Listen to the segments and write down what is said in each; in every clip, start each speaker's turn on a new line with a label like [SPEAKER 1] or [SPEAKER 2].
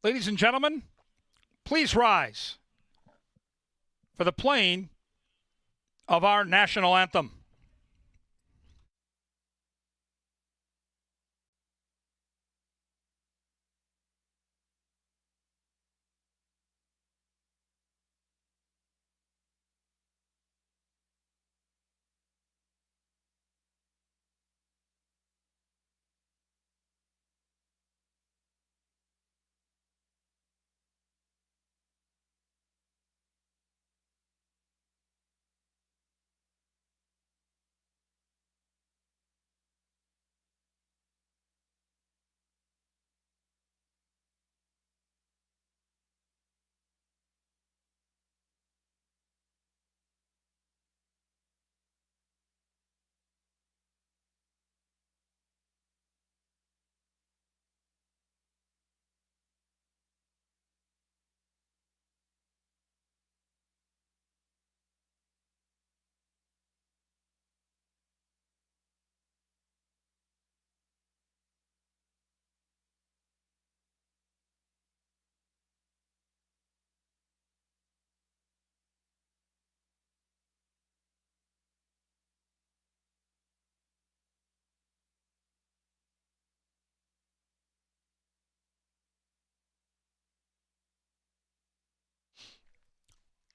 [SPEAKER 1] Ladies and gentlemen, please rise for the playing of our national anthem.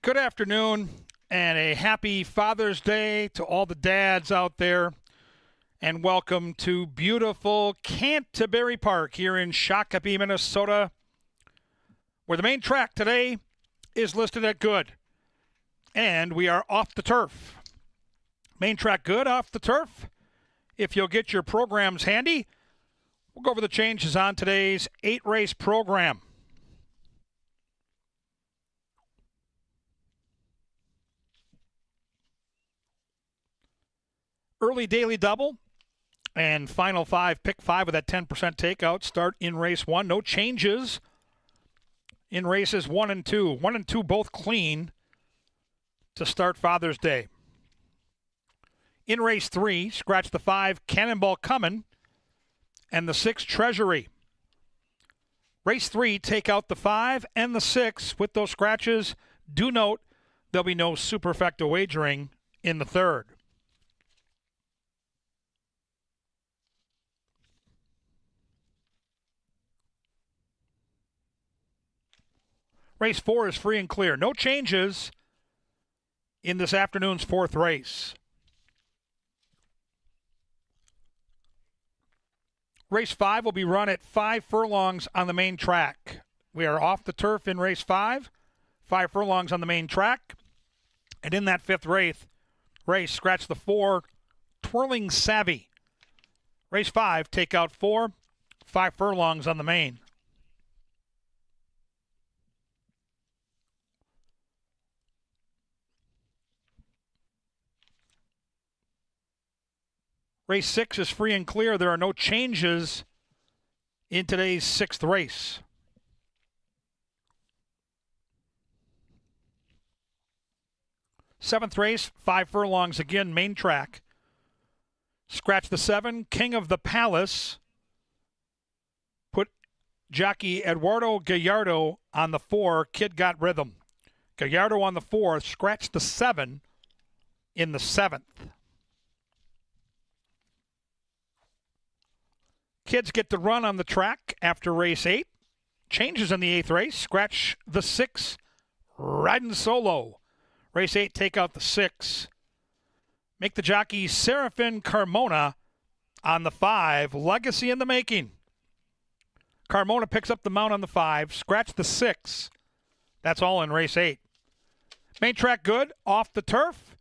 [SPEAKER 1] Good afternoon and a happy Father's Day to all the dads out there. And welcome to beautiful Canterbury Park here in Shakopee, Minnesota, where the main track today is listed at good. And we are off the turf. Main track good, off the turf. If you'll get your programs handy, we'll go over the changes on today's 8-race program. Early daily double and final 5, pick 5 with that 10% takeout. Start in race 1. No changes in races 1 and 2. 1 and 2 both clean to start Father's Day. In race 3, scratch the 5, Cannonball Comin', and the 6, Treasury. Race 3, take out the 5 and the 6 with those scratches. Do note there'll be no superfecta wagering in the third. Race 4 is free and clear. No changes in this afternoon's 4th race. Race 5 will be run at 5 furlongs on the main track. We are off the turf in race 5, 5 furlongs on the main track. And in that 5th race, scratch the 4, Twirling Savvy. Race 5, take out 4, 5 furlongs on the main. Race 6 is free and clear. There are no changes in today's 6th race. Seventh race, 5 furlongs again, main track. Scratch the 7, King of the Palace. Put jockey Eduardo Gallardo on the 4, Kid Got Rhythm. Gallardo on the 4, scratch the 7 in the 7th. Kids get to run on the track after race 8. Changes in the 8th race. Scratch the 6, Riding Solo. Race 8, take out the 6. Make the jockey Serafin Carmona on the 5, Legacy in the Making. Carmona picks up the mount on the 5. Scratch the 6. That's all in race 8. Main track good, off the turf.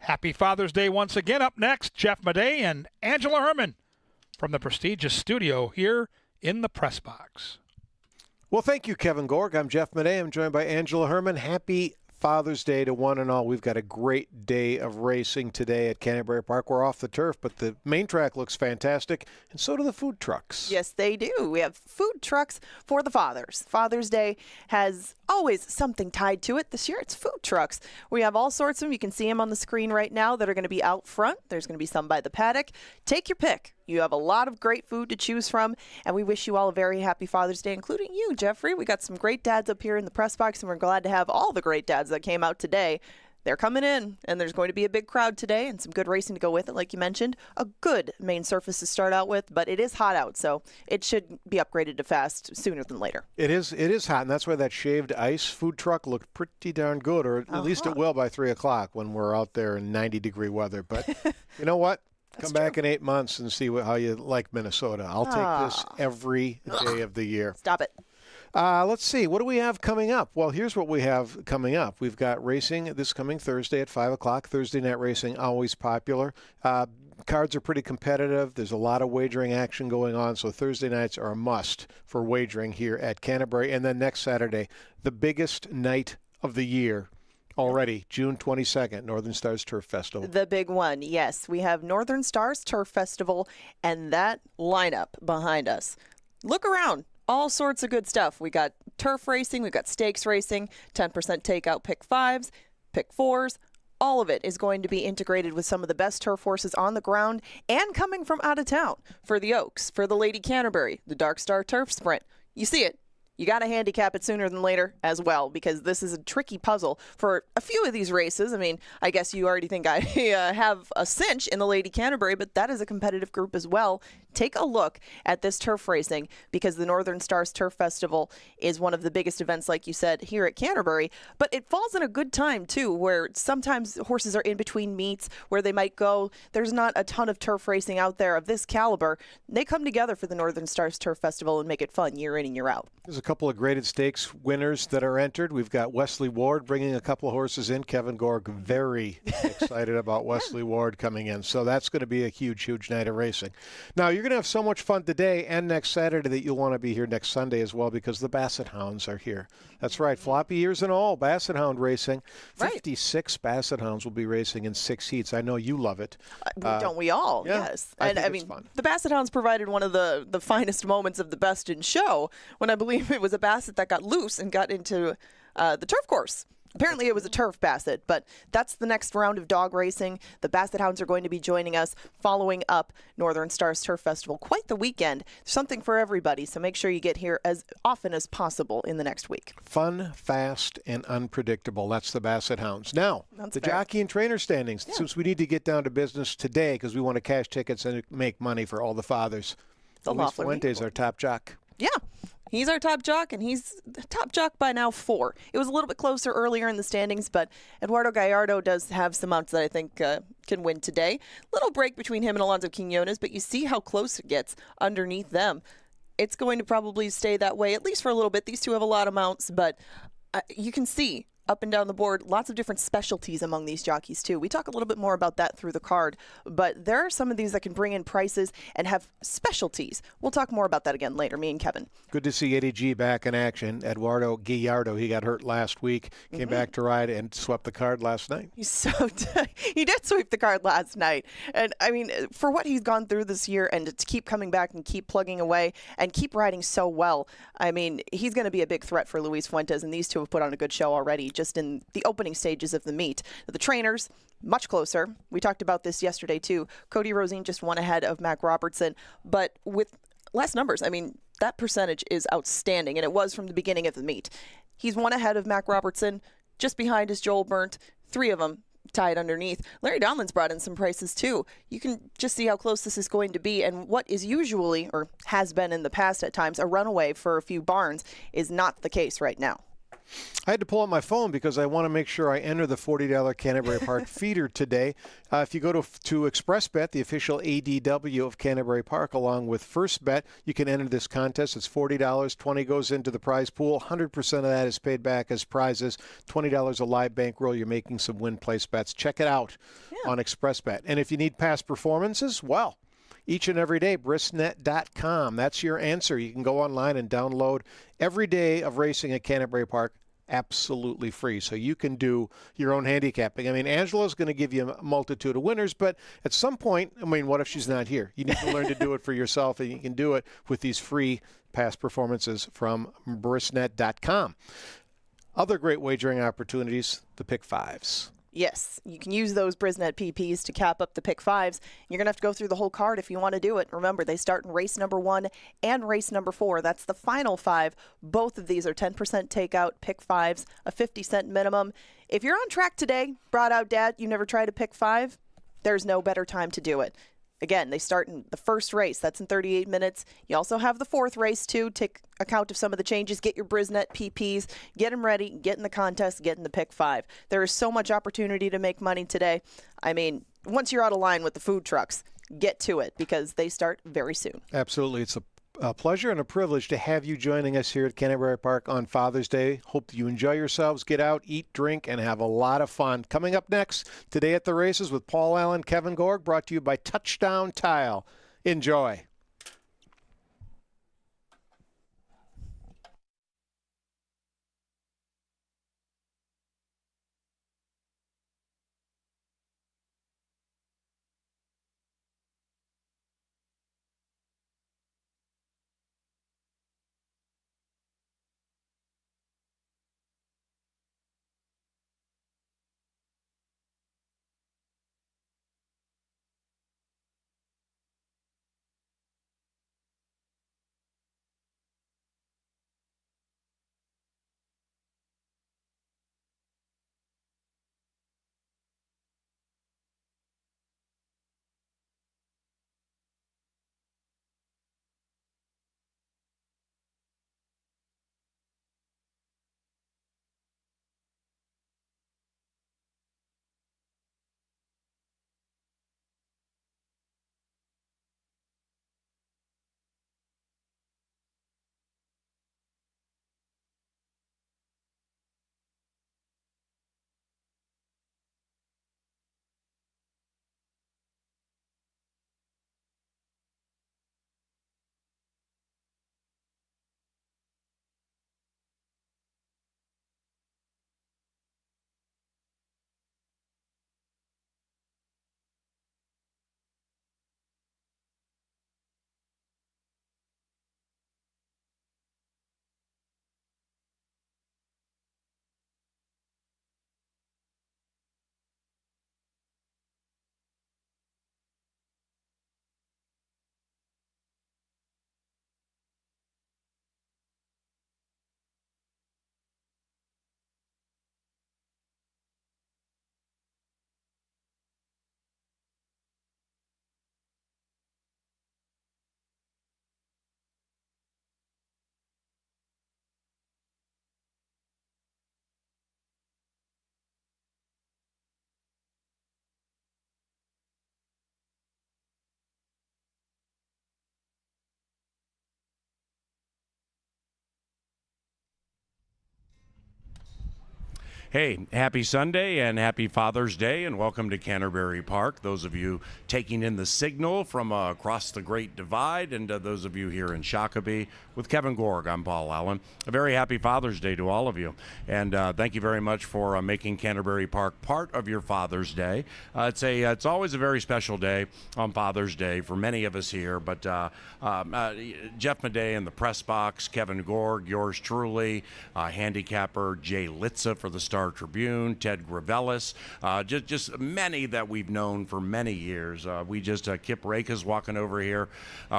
[SPEAKER 1] Happy Father's Day once again. Up next, Jeff Madej and Angela Herman from the prestigious studio here in the press box.
[SPEAKER 2] Well, thank you, Kevin Gorg. I'm Jeff Madej. I'm joined by Angela Herman. Happy Father's Day to one and all. We've got a great day of racing today at Canterbury Park. We're off the turf, but the main track looks fantastic, and so do the food trucks.
[SPEAKER 3] Yes, they do. We have food trucks for the fathers. Father's Day has always something tied to it. This year it's food trucks. We have all sorts of them. You can see them on the screen right now that are going to be out front. There's going to be some by the paddock. Take your pick. You have a lot of great food to choose from, and we wish you all a very happy Father's Day, including you, Jeffrey. We got some great dads up here in the press box, and we're glad to have all the great dads that came out today. They're coming in, and there's going to be a big crowd today and some good racing to go with it, like you mentioned. A good main surface to start out with, but it is hot out, so it should be upgraded to fast sooner than later.
[SPEAKER 2] It is hot, and that's why that shaved ice food truck looked pretty darn good, or at least it will by 3 o'clock when we're out there in 90-degree weather. But you know what? Come back in 8 months and see how you like Minnesota. I'll take this every day of the year.
[SPEAKER 3] Stop it.
[SPEAKER 2] Let's see. What do we have coming up? Well, here's what we have coming up. We've got racing this coming Thursday at 5 o'clock. Thursday night racing, always popular. Cards are pretty competitive. There's a lot of wagering action going on, so Thursday nights are a must for wagering here at Canterbury. And then next Saturday, the biggest night of the year already, June 22nd, Northern Stars Turf Festival.
[SPEAKER 3] The big one, yes. We have Northern Stars Turf Festival and that lineup behind us. Look around. All sorts of good stuff. We got turf racing, we got stakes racing, 10% takeout pick 5s, pick 4s. All of it is going to be integrated with some of the best turf horses on the ground and coming from out of town. For the Oaks, for the Lady Canterbury, the Dark Star Turf Sprint. You see it. You got to handicap it sooner than later as well, because this is a tricky puzzle for a few of these races. I mean, I guess you already think I have a cinch in the Lady Canterbury, but that is a competitive group as well. Take a look at this turf racing, because the Northern Stars Turf Festival is one of the biggest events, like you said, here at Canterbury. But it falls in a good time, too, where sometimes horses are in between meets, where they might go. There's not a ton of turf racing out there of this caliber. They come together for the Northern Stars Turf Festival and make it fun year in and year out.
[SPEAKER 2] There's a couple of graded stakes winners that are entered. We've got Wesley Ward bringing a couple of horses in. Kevin Gorg very excited about Wesley Ward coming in. So that's going to be a huge, huge night of racing. Now, you're going to have so much fun today and next Saturday that you'll want to be here next Sunday as well, because the Basset Hounds are here. That's right. Floppy ears and all. Basset Hound racing. 56 Basset Hounds will be racing in 6 heats. I know you love it.
[SPEAKER 3] Don't we all?
[SPEAKER 2] Yeah,
[SPEAKER 3] Yes.
[SPEAKER 2] I
[SPEAKER 3] And
[SPEAKER 2] think
[SPEAKER 3] I
[SPEAKER 2] it's
[SPEAKER 3] mean,
[SPEAKER 2] fun.
[SPEAKER 3] the Basset Hounds provided one of the finest moments of the Best in Show when I believe it was a Basset that got loose and got into the turf course. Apparently it was a turf Basset, but that's the next round of dog racing. The Basset Hounds are going to be joining us following up Northern Stars Turf Festival. Quite the weekend. Something for everybody, so make sure you get here as often as possible in the next week.
[SPEAKER 2] Fun, fast, and unpredictable. That's the Basset Hounds. Now,
[SPEAKER 3] That's
[SPEAKER 2] the
[SPEAKER 3] fair.
[SPEAKER 2] jockey and trainer standings.
[SPEAKER 3] Yeah.
[SPEAKER 2] Since we need to get down to business today because we want to cash tickets and make money for all the fathers.
[SPEAKER 3] The
[SPEAKER 2] Luis
[SPEAKER 3] lawful
[SPEAKER 2] Fuentes, our top jock.
[SPEAKER 3] Yeah, he's our top jock, and he's the top jock by now 4. It was a little bit closer earlier in the standings, but Eduardo Gallardo does have some mounts that I think can win today. Little break between him and Alonso Quinones, but you see how close it gets underneath them. It's going to probably stay that way, at least for a little bit. These two have a lot of mounts, but you can see up and down the board, lots of different specialties among these jockeys too. We talk a little bit more about that through the card, but there are some of these that can bring in prices and have specialties. We'll talk more about that again later, me and Kevin.
[SPEAKER 2] Good to see Eddie G back in action. Eduardo Gallardo, he got hurt last week, came back to ride and swept the card last night.
[SPEAKER 3] He did sweep the card last night. And I mean, for what he's gone through this year and to keep coming back and keep plugging away and keep riding so well, I mean, he's going to be a big threat for Luis Fuentes, and these two have put on a good show already just in the opening stages of the meet. The trainers, much closer. We talked about this yesterday too. Cody Rosine just one ahead of Mac Robertson, but with less numbers. I mean, that percentage is outstanding, and it was from the beginning of the meet. He's one ahead of Mac Robertson. Just behind is Joel Burnt. 3 of them tied underneath. Larry Donlan's brought in some prices too. You can just see how close this is going to be, and what is usually, or has been in the past at times, a runaway for a few barns is not the case right now.
[SPEAKER 2] I had to pull out my phone because I want to make sure I enter the $40 Canterbury Park feeder today. If you go to ExpressBet, the official ADW of Canterbury Park, along with First Bet, you can enter this contest. It's $40. $20 goes into the prize pool. 100% of that is paid back as prizes. $20 a live bankroll. You're making some win-place bets. Check it out on ExpressBet. And if you need past performances, well, each and every day, brisnet.com. That's your answer. You can go online and download every day of racing at Canterbury Park absolutely free. So you can do your own handicapping. I mean, Angela's going to give you a multitude of winners, but at some point, I mean, what if she's not here? You need to learn to do it for yourself, and you can do it with these free past performances from brisnet.com. Other great wagering opportunities, the pick 5s.
[SPEAKER 3] Yes, you can use those Brisnet PPs to cap up the pick fives. You're going to have to go through the whole card if you want to do it. Remember, they start in race number 1 and race number 4. That's the final 5. Both of these are 10% takeout, pick fives, a 50-cent minimum. If you're on track today, brought out dad, you never tried a pick 5, there's no better time to do it. Again, they start in the first race. That's in 38 minutes. You also have the 4th race, too. Take account of some of the changes. Get your Brisnet PPs. Get them ready. Get in the contest. Get in the pick 5. There is so much opportunity to make money today. I mean, once you're out of line with the food trucks, get to it because they start very soon.
[SPEAKER 2] Absolutely. It's a pleasure and a privilege to have you joining us here at Canterbury Park on Father's Day. Hope that you enjoy yourselves, get out, eat, drink, and have a lot of fun. Coming up next, Today at the Races with Paul Allen, Kevin Gorg, brought to you by Touchdown Tile. Enjoy.
[SPEAKER 4] Hey, happy Sunday and happy Father's Day, and welcome to Canterbury Park. Those of you taking in the signal from across the Great Divide, and those of you here in Shakopee. With Kevin Gorg, I'm Paul Allen. A very happy Father's Day to all of you, and thank you very much for making Canterbury Park part of your Father's Day. It's always a very special day on Father's Day for many of us here, but Jeff Madej in the press box, Kevin Gorg, yours truly, handicapper Jay Litza for the Star Tribune, Ted Gravelis, just many that we've known for many years. Kip Raka's walking over here.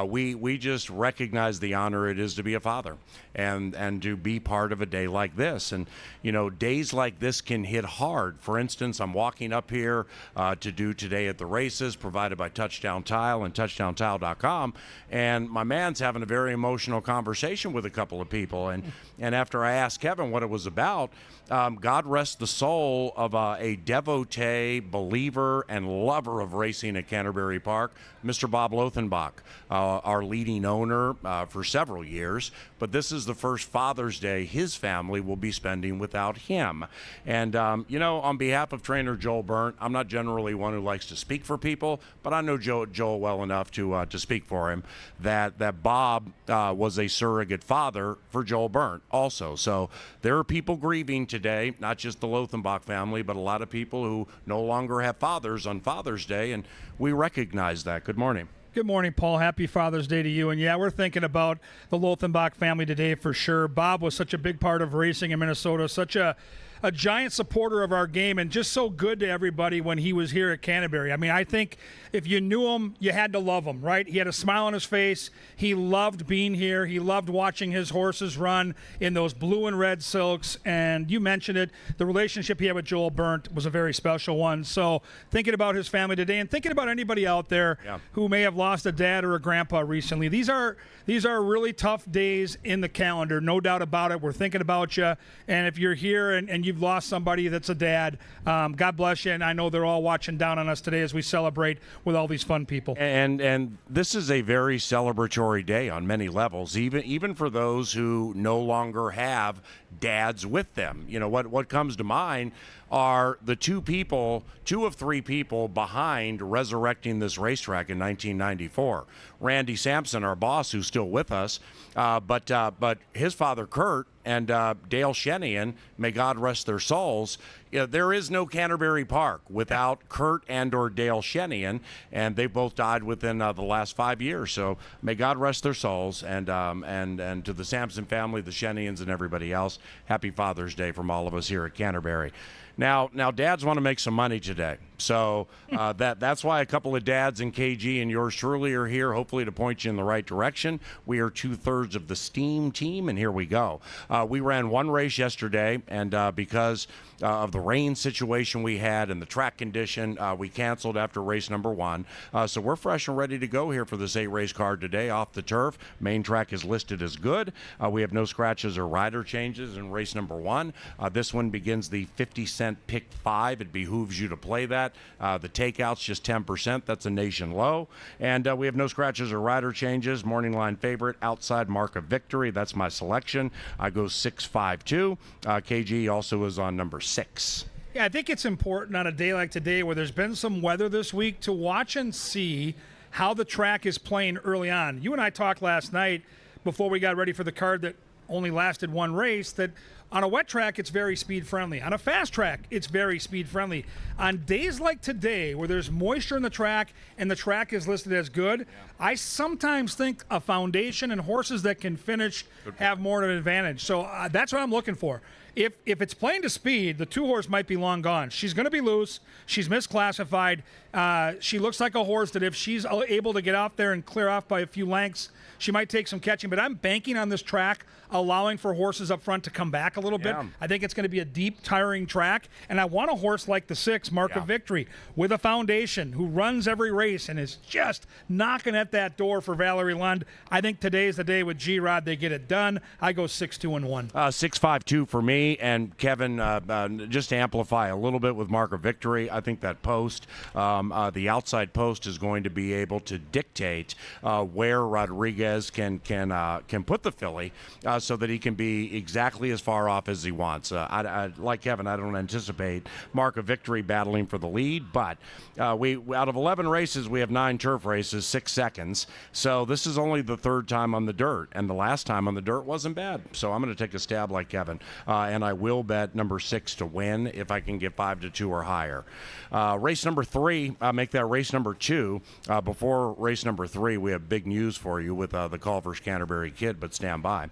[SPEAKER 4] We just recognize the honor it is to be a father and to be part of a day like this. And, you know, days like this can hit hard. For instance, I'm walking up here to do Today at the Races, provided by Touchdown Tile and touchdowntile.com, and my man's having a very emotional conversation with a couple of people. And after I asked Kevin what it was about, God rest the soul of a devotee, believer, and lover of racing at Canterbury Park, Mr. Bob Lothenbach, our leading owner for several years. But this is the first Father's Day his family will be spending without him. And, on behalf of trainer Joel Burnt, I'm not generally one who likes to speak for people, but I know Joel well enough to speak for him, that Bob was a surrogate father for Joel Burnt also. So there are people grieving today, not just the Lothenbach family, but a lot of people who no longer have fathers on Father's Day, and we recognize that. Good morning.
[SPEAKER 1] Good morning, Paul. Happy Father's Day to you. And yeah, we're thinking about the Lothenbach family today for sure. Bob was such a big part of racing in Minnesota, such a a giant supporter of our game and just so good to everybody when he was here at Canterbury. I mean, I think if you knew him, you had to love him, right? He had a smile on his face. He loved being here. He loved watching his horses run in those blue and red silks. And you mentioned it, the relationship he had with Joel Burnt was a very special one. So thinking about his family today and thinking about anybody out there who may have lost a dad or a grandpa recently, these are really tough days in the calendar, no doubt about it. We're thinking about you. And if you're here and you've lost somebody that's a dad, God bless you. And I know they're all watching down on us today as we celebrate with all these fun people.
[SPEAKER 4] And this is a very celebratory day on many levels, even for those who no longer have dads with them. You know, what comes to mind are the two of three people behind resurrecting this racetrack in 1994. Randy Sampson, our boss, who's still with us, but his father Kurt and Dale Shenian, may God rest their souls. You know, there is no Canterbury Park without Kurt and or Dale Shenian, and they both died within the last 5 years. So may God rest their souls, and to the Sampson family, the Shenians, and everybody else, happy Father's Day from all of us here at Canterbury. Now, dads want to make some money today, so that's why a couple of dads in KG and yours truly are here, hopefully to point you in the right direction. We are 2/3 of the Steam team, and here we go. We ran one race yesterday, and because of the rain situation we had and the track condition, we canceled after race number 1. So we're fresh and ready to go here for this 8-race card today off the turf. Main track is listed as good. We have no scratches or rider changes in race number 1. This one begins the 50-cent pick 5. It behooves you to play that. The takeout's just 10%. That's a nation low. And we have no scratches or rider changes. Morning line favorite, outside Mark of Victory. That's my selection. I go 6-5-2. KG also is on number 6.
[SPEAKER 1] Yeah, I think it's important on a day like today where there's been some weather this week to watch and see how the track is playing early on. You and I talked last night before we got ready for the card that only lasted one race, that on a wet track, it's very speed friendly. On a fast track, it's very speed friendly. On days like today, where there's moisture in the track and the track is listed as good, I sometimes think a foundation and horses that can finish have more of an advantage. So that's what I'm looking for. If it's playing to speed, the 2-horse might be long gone. She's going to be loose. She's misclassified. She looks like a horse that if she's able to get out there and clear off by a few lengths, she might take some catching. But I'm banking on this track, allowing for horses up front to come back a little bit. I think it's going to be a deep, tiring track. And I want a horse like the 6, Mark of Victory, with a foundation, who runs every race and is just knocking at that door for Valerie Lund. I think today's the day with G-Rod. They get it done. I go 6-2-1.
[SPEAKER 4] 6-5-2 for me. And Kevin, just to amplify a little bit with Mark of Victory, I think that post, the outside post, is going to be able to dictate where Rodriguez can put the filly, so that he can be exactly as far off as he wants. I like Kevin, I don't anticipate Mark of Victory battling for the lead, but we out of 11 races, we have 9 turf races, 6 seconds. So this is only the 3rd time on the dirt, and the last time on the dirt wasn't bad. So I'm going to take a stab like Kevin. And I will bet number 6 to win if I can get 5-2 or higher. Race number 3, make that race number 2. Before race number 3, we have big news for you with the Culver's Canterbury Kid, but stand by.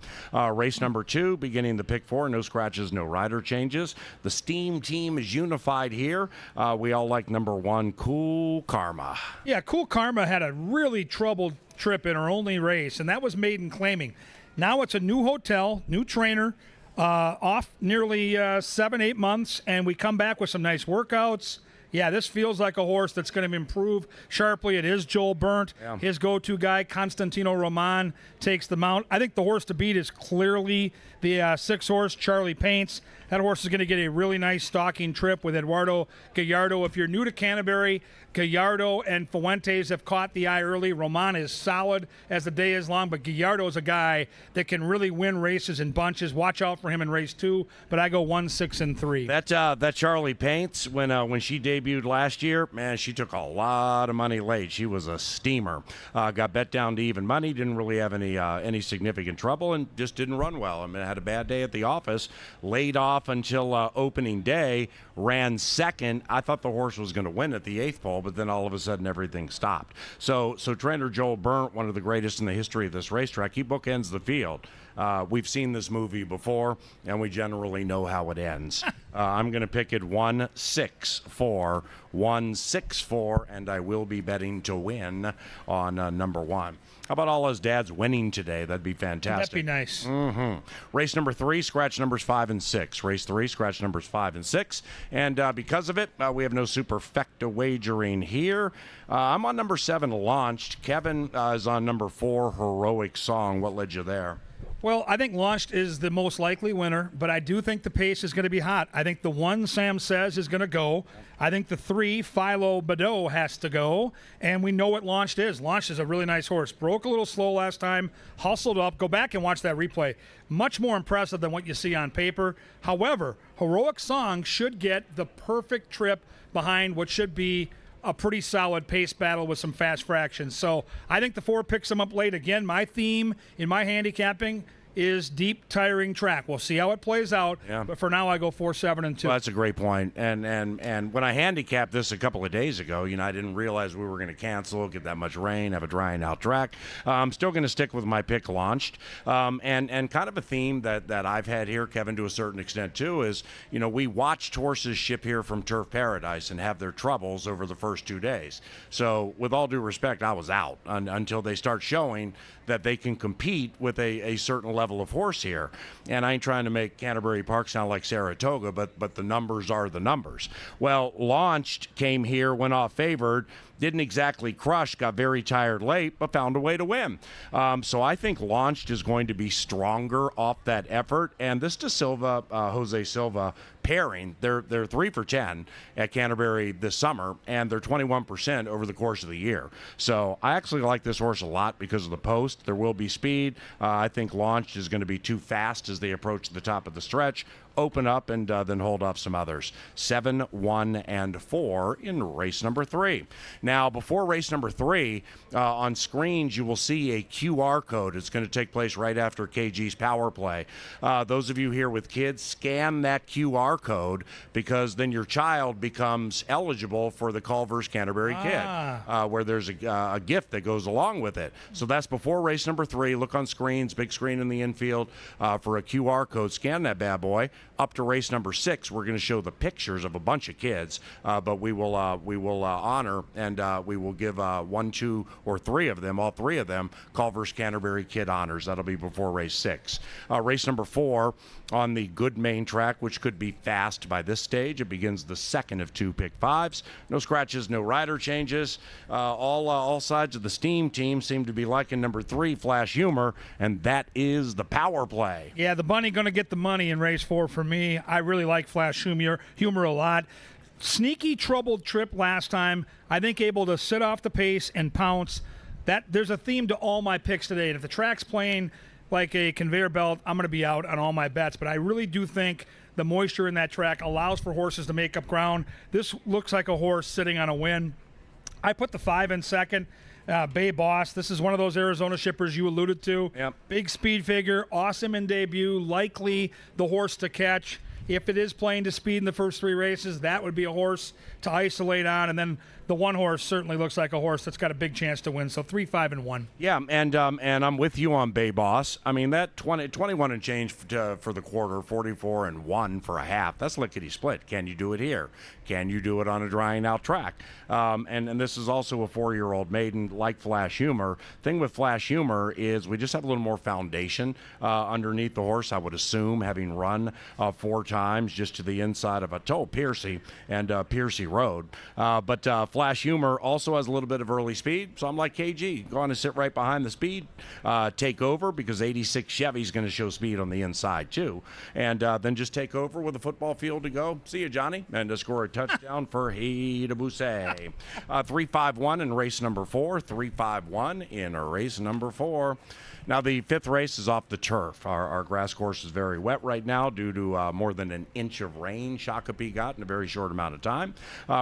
[SPEAKER 4] Race number 2, beginning the pick 4, no scratches, no rider changes. The Steam team is unified here. We all like number 1, Cool Karma.
[SPEAKER 1] Yeah, Cool Karma had a really troubled trip in her only race, and that was Maiden Claiming. Now it's a new hotel, new trainer, off nearly 7-8 months, and we come back with some nice workouts. Yeah, this feels like a horse that's going to improve sharply. It is Joel Burnt. Yeah. His go-to guy, Constantino Roman, takes the mount. I think the horse to beat is clearly the 6-horse, Charlie Paints. That horse is going to get a really nice stalking trip with Eduardo Gallardo. If you're new to Canterbury, Gallardo and Fuentes have caught the eye early. Roman is solid as the day is long, but Gallardo is a guy that can really win races in bunches. Watch out for him in race 2, but I go 1, 6, and 3.
[SPEAKER 4] That Charlie Paints, when she debuted debuted last year, man, she took a lot of money late. She was a steamer. Got bet down to even money, didn't really have any significant trouble, and just didn't run well. I mean, had a bad day at the office, laid off until opening day, ran second. I thought the horse was going to win at the 8th pole, but then all of a sudden everything stopped. So trainer Joel Burnt, one of the greatest in the history of this racetrack, he bookends the field. We've seen this movie before, and we generally know how it ends. I'm going to pick it 1-6-4, 1-6-4, and I will be betting to win on number 1. How about all his dads winning today? That'd be fantastic.
[SPEAKER 1] That'd be nice.
[SPEAKER 4] Race number 3, scratch numbers 5 and 6. Race 3, scratch numbers 5 and 6. And because of it, we have no superfecta wagering here. I'm on number 7, Launched. Kevin is on number 4, Heroic Song. What led you there?
[SPEAKER 1] Well, I think Launched is the most likely winner, but I do think the pace is going to be hot. I think the 1, Sam Says, is going to go. I think the 3, Philo Badeau, has to go. And we know what Launched is. Launched is a really nice horse. Broke a little slow last time, hustled up. Go back and watch that replay. Much more impressive than what you see on paper. However, Heroic Song should get the perfect trip behind what should be a pretty solid pace battle with some fast fractions. So I think the 4 picks him up late. Again, my theme in my handicapping is deep, tiring track. We'll see how it plays out.
[SPEAKER 4] Yeah.
[SPEAKER 1] But for now, I go 4, 7, and 2.
[SPEAKER 4] Well, that's a great point. And when I handicapped this a couple of days ago, I didn't realize we were going to cancel, get that much rain, have a drying out track. I'm still going to stick with my pick, Launched. And kind of a theme that I've had here, Kevin, to a certain extent too, is we watched horses ship here from Turf Paradise and have their troubles over the first 2 days. So with all due respect, I was out until they start showing that they can compete with a certain level of horse here. And I ain't trying to make Canterbury Park sound like Saratoga, but the numbers are the numbers. Well, Launched came here, went off favored, didn't exactly crush, got very tired late, but found a way to win. So I think Launched is going to be stronger off that effort. And this De Silva, Jose Silva pairing, they're 3 for 10 at Canterbury this summer, and they're 21% over the course of the year. So I actually like this horse a lot because of the post. There will be speed. I think Launched is going to be too fast as they approach the top of the stretch. Open up and then hold off some others. 7, 1, and 4 in race number 3. Now, before race number 3, on screens you will see a QR code. It's going to take place right after KG's power play. Those of you here with kids, scan that QR code because then your child becomes eligible for the Culver's Canterbury Kid, where there's a gift that goes along with it. So that's before race number 3. Look on screens, big screen in the infield for a QR code. Scan that bad boy. Up to race number 6, we're going to show the pictures of a bunch of kids, but we will honor and we will give 1, 2, or 3 of them, all 3 of them, Culver's Canterbury Kid honors. That'll be before race 6. Race number 4 on the good main track, which could be fast by this stage. It begins the second of 2 pick 5s. No scratches, no rider changes. All sides of the steam team seem to be liking number 3, Flash Humor, and that is the power play.
[SPEAKER 1] Yeah, the bunny going to get the money in race 4 for me. I really like Flash Humor a lot. Sneaky troubled trip last time. I think able to sit off the pace and pounce. There's a theme to all my picks today. And if the track's playing like a conveyor belt, I'm going to be out on all my bets. But I really do think the moisture in that track allows for horses to make up ground. This looks like a horse sitting on a win. I put the 5 in second. Bay Boss. This is one of those Arizona shippers you alluded to.
[SPEAKER 4] Yep.
[SPEAKER 1] Big speed figure, awesome in debut, likely the horse to catch. If it is playing to speed in the first 3 races, that would be a horse to isolate on. And then the one horse certainly looks like a horse that's got a big chance to win. So 3, 5, and 1.
[SPEAKER 4] Yeah, and I'm with you on Bay Boss. I mean, that 21 and change for the quarter, 44 and 1 for a half. That's lickety split. Can you do it here? Can you do it on a drying out track? And this is also a 4-year-old maiden like Flash Humor. Thing with Flash Humor is we just have a little more foundation underneath the horse, I would assume, having run 4 times just to the inside of a Piercy and Piercy Road. But Flash Humor also has a little bit of early speed, so I'm like KG. Go on and sit right behind the speed, take over, because 86 Chevy's going to show speed on the inside too. And then just take over with a football field to go. See you, Johnny. And to score a touchdown for Hida Bousse. 3-5-1 in race number 4. 3-5-1 in race number 4. Now, the 5th race is off the turf. Our grass course is very wet right now due to more than an inch of rain Shakopee got in a very short amount of time.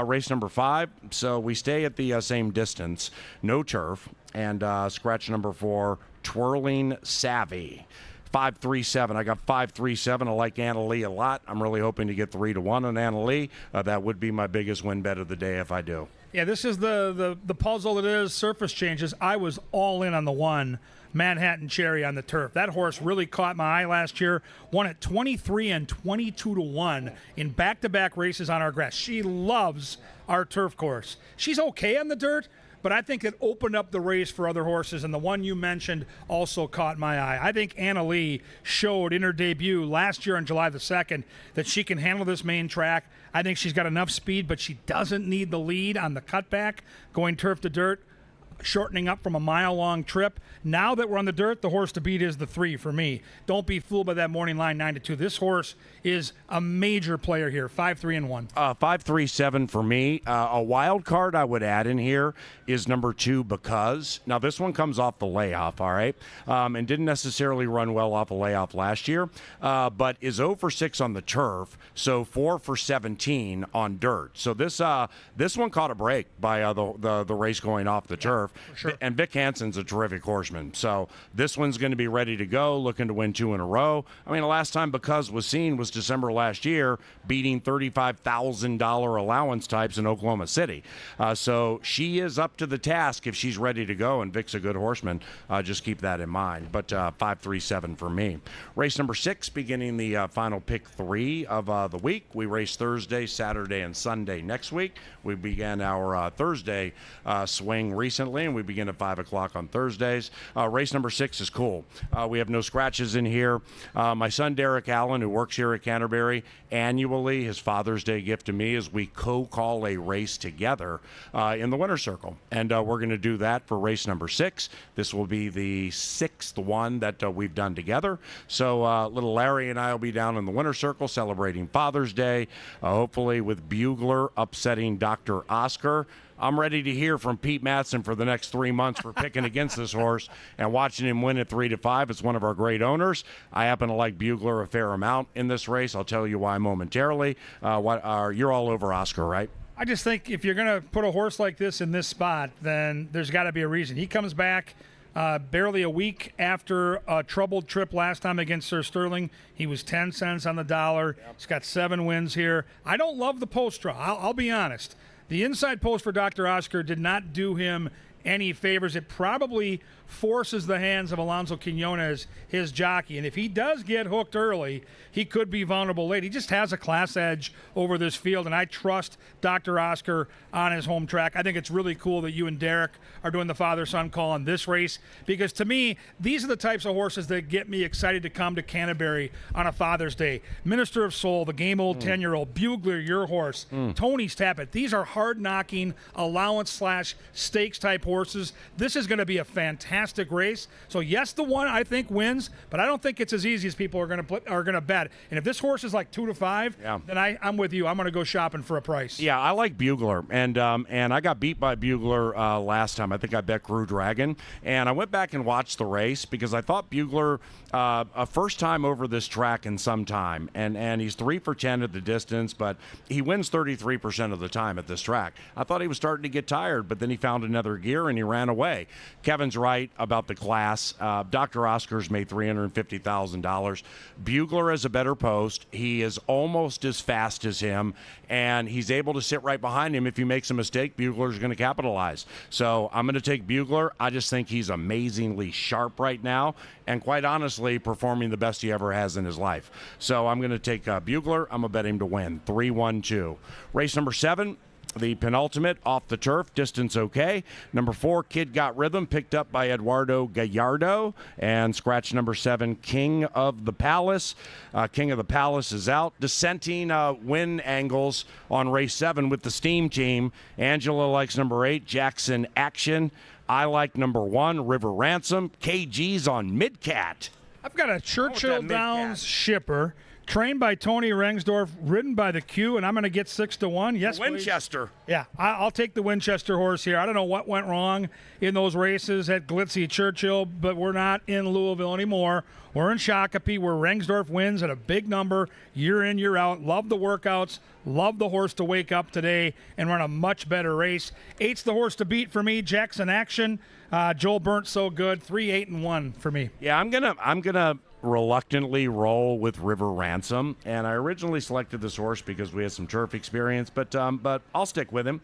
[SPEAKER 4] Race number 5, so we stay at the same distance, no turf, and scratch number 4, Twirling Savvy. 537. I got 537. I like Anna Lee a lot. I'm really hoping to get 3-1 on Anna Lee. That would be my biggest win bet of the day if I do.
[SPEAKER 1] Yeah, this is the puzzle it is. Surface changes. I was all in on the 1, Manhattan Cherry on the turf. That horse really caught my eye last year. Won at 23 and 22-1 in back-to-back races on our grass. She loves our turf course. She's okay on the dirt, but I think it opened up the race for other horses, and the one you mentioned also caught my eye. I think Anna Lee showed in her debut last year on July the 2nd that she can handle this main track. I think she's got enough speed, but she doesn't need the lead on the cutback, going turf to dirt, shortening up from a mile-long trip. Now that we're on the dirt, the horse to beat is the 3 for me. Don't be fooled by that morning line 9-2. This horse is a major player here, 5-3-1.
[SPEAKER 4] 5-3-7 for me. A wild card I would add in here is number 2, Because. Now, this one comes off the layoff, all right, and didn't necessarily run well off a layoff last year, but is 0 for 6 on the turf, so 4 for 17 on dirt. So this one caught a break by the race going off the turf.
[SPEAKER 1] Sure.
[SPEAKER 4] And Vic Hansen's a terrific horseman. So this one's going to be ready to go, looking to win 2 in a row. I mean, the last time Because was seen was December last year, beating $35,000 allowance types in Oklahoma City. So she is up to the task if she's ready to go, and Vic's a good horseman. Just keep that in mind. But 5-3-7 for me. Race number 6, beginning the final pick 3 of the week. We race Thursday, Saturday, and Sunday next week. We began our Thursday swing recently, and we begin at 5 o'clock on Thursdays. Race number 6 is cool. We have no scratches in here. My son Derek Allen, who works here at Canterbury, annually, his Father's Day gift to me is we co-call a race together in the winner's circle, and we're going to do that for race number 6. This will be the 6th one that we've done together. So little Larry and I will be down in the winner's circle celebrating Father's Day, hopefully with Bugler upsetting Dr. Oscar. I'm ready to hear from Pete Mattson for the next 3 months for picking against this horse and watching him win at 3-5. It's one of our great owners. I happen to like Bugler a fair amount in this race. I'll tell you why momentarily. You're all over Oscar, right?
[SPEAKER 1] I just think if you're going to put a horse like this in this spot, then there's got to be a reason. He comes back barely a week after a troubled trip last time against Sir Sterling. He was 10 cents on the dollar. Yep. He's got 7 wins here. I don't love the post draw. I'll be honest. The inside post for Dr. Oscar did not do him any favors. It probably forces the hands of Alonso Quinones, his jockey. And if he does get hooked early, he could be vulnerable late. He just has a class edge over this field, and I trust Dr. Oscar on his home track. I think it's really cool that you and Derek are doing the father-son call on this race, because to me, these are the types of horses that get me excited to come to Canterbury on a Father's Day. Minister of Soul, the game-old 10-year-old, Bugler, your horse, Tony's Tappet. These are hard-knocking allowance/stakes-type horses. This is going to be a fantastic race. So yes, the one I think wins, but I don't think it's as easy as people are going to bet. And if this horse is like 2-5, then I'm with you. I'm going to go shopping for a price.
[SPEAKER 4] Yeah, I like Bugler, and I got beat by Bugler last time. I think I bet Grew Dragon, and I went back and watched the race because I thought Bugler a first time over this track in some time, and he's 3 for 10 at the distance, but he wins 33% of the time at this track. I thought he was starting to get tired, but then he found another gear and he ran away. Kevin's right about the class. Dr. Oscar's made $350,000. Bugler has a better post. He is almost as fast as him, and he's able to sit right behind him. If he makes a mistake, Bugler's going to capitalize. So I'm going to take Bugler. I just think he's amazingly sharp right now, and quite honestly, performing the best he ever has in his life. So I'm going to take Bugler. I'm going to bet him to win. 3-1-2. Race number 7. The penultimate, off the turf, distance okay. Number 4, Kid Got Rhythm, picked up by Eduardo Gallardo. And scratch number 7, King of the Palace. King of the Palace is out. Dissenting win angles on race 7 with the Steam team. Angela likes number 8, Jackson Action. I like number 1, River Ransom. KG's on Midcat.
[SPEAKER 1] I've got a Churchill Downs shipper, trained by Tony Rengsdorf, ridden by the Q, and I'm going to get 6-1. Yes, please.
[SPEAKER 4] Winchester.
[SPEAKER 1] Yeah, I'll take the Winchester horse here. I don't know what went wrong in those races at Glitzy Churchill, but we're not in Louisville anymore. We're in Shakopee, where Rengsdorf wins at a big number, year in, year out. Love the workouts. Love the horse to wake up today and run a much better race. 8's the horse to beat for me. Jackson Action. Joel Burnt so good. 3, 8, and 1 for me.
[SPEAKER 4] Yeah, I'm gonna reluctantly roll with River Ransom, and I originally selected this horse because we had some turf experience, but I'll stick with him.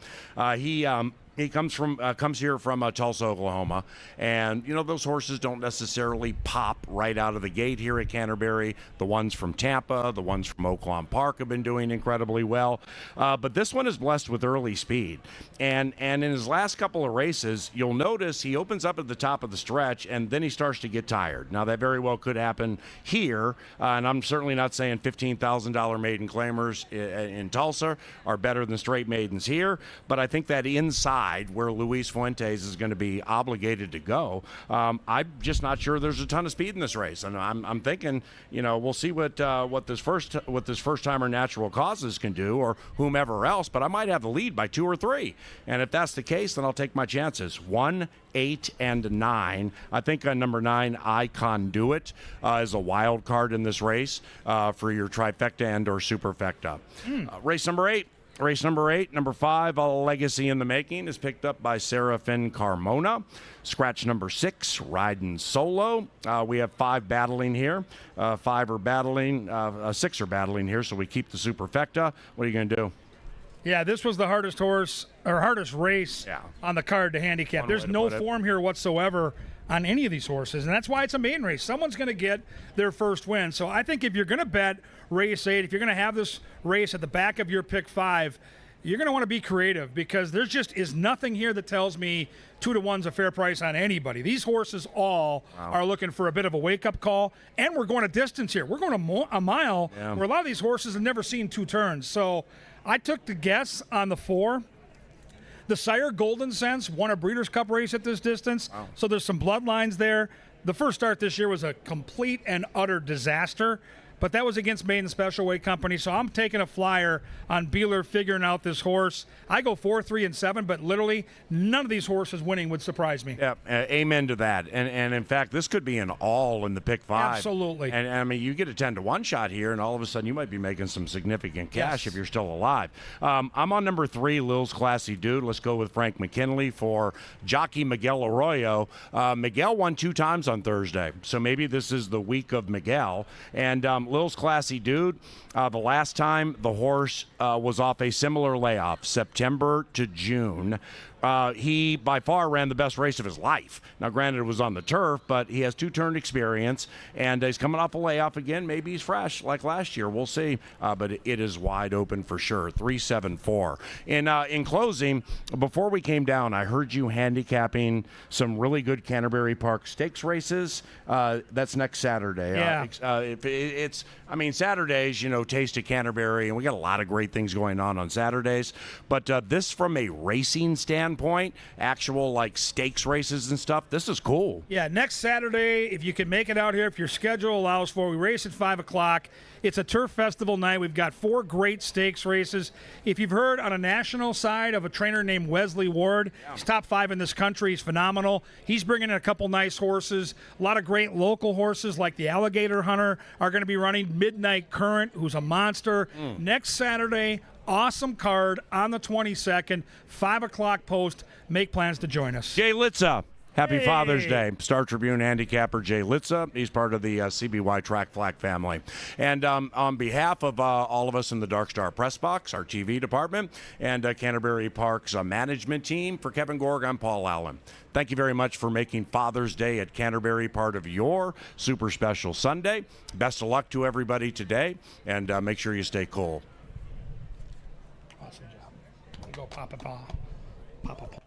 [SPEAKER 4] He comes here from Tulsa, Oklahoma, and those horses don't necessarily pop right out of the gate here at Canterbury. The ones from Tampa, the ones from Oakland Park have been doing incredibly well, but this one is blessed with early speed. And in his last couple of races, you'll notice he opens up at the top of the stretch, and then he starts to get tired. Now that very well could happen here, and I'm certainly not saying $15,000 maiden claimers in Tulsa are better than straight maidens here, but I think that inside where Luis Fuentes is going to be obligated to go, I'm just not sure there's a ton of speed in this race, and I'm thinking, we'll see what this first timer Natural Causes can do, or whomever else. But I might have the lead by 2 or 3, and if that's the case, then I'll take my chances. 1, 8, and 9. I think number 9, I Conduit, is a wild card in this race for your trifecta and or superfecta. Race number 8. Number 5, A Legacy in the Making, is picked up by Serafin Carmona. Scratch number 6, Riding Solo. We have 5 battling here. 6 are battling here, so we keep the superfecta. What are you going to do?
[SPEAKER 1] Yeah, this was the hardest race on the card to handicap. There's no form here whatsoever on any of these horses, and that's why it's a maiden race. Someone's going to get their first win. So I think if you're going to bet race 8, if you're going to have this race at the back of your pick 5, you're going to want to be creative, because there just is nothing here that tells me 2-1's a fair price on anybody. These horses all are looking for a bit of a wake-up call, and we're going a distance here. We're going a mile where a lot of these horses have never seen 2 turns. So I took the guess on the 4. The sire, Golden Sense, won a Breeders' Cup race at this distance, so there's some bloodlines there. The first start this year was a complete and utter disaster, but that was against Maiden Special Weight Company, so I'm taking a flyer on Beeler figuring out this horse. I go 4, 3, and 7, but literally none of these horses winning would surprise me.
[SPEAKER 4] Yeah, amen to that. And in fact, this could be an all in the pick 5.
[SPEAKER 1] Absolutely.
[SPEAKER 4] And I mean, you get a 10-1 shot here, and all of a sudden you might be making some significant cash if you're still alive. I'm on number 3, Lil's Classy Dude. Let's go with Frank McKinley for jockey Miguel Arroyo. Miguel won 2 times on Thursday, so maybe this is the week of Miguel. And Lil's Classy Dude, the last time the horse was off a similar layoff, September to June, he by far ran the best race of his life. Now, granted, it was on the turf, but he has 2-turn experience, and he's coming off a layoff again. Maybe he's fresh like last year. We'll see. But it is wide open for sure. 3-7-4. In closing, before we came down, I heard you handicapping some really good Canterbury Park stakes races. That's next Saturday.
[SPEAKER 1] Yeah.
[SPEAKER 4] Saturdays, Taste of Canterbury, and we got a lot of great things going on Saturdays. But this, from a racing standpoint, actual like stakes races and stuff, this is cool.
[SPEAKER 1] Yeah, next Saturday, if you can make it out here, if your schedule allows for, we race at 5 o'clock. It's a turf festival night. We've got 4 great stakes races. If you've heard on a national side of a trainer named Wesley Ward, he's top 5 in this country. He's phenomenal. He's bringing in a couple nice horses. A lot of great local horses like the Alligator Hunter are going to be running. Midnight Current, who's a monster. Next Saturday, awesome card on the 22nd, 5 o'clock post. Make plans to join us.
[SPEAKER 4] Jay Litza. Happy Father's Day. Star Tribune handicapper Jay Litza. He's part of the CBY Track Flag family. And on behalf of all of us in the Dark Star Press Box, our TV department, and Canterbury Park's management team, for Kevin Gorg, I'm Paul Allen. Thank you very much for making Father's Day at Canterbury part of your super special Sunday. Best of luck to everybody today, and make sure you stay cool.
[SPEAKER 1] Awesome job. Go Papa Pa. Papa Pa.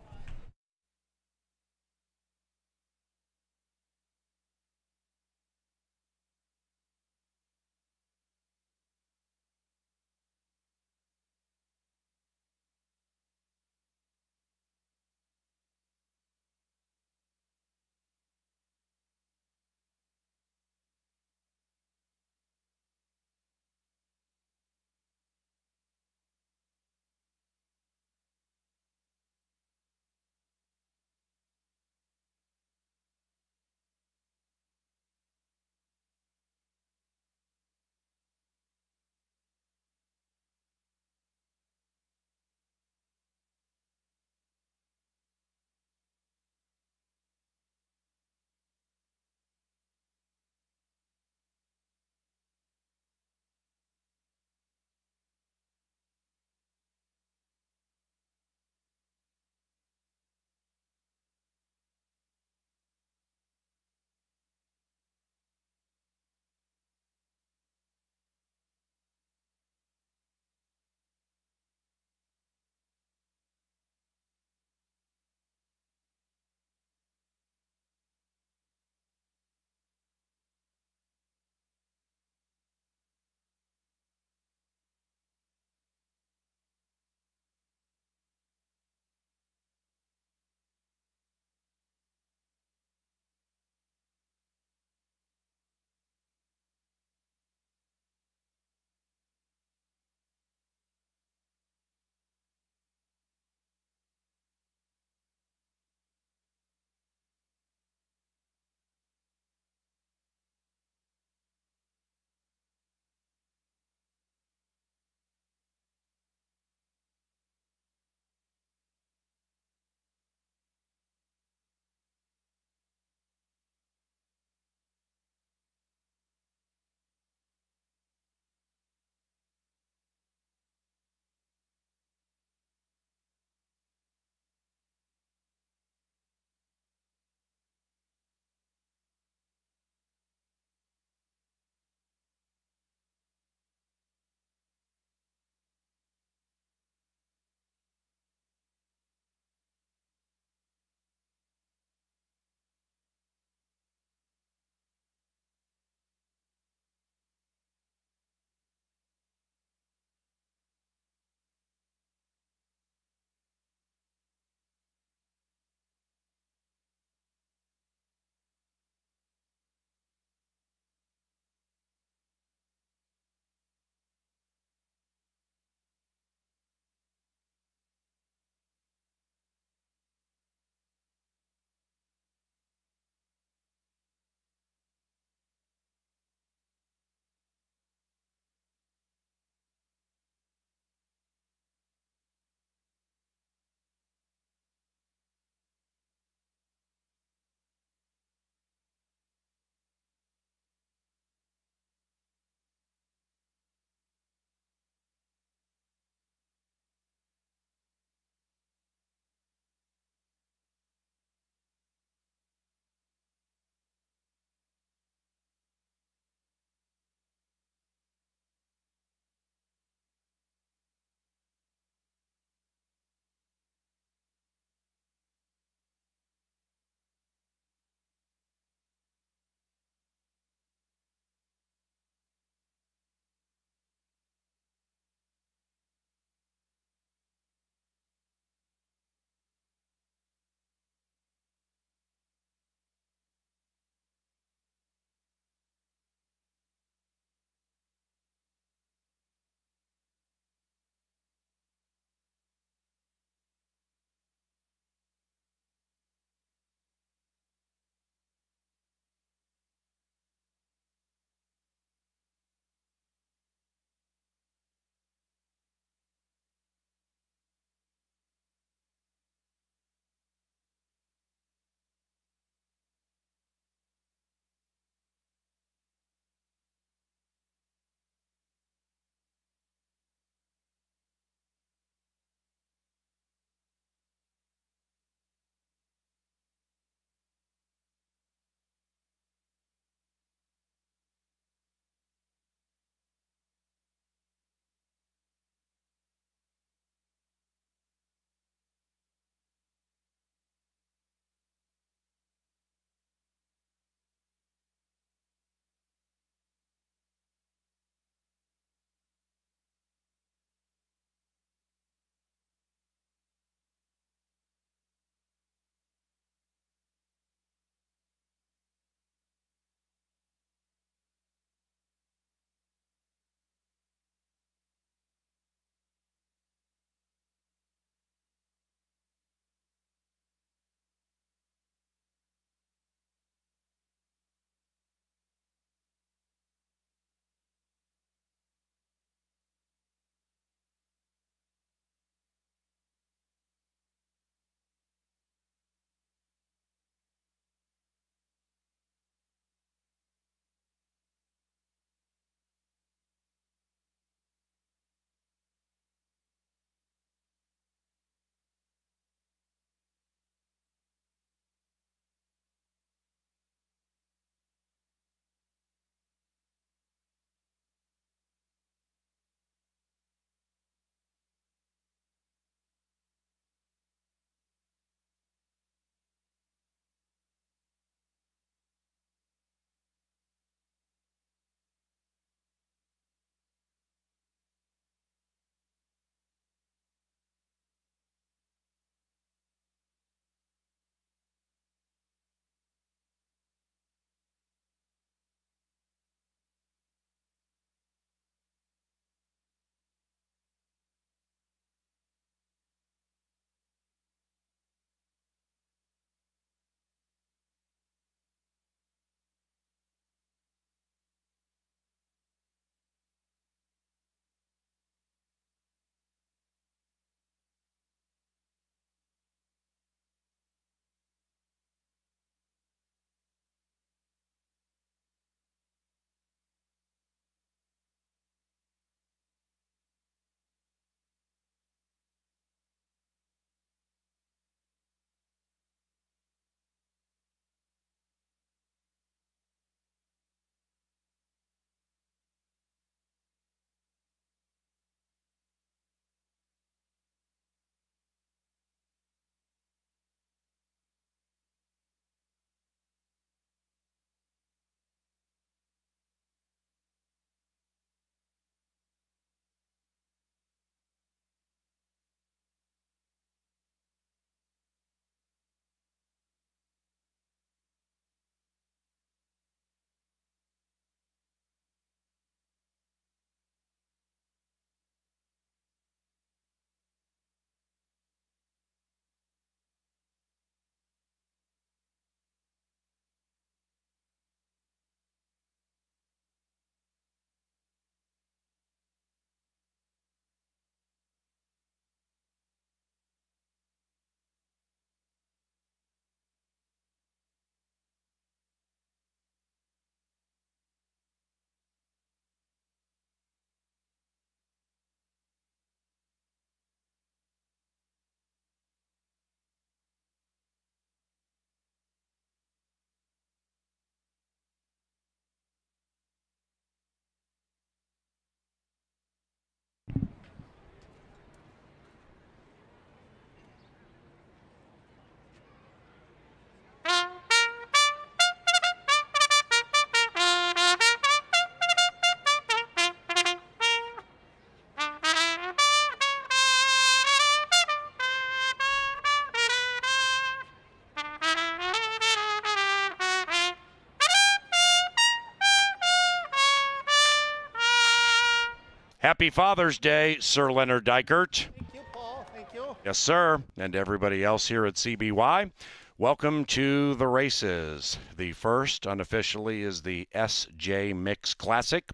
[SPEAKER 4] Happy Father's Day, Sir Leonard Dykert.
[SPEAKER 2] Thank you, Paul. Thank you.
[SPEAKER 4] Yes, sir. And everybody else here at CBY. Welcome to the races. The first, unofficially, is the SJ Mix Classic.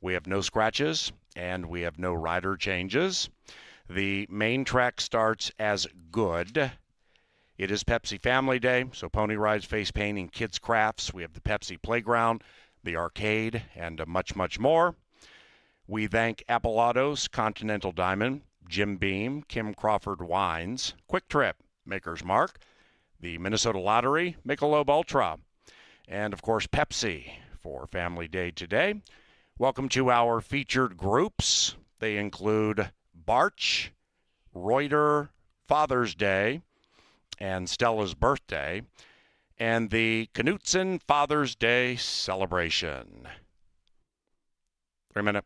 [SPEAKER 4] We have no scratches and we have no rider changes. The main track starts as good. It is Pepsi Family Day, so pony rides, face painting, kids crafts. We have the Pepsi Playground, the arcade, and much, much more. We thank Apple Autos, Continental Diamond, Jim Beam, Kim Crawford Wines, Quick Trip, Maker's Mark, the Minnesota Lottery, Michelob Ultra, and of course Pepsi for Family Day today. Welcome to our featured groups. They include Barch, Reuter, Father's Day, and Stella's birthday, and the Knutson Father's Day celebration. 3 minute.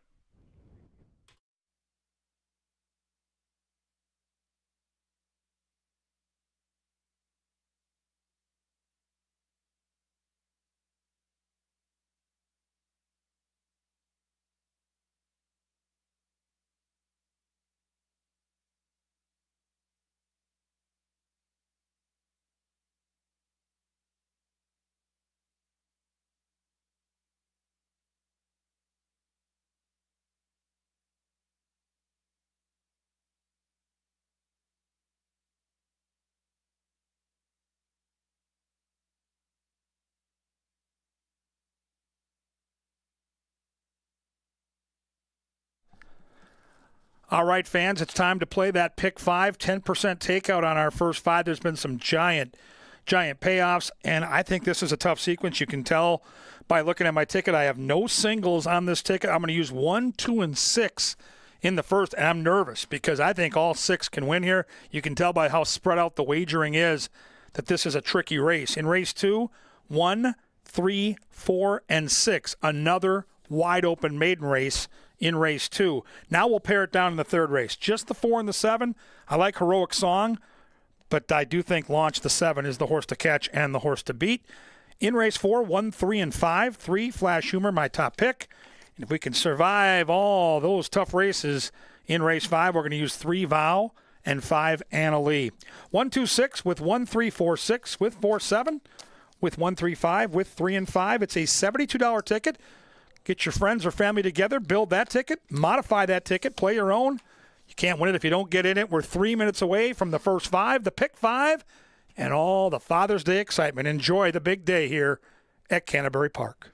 [SPEAKER 1] All right, fans, it's time to play that pick 5, 10% takeout on our first 5. There's been some giant payoffs, and I think this is a tough sequence. You can tell by looking at my ticket, I have no singles on this ticket. I'm going to use 1, 2, and 6 in the first, and I'm nervous because I think all 6 can win here. You can tell by how spread out the wagering is that this is a tricky race. In race 2, 1, 3, 4, and 6, another wide open maiden race in race 2. Now we'll pare it down in the third race. Just the 4 and the 7. I like Heroic Song, but I do think Launch the 7 is the horse to catch and the horse to beat. In race 4, 1, 3, and 5. 3, Flash Humor, my top pick. And if we can survive all those tough races in race 5, we're going to use 3, Vow, and 5, Anna Lee. 1, 2, 6 with 1, 3, 4, 6 with 4, 7 with 1, 3, 5 with 3 and 5. It's a $72 ticket. Get your friends or family together, build that ticket, modify that ticket, play your own. You can't win it if you don't get in it. We're 3 minutes away from the first 5, the pick 5, and all the Father's Day excitement. Enjoy the big day here at Canterbury Park.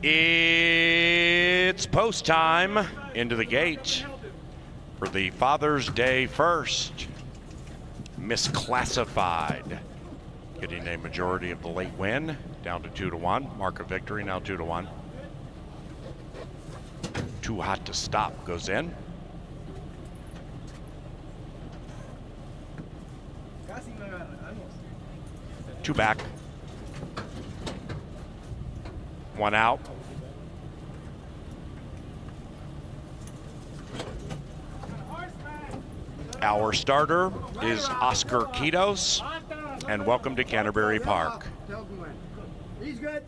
[SPEAKER 4] It's post time. Into the gate for the Father's Day first. Misclassified. Getting a majority of the late win. Down to 2-1. Mark of victory now 2-1. Too hot to stop goes in. Two back. One out. Our starter is Oscar Quitos, and welcome to Canterbury Park.
[SPEAKER 5] He's good.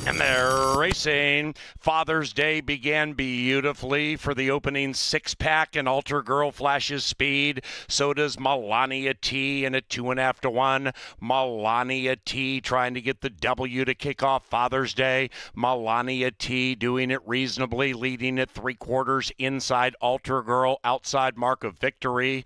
[SPEAKER 4] And they're racing. Father's Day began beautifully for the opening six-pack, and Altar Girl flashes speed. So does Melania T, and at 2.5-1. Melania T trying to get the W to kick off Father's Day. Melania T doing it reasonably, leading at 3/4 inside Altar Girl, outside Mark of Victory.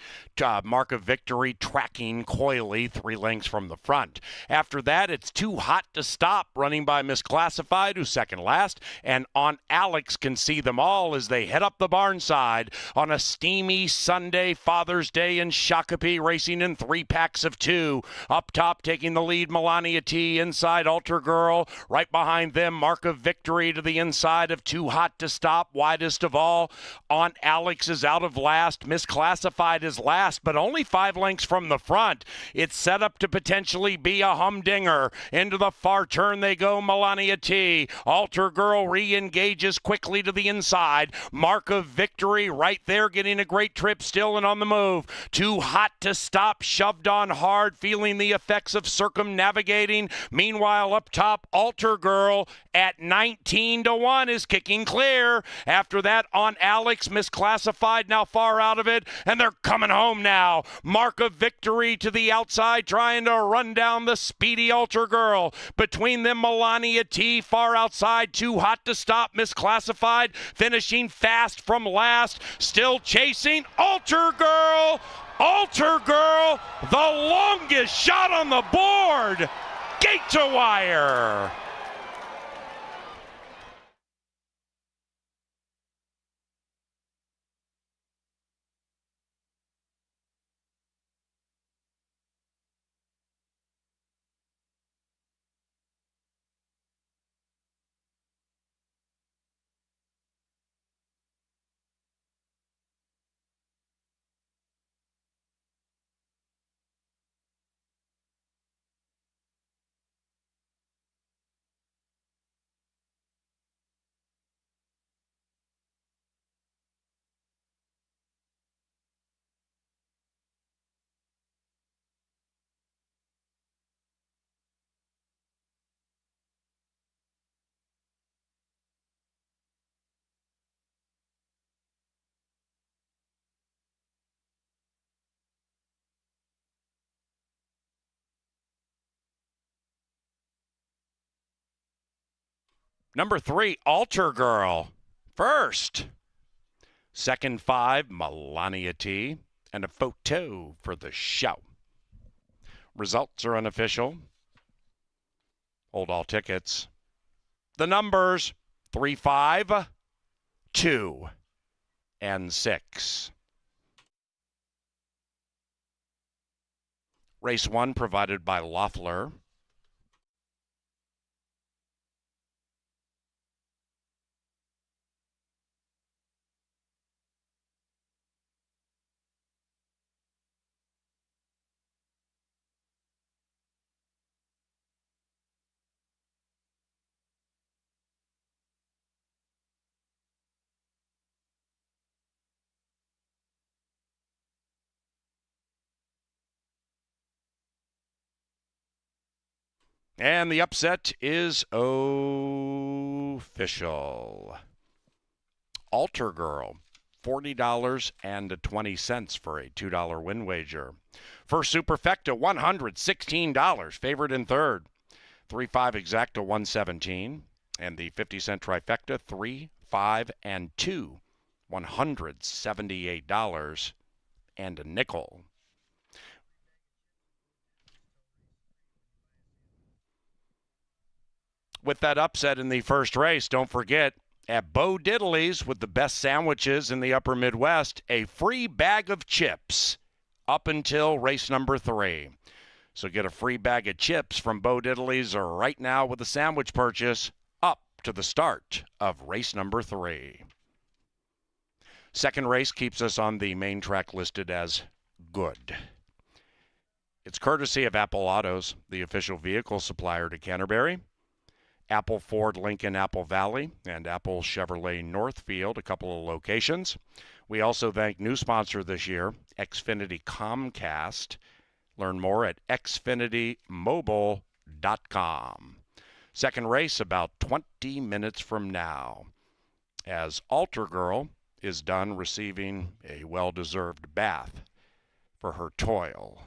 [SPEAKER 4] Mark of Victory tracking coyly 3 lengths from the front. After that, it's Too Hot to Stop, running by Misclassified, who's second last, and On Alex can see them all as they head up the barn side on a steamy Sunday Father's Day in Shakopee, racing in 3 packs of 2. Up top, taking the lead, Melania T, inside Altar Girl. Right behind them, Mark of Victory to the inside of Too Hot to Stop, widest of all. On Alex is out of last. Misclassified is last, but only 5 lengths from the front. It's set up to potentially be a humdinger. Into the far turn they go, Melania T. Altar Girl re-engages quickly to the inside. Mark of Victory right there, getting a great trip still and on the move. Too Hot to Stop, shoved on hard, feeling the effects of circumnavigating. Meanwhile, up top, Altar Girl at 19-1 is kicking clear. After that, On Alex, Misclassified now far out of it, and they're coming home now. Mark of Victory to the outside, trying to run down the speedy Altar Girl. Between them, Melania T far outside. Too Hot to Stop, Misclassified, finishing fast from last. Still chasing Altar Girl. Altar Girl, the longest shot on the board. Gate to wire. Number 3, Altar Girl. First. Second 5, Melania T. And a photo for the show. Results are unofficial. Hold all tickets. The numbers 3, 5, 2, and 6. Race 1 provided by Loeffler. And the upset is official. Altar Girl, $40.20 for a $2 win wager. First Superfecta, $116, favored in third. 3-5 Exacta, $117. And the 50-cent trifecta, 3, 5, and 2, $178 and a nickel. with that upset in the first race. Don't forget, at Bo Diddley's with the best sandwiches in the upper Midwest, a free bag of chips up until race number 3. So get a free bag of chips from Bo Diddley's right now with a sandwich purchase up to the start of race number 3. Second race keeps us on the main track listed as good. It's courtesy of Apple Autos, the official vehicle supplier to Canterbury. Apple Ford Lincoln Apple Valley and Apple Chevrolet Northfield, a couple of locations. We also thank new sponsor this year, Xfinity Comcast. Learn more at xfinitymobile.com. Second race about 20 minutes from now, as Altar Girl is done receiving a well-deserved bath for her toil.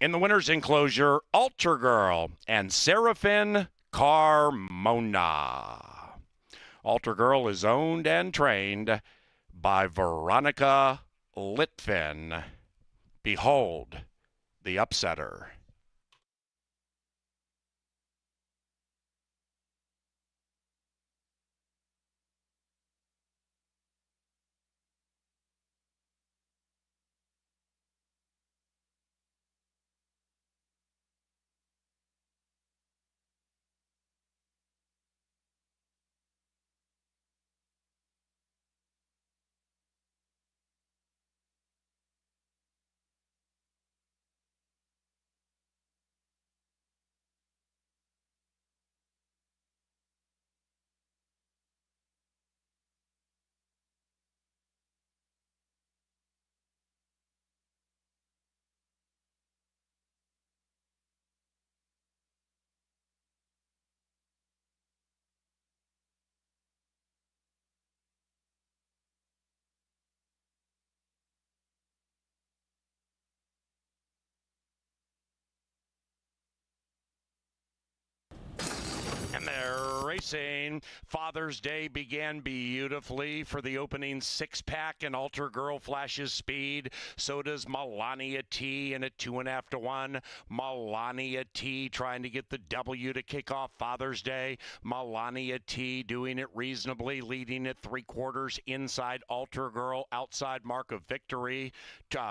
[SPEAKER 4] In the winner's enclosure, Altar Girl and Seraphin Carmona. Altar Girl is owned and trained by Veronica Litvin. Behold the upsetter. And they're racing. Father's Day began beautifully for the opening six-pack, and Altar Girl flashes speed. So does Melania T, and at 2.5 to 1. Melania T trying to get the W to kick off Father's Day. Melania T doing it reasonably, leading at 3/4 inside Altar Girl, outside Mark of Victory.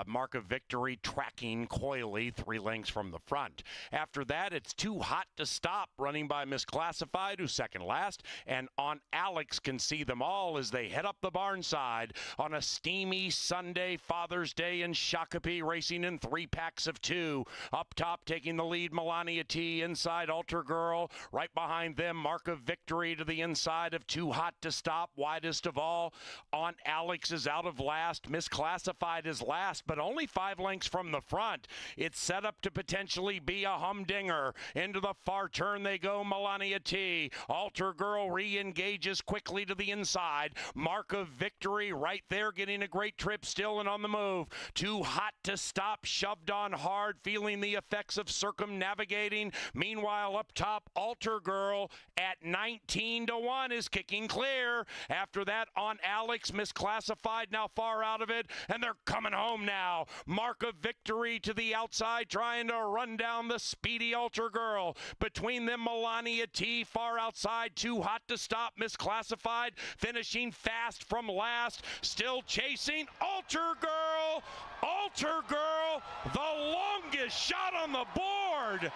[SPEAKER 4] Mark of Victory tracking coyly 3 lengths from the front. After that, it's Too Hot to Stop, running by Misclassified, who's second last, and On Alex can see them all as they head up the barn side on a steamy Sunday Father's Day in Shakopee, racing in 3 packs of 2. Up top, taking the lead, Melania T, inside Altar Girl. Right behind them, Mark of Victory to the inside of Too Hot to Stop, widest of all. On Alex is out of last. Misclassified is last, but only 5 lengths from the front. It's set up to potentially be a humdinger. Into the far turn they go, Melania T. Altar Girl re-engages quickly to the inside. Mark of Victory right there, getting a great trip still and on the move. Too Hot to Stop, shoved on hard, feeling the effects of circumnavigating. Meanwhile, up top, Altar Girl at 19 to 1 is kicking clear. After that, On Alex, Misclassified now far out of it, and they're coming home now. Mark of Victory to the outside, trying to run down the speedy Altar Girl. Between them, Melania T far outside, Too Hot to Stop, Misclassified, finishing fast from last, still chasing Altar Girl. Altar Girl, the longest shot on the board,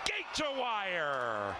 [SPEAKER 4] gate to wire.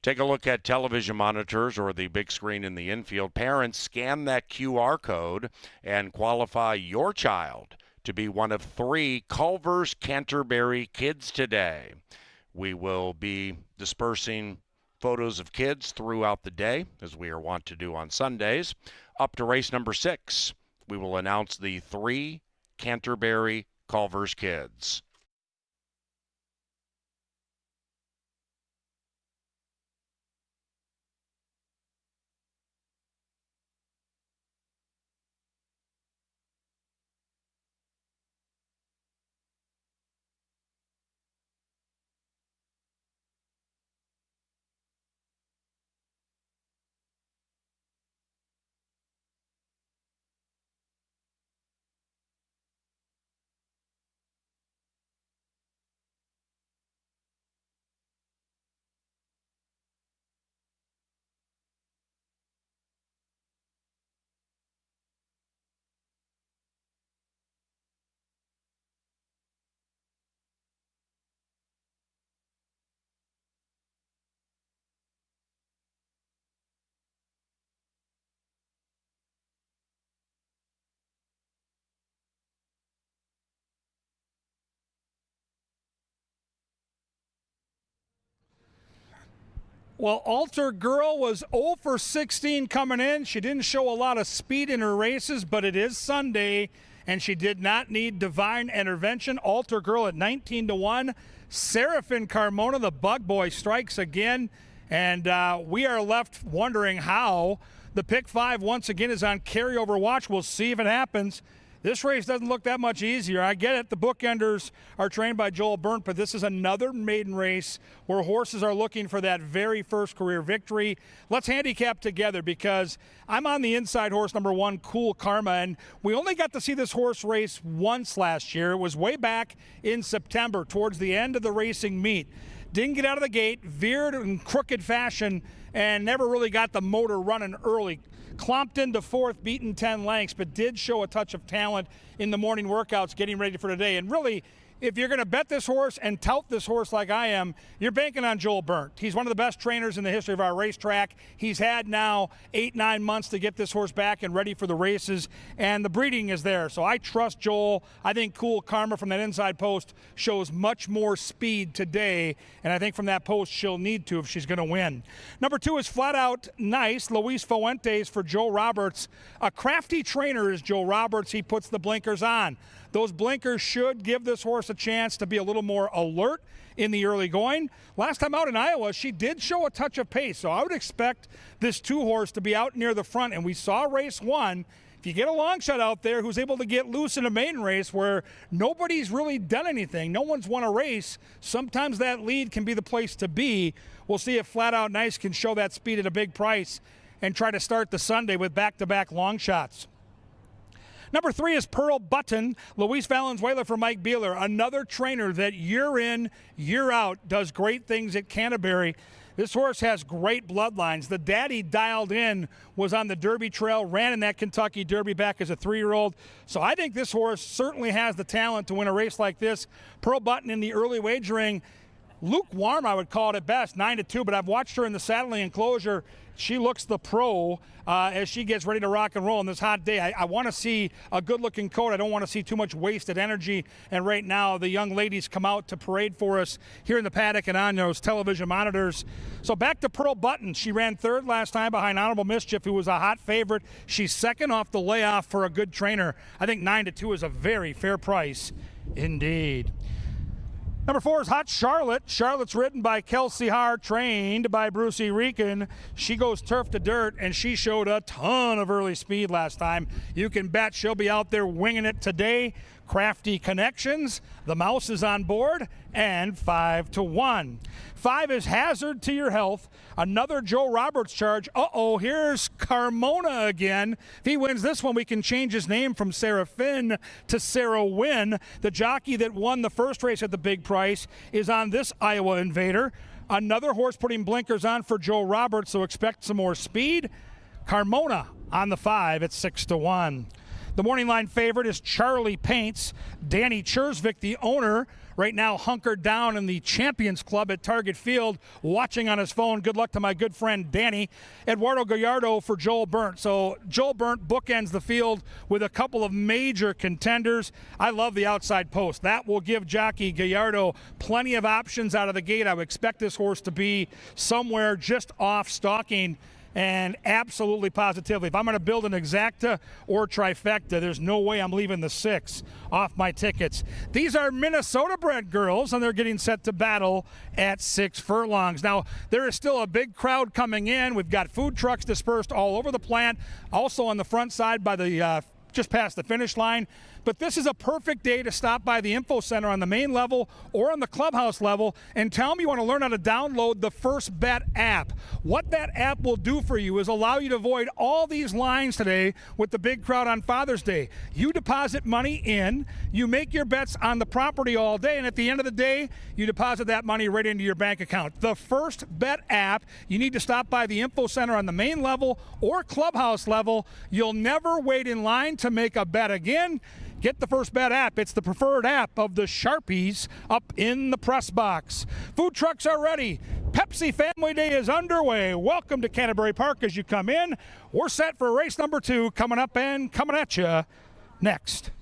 [SPEAKER 4] Take a look at television monitors or the big screen in the infield. Parents, scan that QR code and qualify your child to be one of 3 Culver's Canterbury kids today. We will be dispersing photos of kids throughout the day, as we are wont to do on Sundays. Up to race number 6, we will announce the 3 Canterbury Culver's kids.
[SPEAKER 1] Well, Altar Girl was 0 for 16 coming in. She didn't show a lot of speed in her races, but it is Sunday, and she did not need divine intervention. Altar Girl at 19-1. Seraphin Carmona, the bug boy, strikes again, and we are left wondering how. The pick 5 once again is on carryover watch. We'll see if it happens. This race doesn't look that much easier. I get it. The bookenders are trained by Joel Burnt, but this is another maiden race where horses are looking for that very first career victory. Let's handicap together because I'm on the inside horse number 1, Cool Karma, and we only got to see this horse race once last year. It was way back in September towards the end of the racing meet. Didn't get out of the gate, veered in crooked fashion, and never really got the motor running early. Clomped into 4th, beaten 10 lengths, but did show a touch of talent in the morning workouts getting ready for today. And really, if you're going to bet this horse and tout this horse like I am, you're banking on Joel Burnt. He's one of the best trainers in the history of our racetrack. He's had now 8-9 months to get this horse back and ready for the races, and the breeding is there. So I trust Joel. I think Cool Karma from that inside post shows much more speed today, and I think from that post she'll need to if she's going to win. Number 2 is Flat Out Nice, Luis Fuentes for Joe Roberts. A crafty trainer is Joe Roberts. He puts the blinkers on. Those blinkers should give this horse a chance to be a little more alert in the early going. Last time out in Iowa, she did show a touch of pace, so I would expect this 2 horse to be out near the front, and we saw race 1. If you get a long shot out there who's able to get loose in a maiden race where nobody's really done anything, no one's won a race, sometimes that lead can be the place to be. We'll see if Flat Out Nice can show that speed at a big price and try to start the Sunday with back-to-back long shots. Number 3 is Pearl Button, Luis Valenzuela for Mike Beeler, another trainer that year in, year out does great things at Canterbury. This horse has great bloodlines. The daddy dialed in was on the Derby Trail, ran in that Kentucky Derby back as a 3-year-old. So I think this horse certainly has the talent to win a race like this. Pearl Button in the early wagering, lukewarm, I would call it at best, 9-2, but I've watched her in the saddling enclosure. She looks the pro as she gets ready to rock and roll on this hot day. I want to see a good-looking coat. I don't want to see too much wasted energy. And right now, the young ladies come out to parade for us here in the paddock and on those television monitors. So back to Pearl Button. She ran 3rd last time behind Honorable Mischief, who was a hot favorite. She's 2nd off the layoff for a good trainer. I think 9-2 is a very fair price indeed. Number 4 is Hot Charlotte. Charlotte's ridden by Kelsey Haar, trained by Brucey Rican. She goes turf to dirt, and she showed a ton of early speed last time. You can bet she'll be out there winging it today. Crafty Connections, the mouse is on board, and 5-1. 5 is Hazard to Your Health, another Joe Roberts charge. Here's Carmona again. If he wins this one, we can change his name from Seraphin to Sarah Wynn. The jockey that won the first race at the big price is on this Iowa Invader. Another horse putting blinkers on for Joe Roberts, so expect some more speed. Carmona on the 5 at 6-1. The morning line favorite is Charlie Paints. Danny Chersvik, the owner, right now hunkered down in the Champions Club at Target Field, watching on his phone. Good luck to my good friend Danny. Eduardo Gallardo for Joel Burnt. So Joel Burnt bookends the field with a couple of major contenders. I love the outside post. That will give jockey Gallardo plenty of options out of the gate. I would expect this horse to be somewhere just off stalking. And absolutely positively, if I'm going to build an exacta or trifecta, there's no way I'm leaving the 6 off my tickets. These are Minnesota-bred girls, and they're getting set to battle at 6 furlongs. Now, there is still a big crowd coming in. We've got food trucks dispersed all over the plant, also on the front side by the just past the finish line. But this is a perfect day to stop by the info center on the main level or on the clubhouse level and tell them you want to learn how to download the First Bet app. What that app will do for you is allow you to avoid all these lines today with the big crowd on Father's Day. You deposit money in, you make your bets on the property all day, and at the end of the day, you deposit that money right into your bank account. The First Bet app, you need to stop by the info center on the main level or clubhouse level. You'll never wait in line to make a bet again. Get the First Bet app. It's the preferred app of the Sharpies up in the press box. Food trucks are ready. Pepsi Family Day is underway. Welcome to Canterbury Park as you come in. We're set for race number 2 coming up and coming at you next.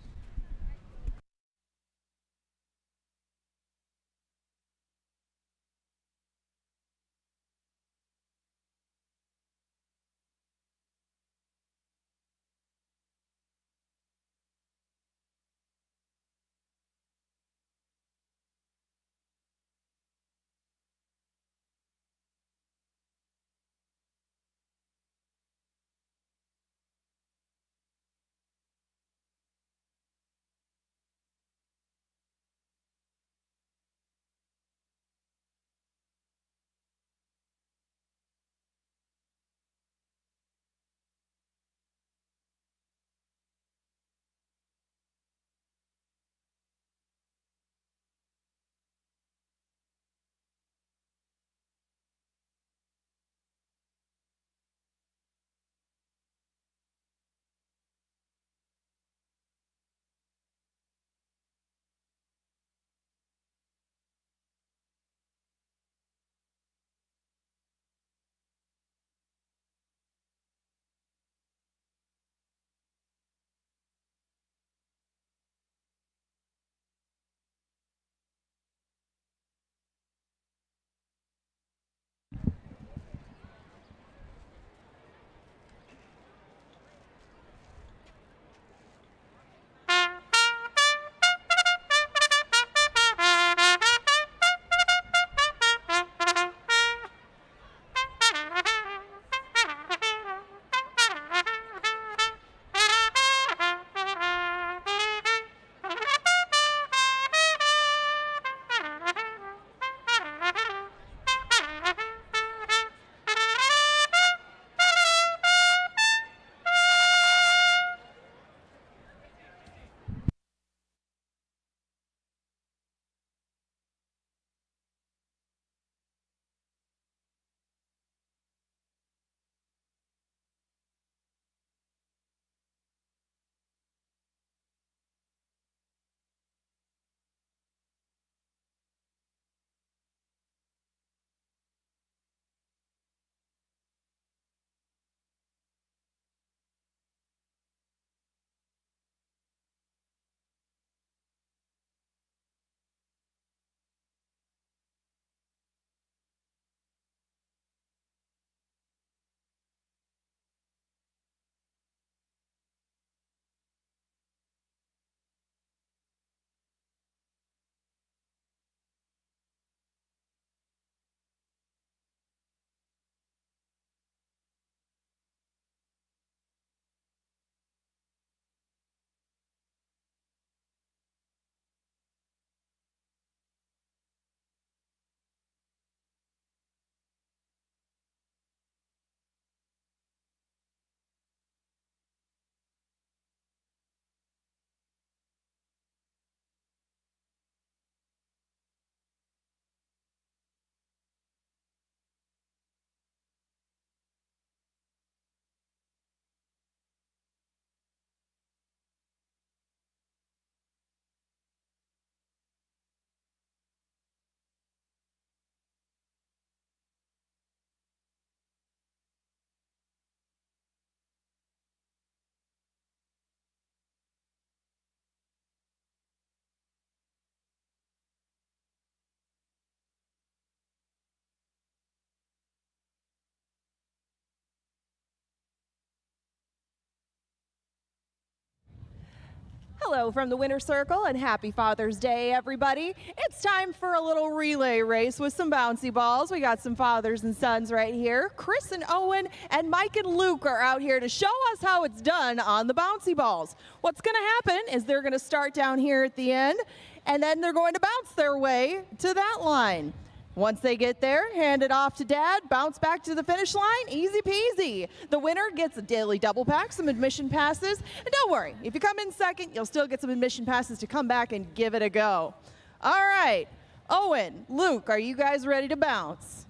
[SPEAKER 6] Hello from the Winter Circle and happy Father's Day, everybody. It's time for a little relay race with some bouncy balls. We got some fathers and sons right here. Chris and Owen and Mike and Luke are out here to show us how it's done on the bouncy balls. What's going to happen is they're going to start down here at the end, and then they're going to bounce their way to that line. Once they get there, hand it off to Dad, bounce back to the finish line, easy peasy. The winner gets a daily double pack, some admission passes, and don't worry, if you come in second, you'll still get some admission passes to come back and give it a go. All right, Owen, Luke, are you guys ready to bounce?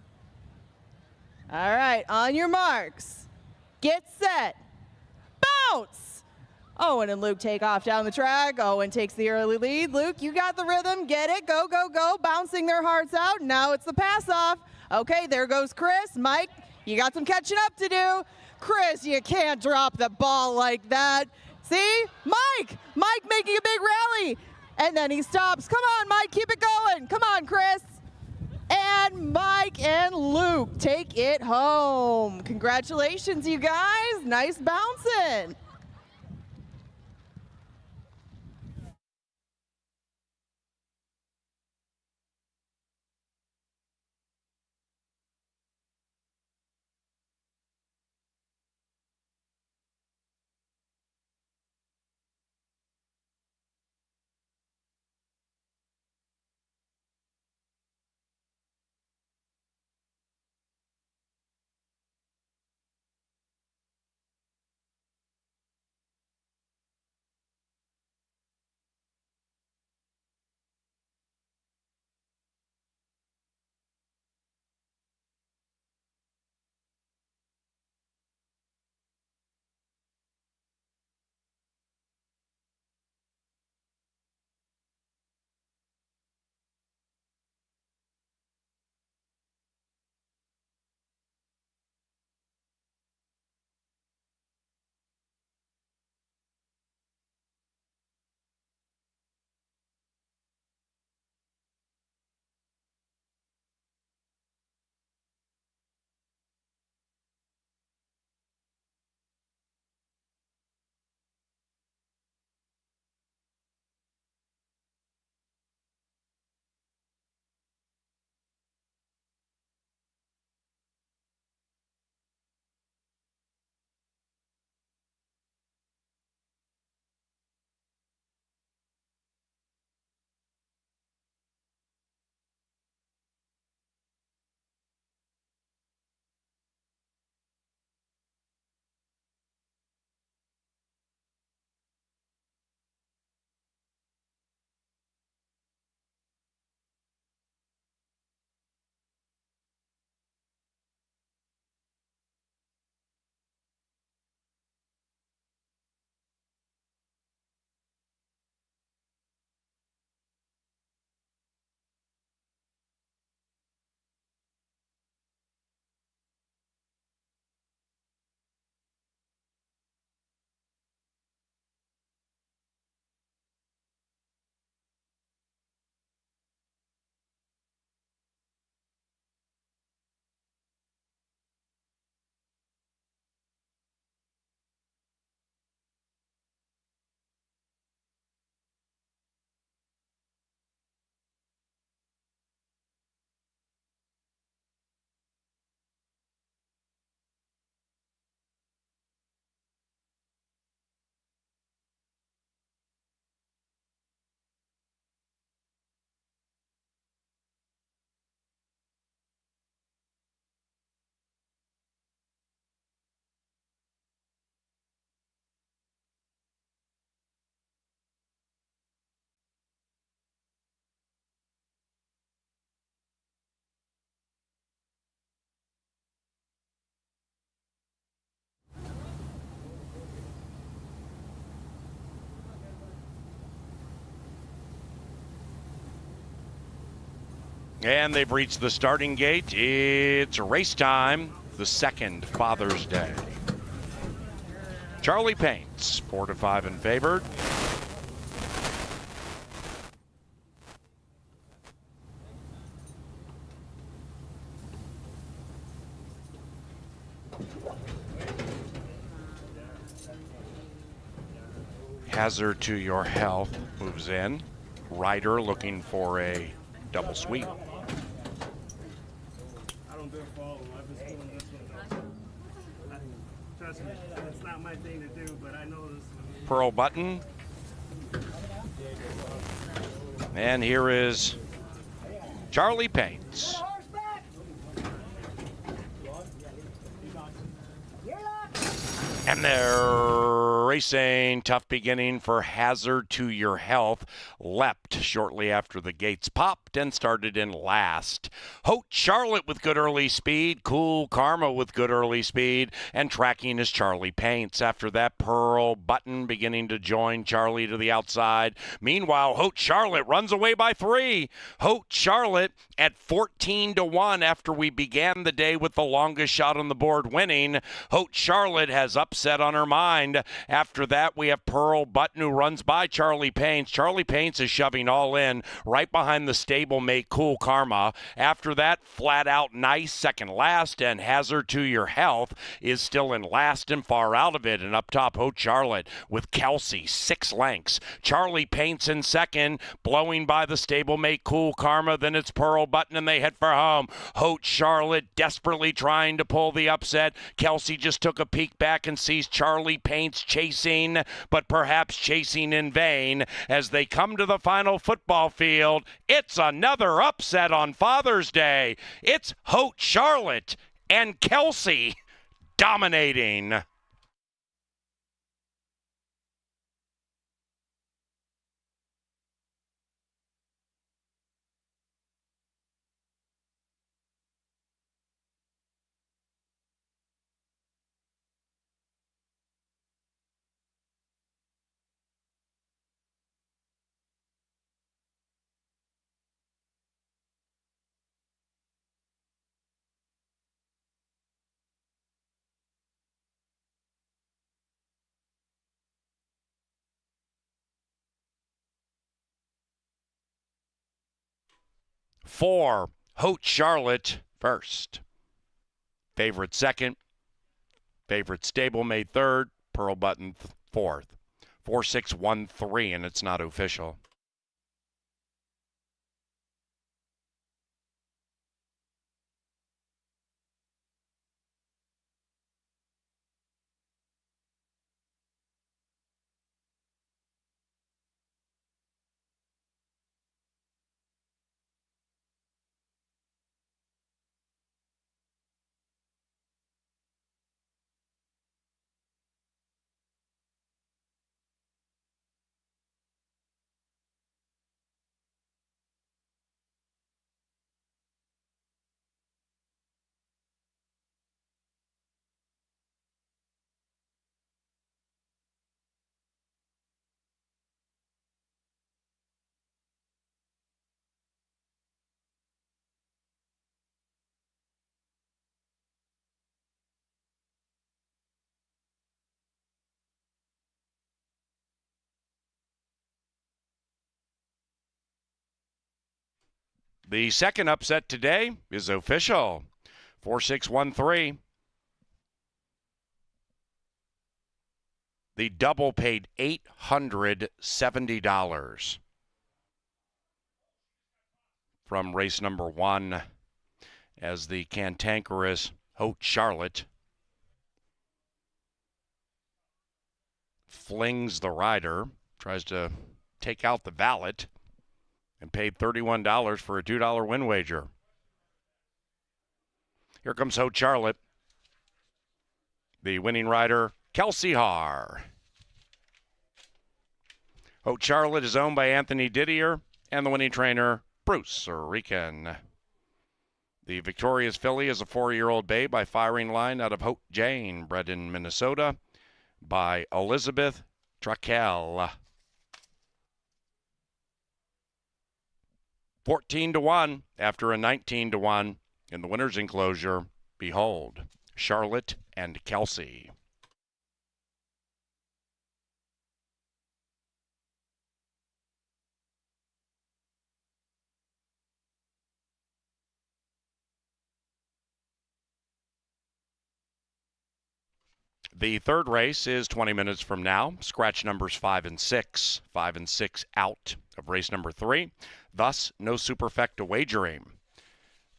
[SPEAKER 6] All right, on your marks, get set, bounce! Owen and Luke take off down the track. Owen takes the early lead. Luke, you got the rhythm. Get it. Go, go, go. Bouncing their hearts out. Now it's the pass off. Okay, there goes Chris. Mike, you got some catching up to do. Chris, you can't drop the ball like that. See? Mike making a big rally. And then he stops. Come on, Mike, keep it going. Come on, Chris. And Mike and Luke take it home. Congratulations, you guys. Nice bouncing.
[SPEAKER 4] And they've reached the starting gate. It's race time, the second Father's Day. Charlie Paints, 4 to 5 in favored. Hazard to Your Health moves in. Ryder looking for a double sweep.
[SPEAKER 5] I don't do it for all of them. I've been doing this one. Trust me, it's not my thing to do, but I know this one.
[SPEAKER 4] Pearl Button. And here is Charlie Paints. And they're racing. Tough beginning for Hazard to Your Health. Leapt shortly after the gates popped and started in last. Haute Charlotte with good early speed. Cool Karma with good early speed. And tracking is Charlie Paints. After that, Pearl Button beginning to join Charlie to the outside. Meanwhile, Haute Charlotte runs away by 3. Haute Charlotte at 14-1 after we began the day with the longest shot on the board winning. Haute Charlotte has upset on her mind. After that, we have Pearl Button who runs by Charlie Paints. Charlie Paints is shoving all in right behind the stablemate Cool Karma. After that, Flat Out Nice second last, and Hazard to Your Health is still in last and far out of it. And up top, Haute Charlotte with Kelsey 6 lengths. Charlie Paints in second, blowing by the stablemate Cool Karma. Then it's Pearl Button and they head for home. Haute Charlotte desperately trying to pull the upset. Kelsey just took a peek back and sees Charlie Paints chasing, but perhaps chasing in vain. As they come to the final football field, it's another upset on Father's Day. It's Haute Charlotte and Kelsey dominating. For Haute Charlotte first. Favorite second. Favorite stablemate third. Pearl Button fourth. 4-6-1-3, and it's not official. The second upset today is official. 4-6-1-3. The double paid $870 from race number 1 as the cantankerous Haute Charlotte flings the rider, tries to take out the valet, and paid $31 for a $2 win wager. Here comes Haute Charlotte. The winning rider, Kelsey Haar. Haute Charlotte is owned by Anthony Didier and the winning trainer, Bruce Rican. The victorious filly is a 4-year-old babe by firing line out of Haute Jane, bred in Minnesota by Elizabeth Traquel. 14-1 after a 19-1 in the winner's enclosure. Behold, Charlotte and Kelsey. The third race is 20 minutes from now. Scratch numbers 5 and 6. 5 and 6 out of race number 3. Thus, no superfecta wagering.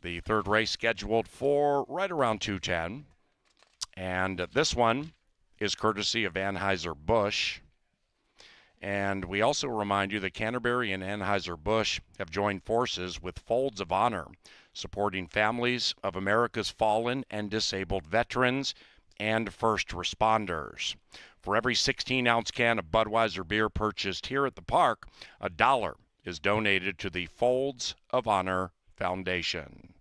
[SPEAKER 4] The third race scheduled for right around 2:10. And this one is courtesy of Anheuser-Busch. And we also remind you that Canterbury and Anheuser-Busch have joined forces with Folds of Honor, supporting families of America's fallen and disabled veterans and first responders. For every 16-ounce can of Budweiser beer purchased here at the park, $1 is donated to the Folds of Honor Foundation.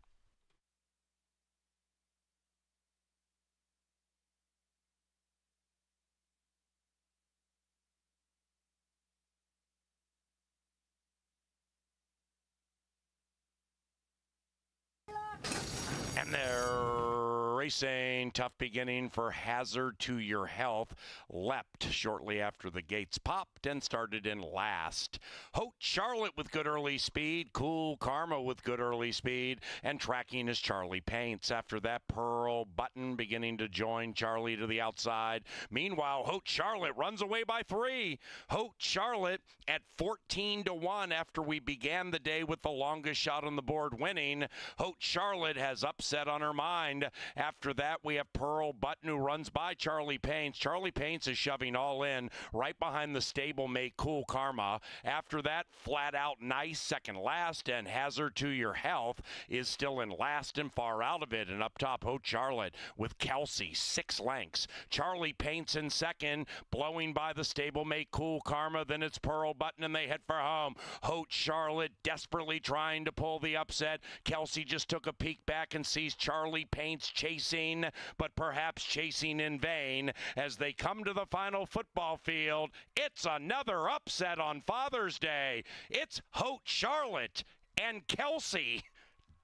[SPEAKER 4] And they're racing. Tough beginning for Hazard to Your Health. Leapt shortly after the gates popped and started in last. Haute Charlotte with good early speed. Cool Karma with good early speed. And tracking is Charlie Paints. After that, Pearl Button beginning to join Charlie to the outside. Meanwhile, Haute Charlotte runs away by 3. Haute Charlotte at 14-1 after we began the day with the longest shot on the board winning. Haute Charlotte has upset on her mind. After that, we have Pearl Button who runs by Charlie Paints. Charlie Paints is shoving all in right behind the stablemate Cool Karma. After that, Flat Out Nice second last, and Hazard to Your Health is still in last and far out of it. And up top, Haute Charlotte with Kelsey 6 lengths. Charlie Paints in second, blowing by the stablemate Cool Karma. Then it's Pearl Button and they head for home. Haute Charlotte desperately trying to pull the upset. Kelsey just took a peek back and sees Charlie Paints chasing, but perhaps chasing in vain. As they come to the final football field, it's another upset on Father's Day. It's Haute Charlotte and Kelsey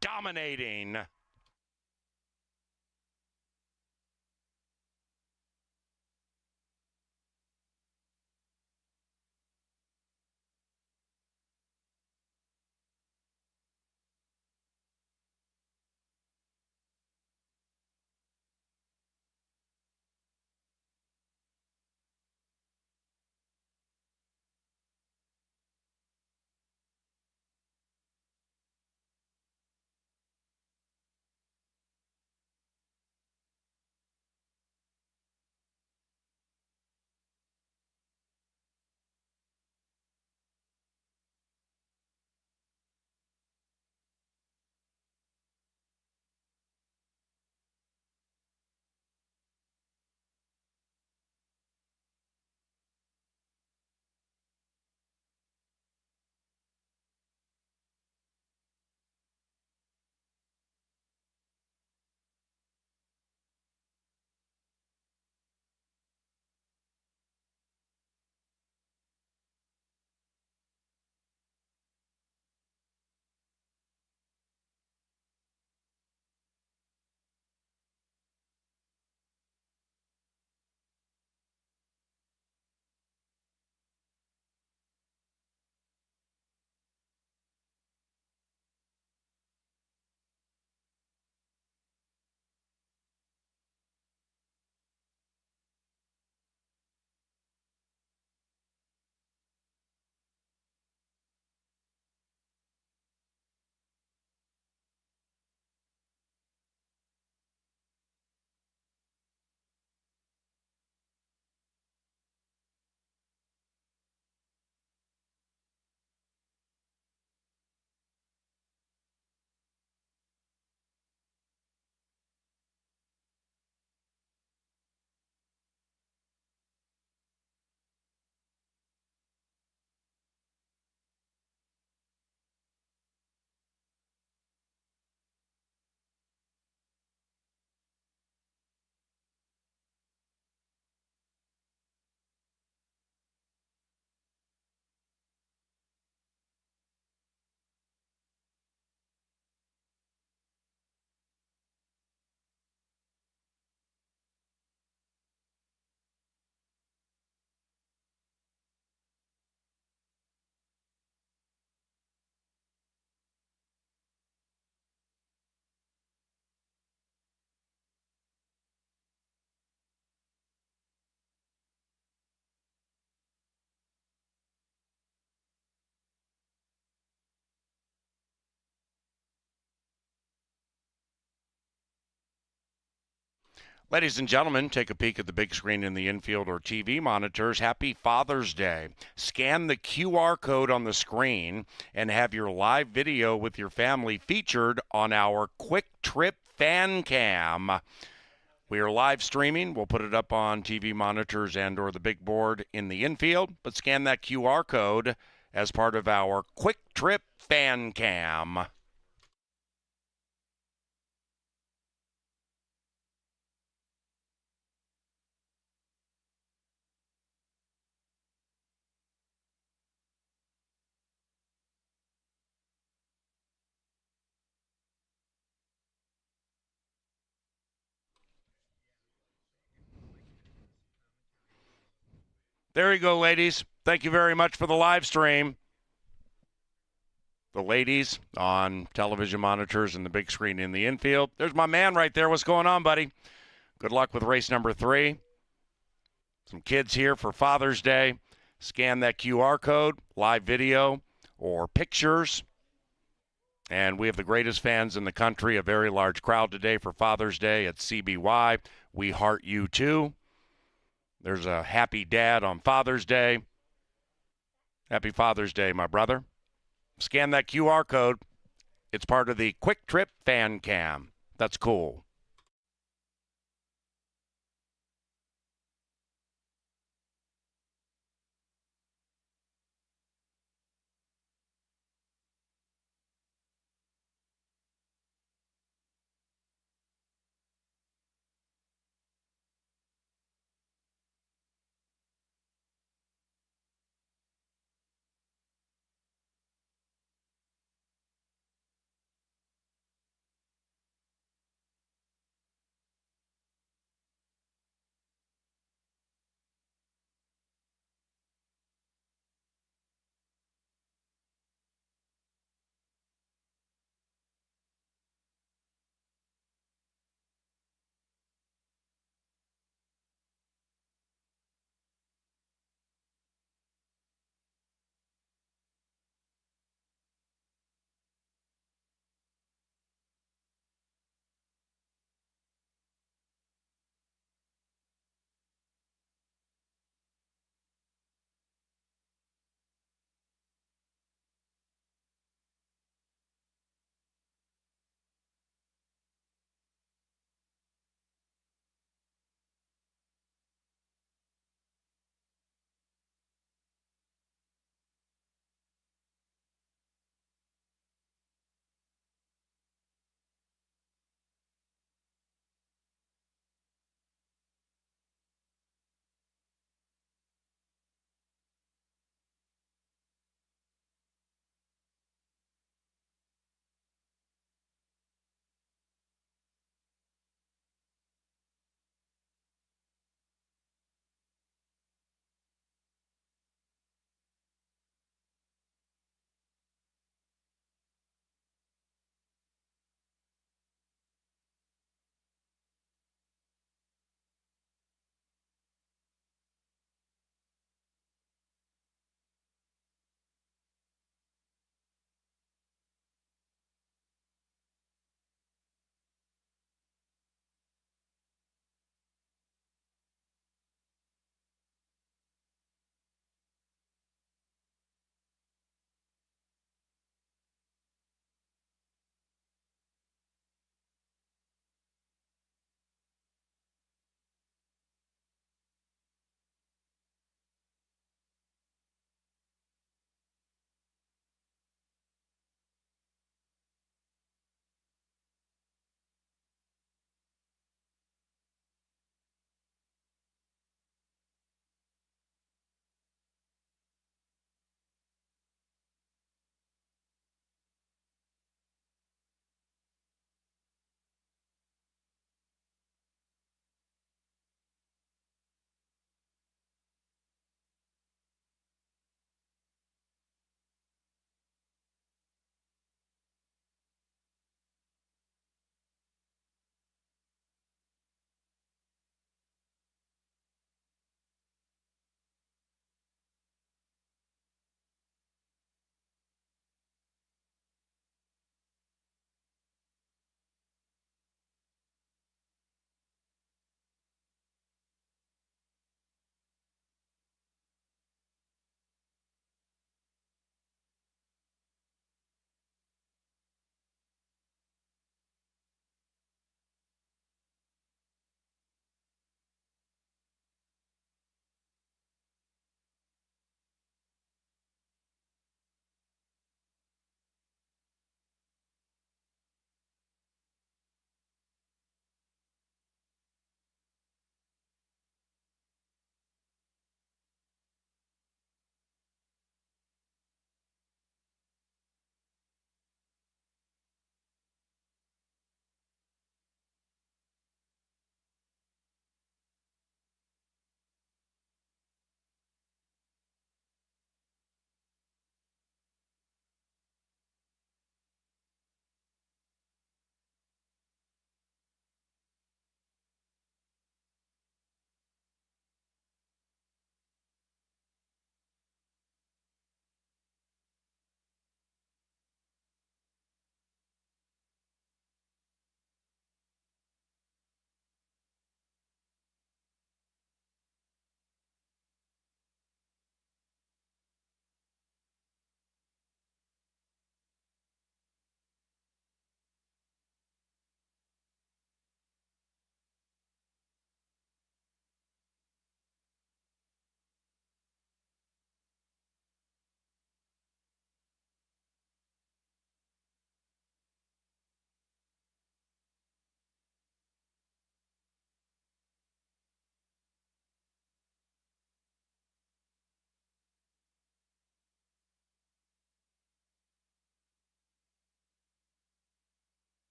[SPEAKER 4] dominating. Ladies and gentlemen, take a peek at the big screen in the infield or TV monitors. Happy Father's Day. Scan the QR code on the screen and have your live video with your family featured on our Quick Trip Fan Cam. We are live streaming. We'll put it up on TV monitors and or the big board in the infield, but scan that QR code as part of our Quick Trip Fan Cam. There you go, ladies. Thank you very much for the live stream. The ladies on television monitors and the big screen in the infield. There's my man right there. What's going on, buddy? Good luck with race number 3. Some kids here for Father's Day. Scan that QR code, live video, or pictures. And we have the greatest fans in the country, a very large crowd today for Father's Day at CBY. We heart you too. There's a happy dad on Father's Day. Happy Father's Day, my brother. Scan that QR code. It's part of the Quick Trip Fan Cam. That's cool.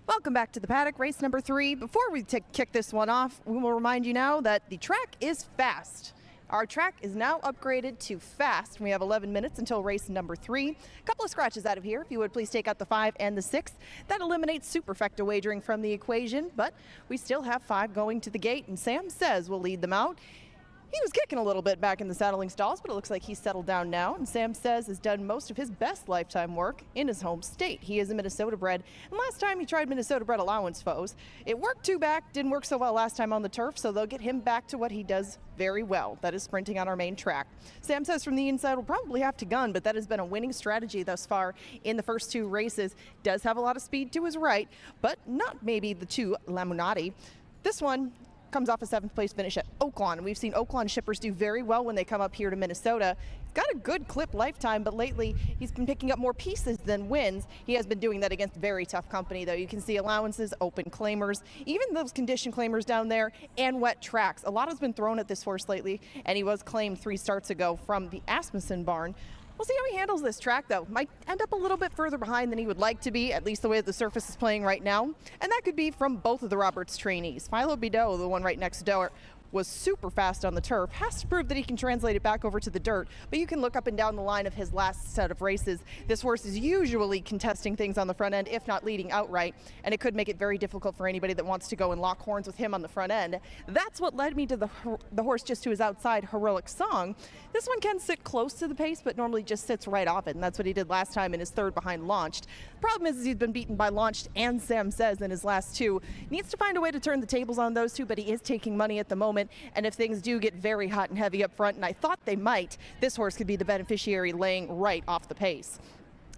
[SPEAKER 6] Welcome back to the paddock, race number 3. Before we kick this one off, we will remind you now that the track is fast. Our track is now upgraded to fast. We have 11 minutes until race number 3. A couple of scratches out of here. If you would please take out the 5 and the 6. That eliminates superfecta wagering from the equation, but we still have 5 going to the gate, and Sam Says will lead them out. He was kicking a little bit back in the saddling stalls, but it looks like he's settled down now. And Sam Says has done most of his best lifetime work in his home state. He is a Minnesota bred. And last time he tried Minnesota bred allowance foes, it worked 2 back, didn't work so well last time on the turf, so they'll get him back to what he does very well. That is sprinting on our main track. Sam Says from the inside will probably have to gun, but that has been a winning strategy thus far in the first 2 races. Does have a lot of speed to his right, but not maybe the 2 Lamunati. This one comes off a 7th place finish at Oaklawn. We've seen Oaklawn shippers do very well when they come up here to Minnesota. He's got a good clip lifetime, but lately he's been picking up more pieces than wins. He has been doing that against very tough company, though. You can see allowances, open claimers, even those condition claimers down there, and wet tracks. A lot has been thrown at this horse lately, and he was claimed 3 starts ago from the Asmussen barn. We'll see how he handles this track, though. Might end up a little bit further behind than he would like to be, at least the way the surface is playing right now. And that could be from both of the Roberts trainees. Philo Bideau, the one right next door, was super fast on the turf, has to prove that he can translate it back over to the dirt, but you can look up and down the line of his last set of races. This horse is usually contesting things on the front end, if not leading outright, and it could make it very difficult for anybody that wants to go and lock horns with him on the front end. That's what led me to the horse just to his outside, Heroic Song. This one can sit close to the pace, but normally just sits right off it, and that's what he did last time in his 3rd behind Launched. Problem is he's been beaten by Launched and Sam Says in his last 2. Needs to find a way to turn the tables on those 2, but he is taking money at the moment. And if things do get very hot and heavy up front, and I thought they might, this horse could be the beneficiary laying right off the pace.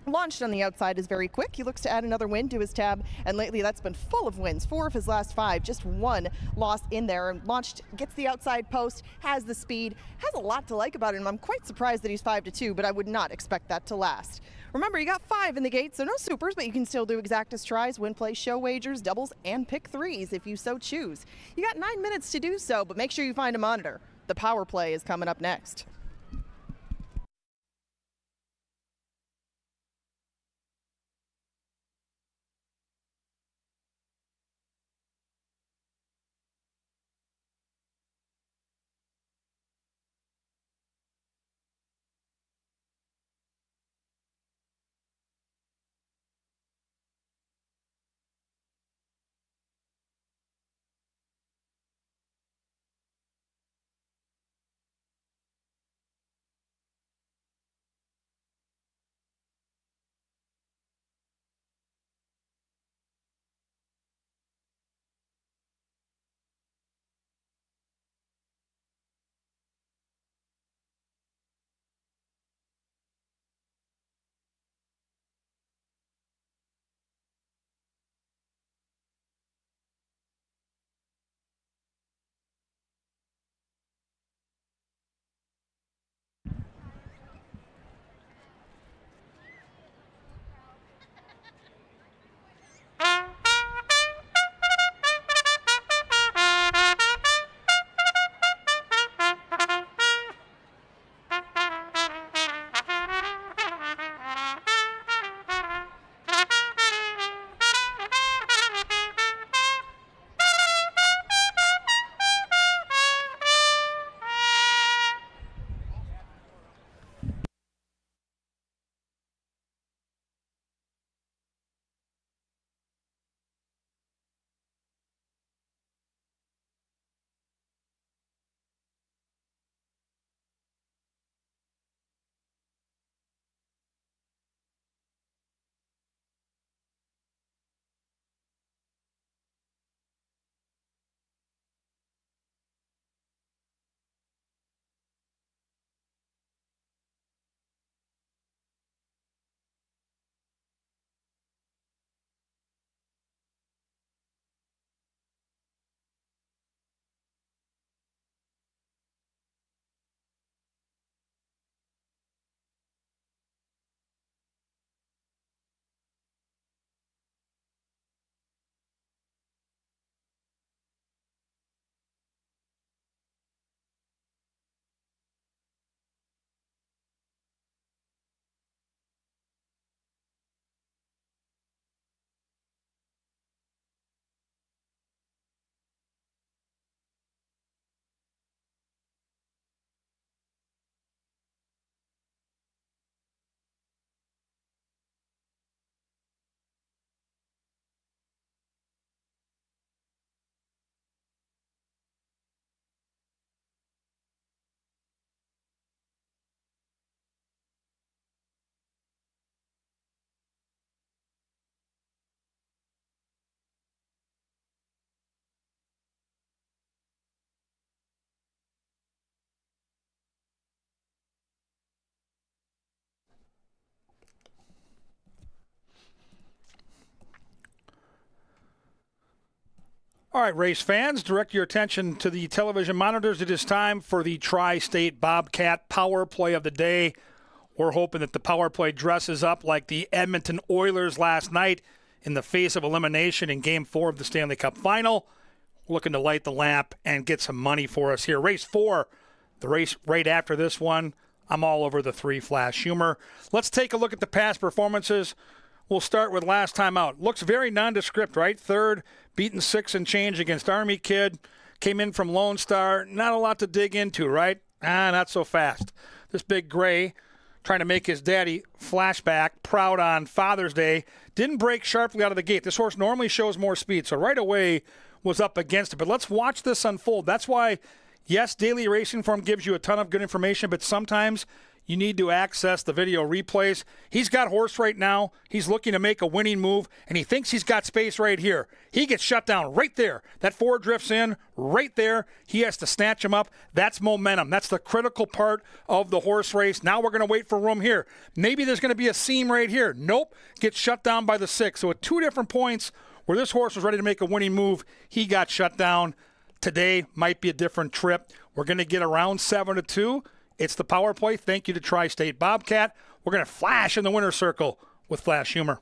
[SPEAKER 6] Launched on the outside is very quick. He looks to add another win to his tab, and lately that's been full of wins. 4 of his last 5, just 1 loss in there. And Launched gets the outside post, has the speed, has a lot to like about him. I'm quite surprised that he's 5-2, but I would not expect that to last. Remember, you got 5 in the gate, so no supers, but you can still do exactas tries, win plays, show wagers, doubles, and pick 3s if you so choose. You got 9 minutes to do so, but make sure you find a monitor. The power play is coming up next.
[SPEAKER 1] All right, race fans, direct your attention to the television monitors. It is time for the Tri-State Bobcat Power Play of the day. We're hoping that the power play dresses up like the Edmonton Oilers last night in the face of elimination in Game 4 of the Stanley Cup Final. Looking to light the lamp and get some money for us here. Race 4, the race right after this one. I'm all over the 3 Flash Humor. Let's take a look at the past performances. We'll start with last time out. Looks very nondescript, right? Third, beaten 6 and change against Army Kid. Came in from Lone Star. Not a lot to dig into, right? Not so fast. This big gray, trying to make his daddy flashback proud on Father's Day. Didn't break sharply out of the gate. This horse normally shows more speed, so right away was up against it. But let's watch this unfold. That's why, yes, daily racing form gives you a ton of good information, but sometimes you need to access the video replays. He's got horse right now. He's looking to make a winning move, and he thinks he's got space right here. He gets shut down right there. That 4 drifts in right there. He has to snatch him up. That's momentum. That's the critical part of the horse race. Now we're going to wait for room here. Maybe there's going to be a seam right here. Nope. Gets shut down by the 6. So at 2 different points where this horse was ready to make a winning move, he got shut down. Today might be a different trip. We're going to get around 7-2. It's the power play. Thank you to Tri-State Bobcat. We're going to flash in the winner's circle with Flash Humor.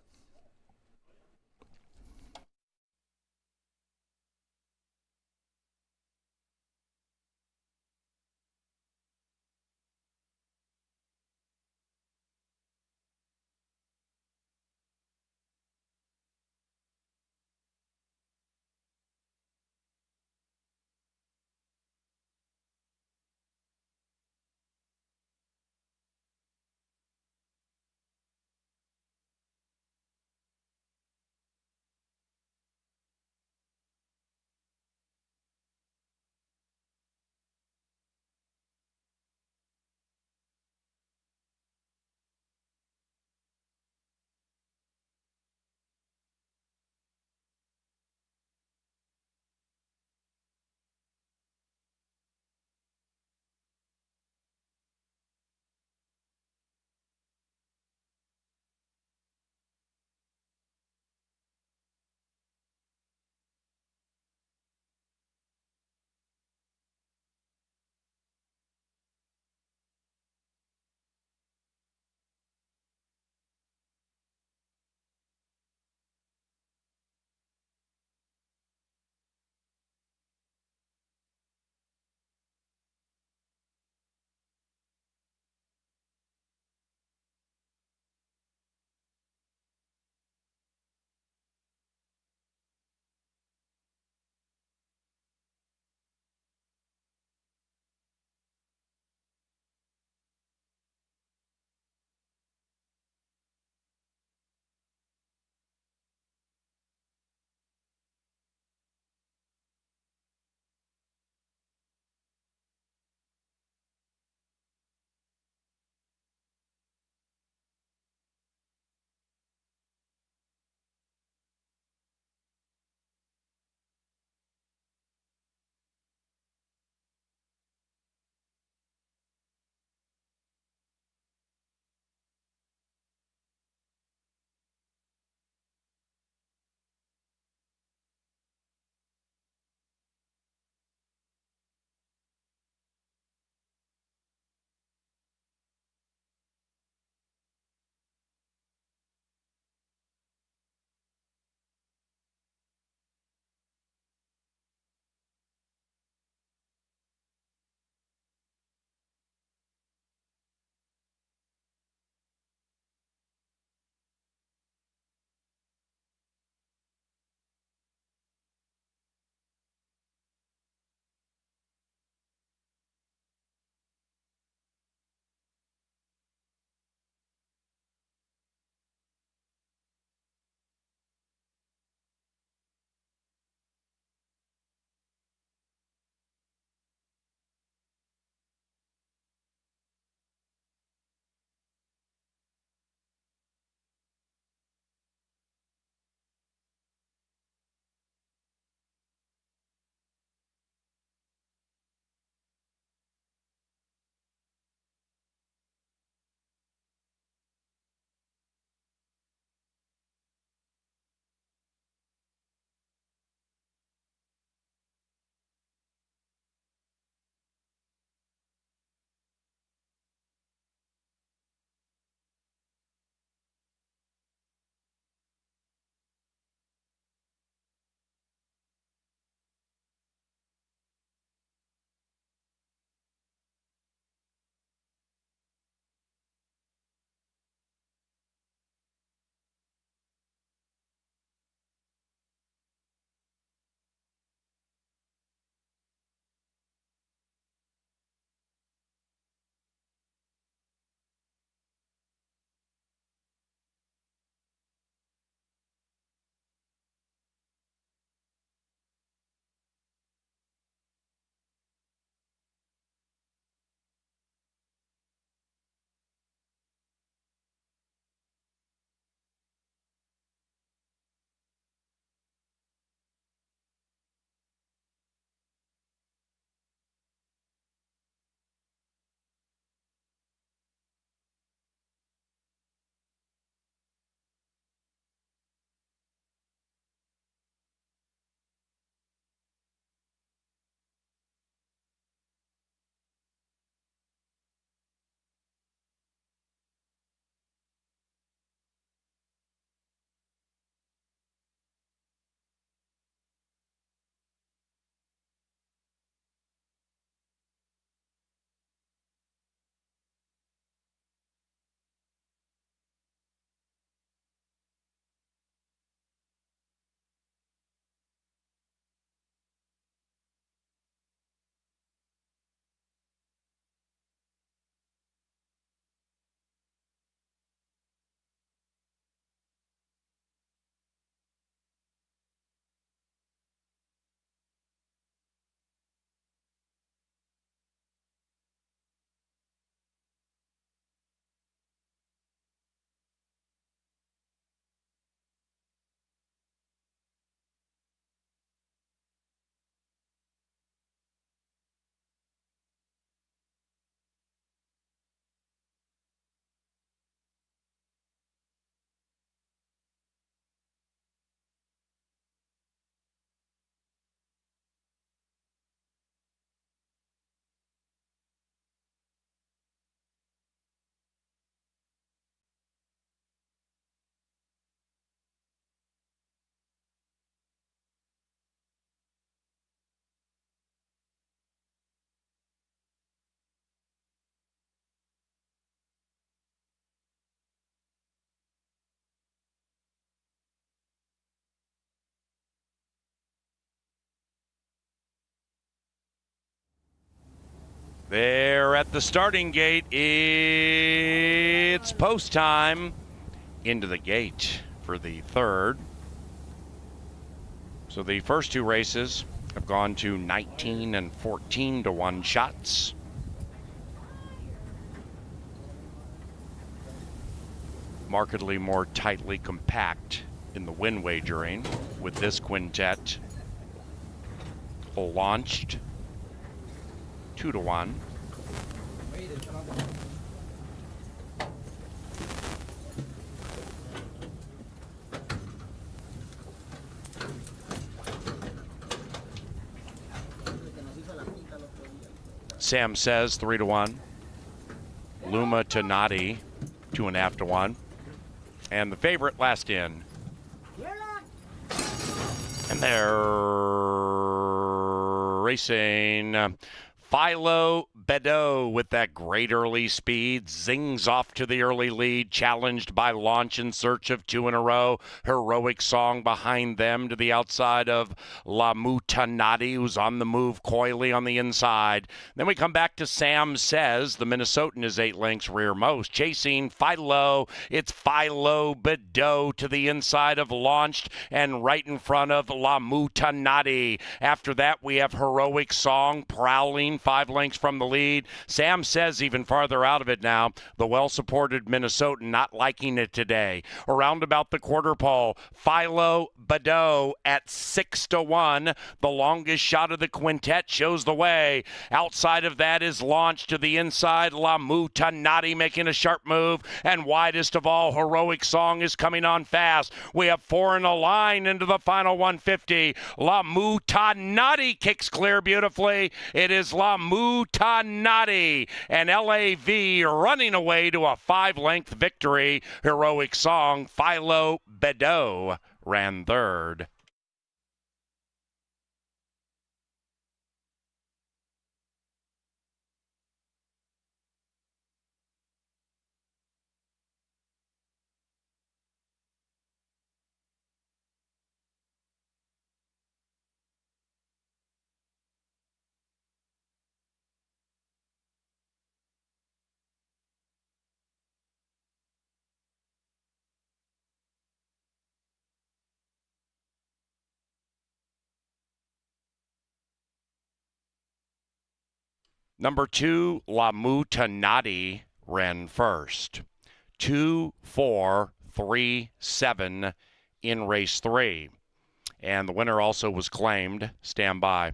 [SPEAKER 4] There at the starting gate, it's post time. Into the gate for the third. So the first two races have gone to 19 and 14 to 1 shots. Markedly more tightly compact in the win wagering with this quintet launched 2 to 1. Sam Says 3 to 1. Luma Tanati 2.5 to 1. And the favorite last in. And they're racing. Philo Bedeau with that great early speed, zings off to the early lead, challenged by Launch in search of 2 in a row. Heroic Song behind them to the outside of La Mutanati, who's on the move coyly on the inside. Then we come back to Sam Says. The Minnesotan is 8 lengths rearmost. Chasing Philo, it's Philo Bedeau to the inside of Launched and right in front of La Mutanati. After that, we have Heroic Song prowling 5 lengths from the lead. Sam Says even farther out of it now. The well-supported Minnesotan not liking it today. Around about the quarter pole, Philo Bedeau at 6 to 1. The longest shot of the quintet shows the way. Outside of that is Launched to the inside. La Mutanati making a sharp move. And widest of all, Heroic Song is coming on fast. We have 4 in a line into the final 150. La Mutanati kicks clear beautifully. It is La Mutanati and LAV running away to a 5-length victory. Heroic Song, Philo Bedeau ran third. Number 2, La Mutanati ran first. 2, 4, 3, 7 in race 3. And the winner also was claimed. Stand by.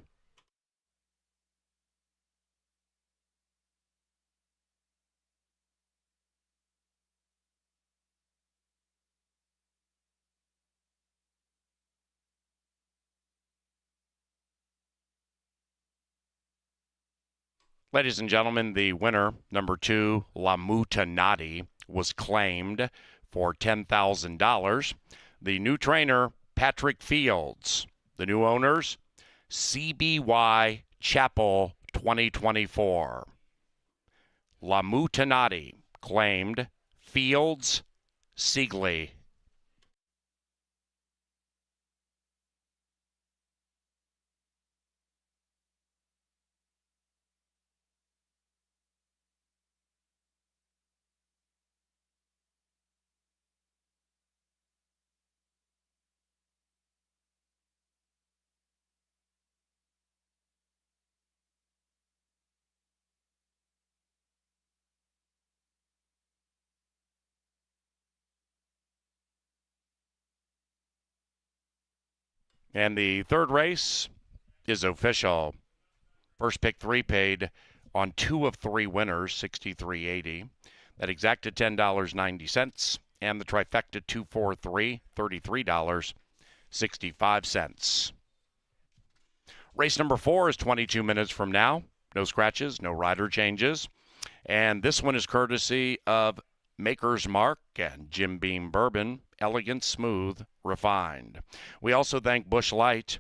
[SPEAKER 4] Ladies and gentlemen, the winner, number 2, La Mutanati, was claimed for $10,000. The new trainer, Patrick Fields. The new owners, CBY Chapel 2024. La Mutanati claimed Fields Siegley. And the third race is official. First pick 3 paid on 2 of 3 winners, $63.80. That exacted $10.90. And the trifecta 243, $33.65. Race number 4 is 22 minutes from now. No scratches, no rider changes. And this one is courtesy of Maker's Mark and Jim Beam Bourbon. Elegant, smooth, refined. We also thank Busch Light,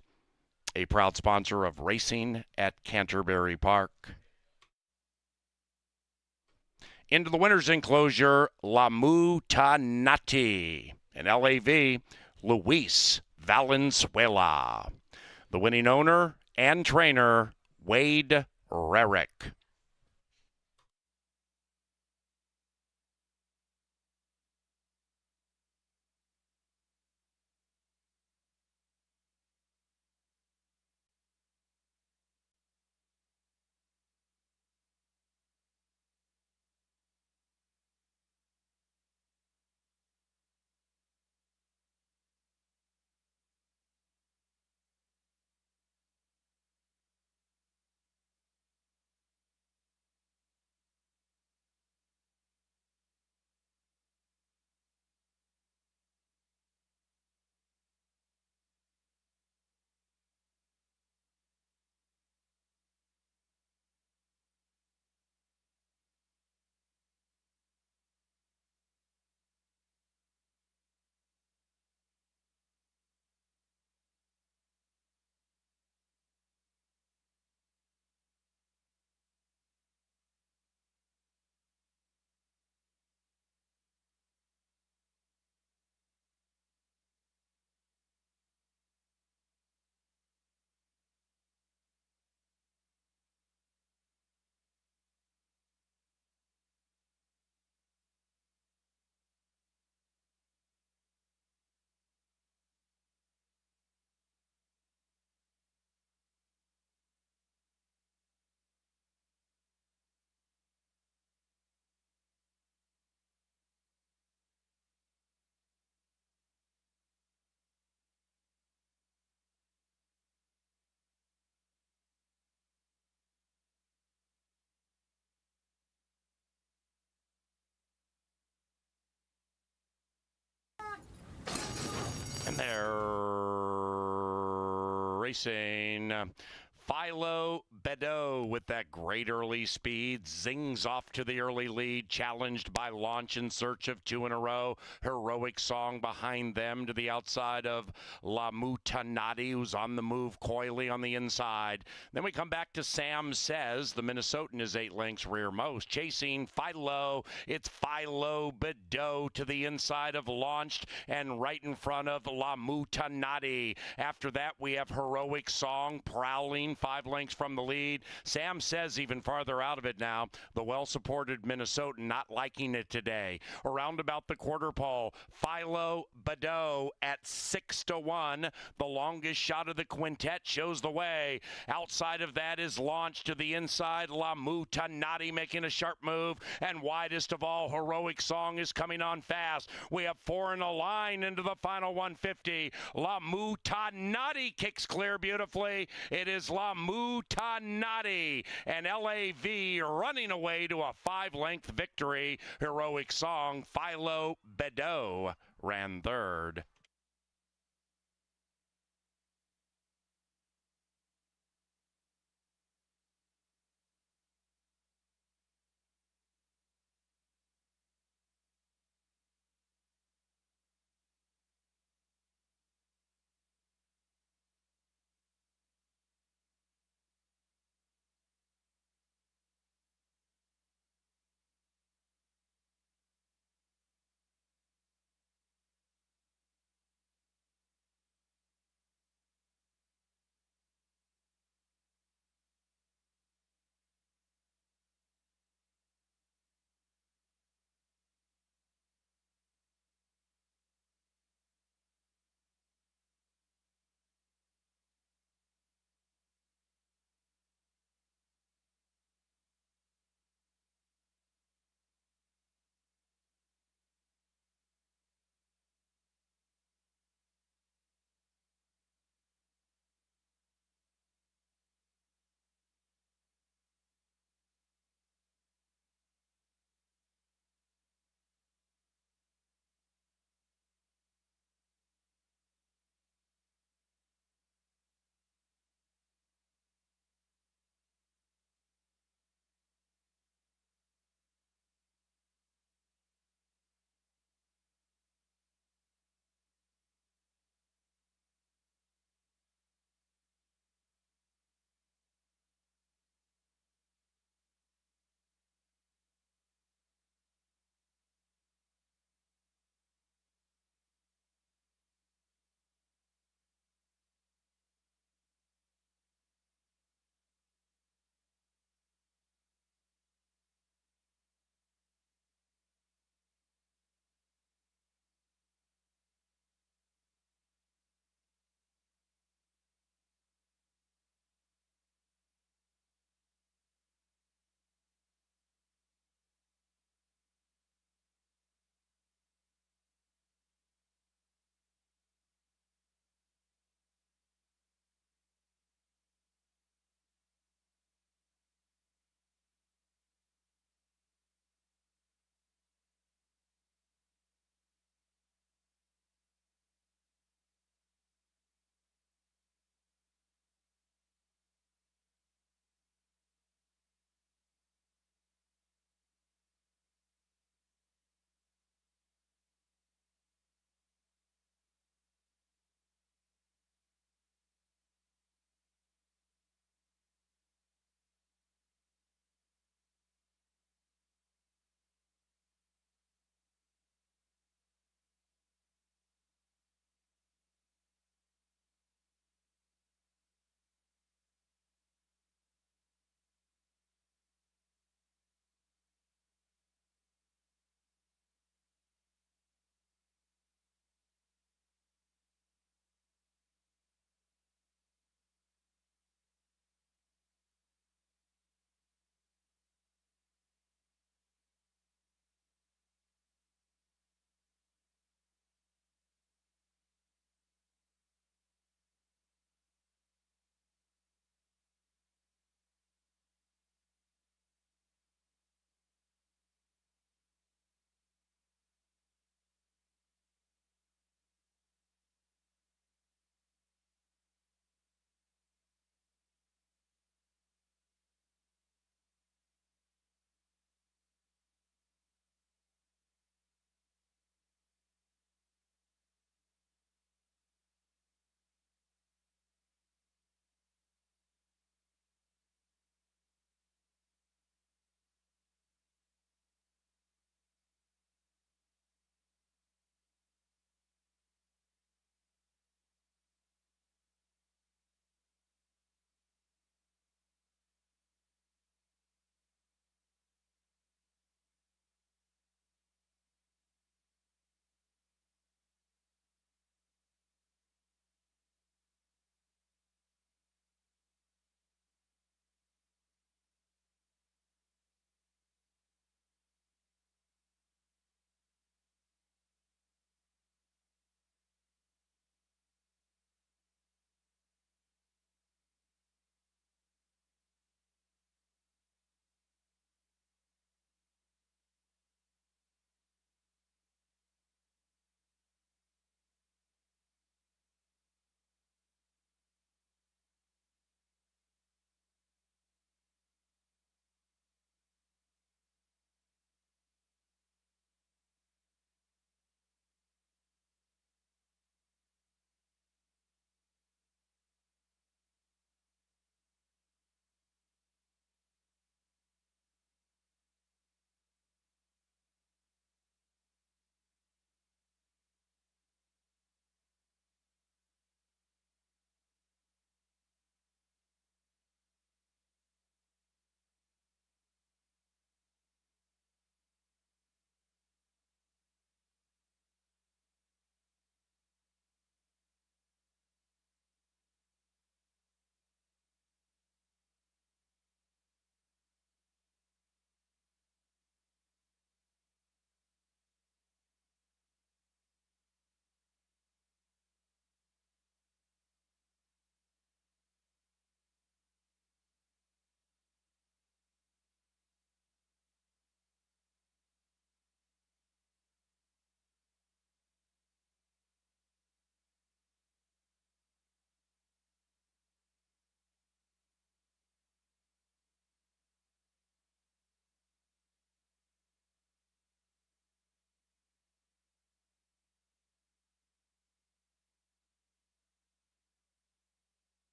[SPEAKER 4] a proud sponsor of racing at Canterbury Park. Into the winner's enclosure, La Mutanati. And LAV, Luis Valenzuela. The winning owner and trainer, Wade Rarick. Racing. Philo Bedeau with that great early speed zings off to the early lead, challenged by Launch in search of 2 in a row. Heroic Song behind them to the outside of La Mutanati, who's on the move coyly on the inside. Then we come back to Sam Says. The Minnesotan is 8 lengths rearmost. Chasing Philo, it's Philo Bedeau to the inside of Launched and right in front of La Mutanati. After that, we have Heroic Song prowling 5 lengths from the lead. Sam Says even farther out of it now. The well-supported Minnesotan not liking it today. Around about the quarter pole, Philo Bedeau at 6-1. The longest shot of the quintet shows the way. Outside of that is Launched to the inside. La Mutanati making a sharp move. And widest of all, Heroic Song is coming on fast. We have 4 in a line into the final 150. La Mutanati kicks clear beautifully. It is La Mutanati and LAV running away to a 5-length victory. Heroic Song, Philo Bedeau ran third.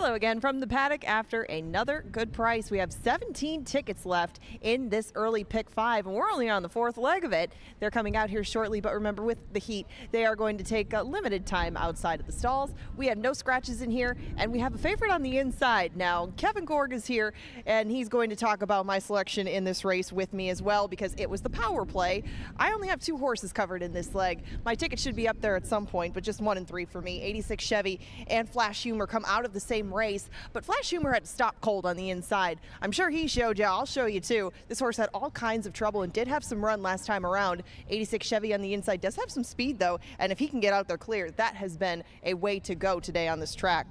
[SPEAKER 3] Hello again from the paddock after another good price. We have 17 tickets left in this early pick 5, and we're only on the 4th leg of it. They're coming out here shortly, but remember, with the heat, they are going to take a limited time outside of the stalls. We have no scratches in here, and we have a favorite on the inside. Now, Kevin Gorg is here, and he's going to talk about my selection in this race with me as well, because it was the power play. I only have 2 horses covered in this leg. My ticket should be up there at some point, but just 1 and 3 for me. 86 Chevy and Flash Humor come out of the same race, but Flash Humor had to stop cold on the inside. I'm sure he showed you. I'll show you too. This horse had all kinds of trouble and did have some run last time around. 86 Chevy on the inside does have some speed though, and if he can get out there clear, that has been a way to go today on this track.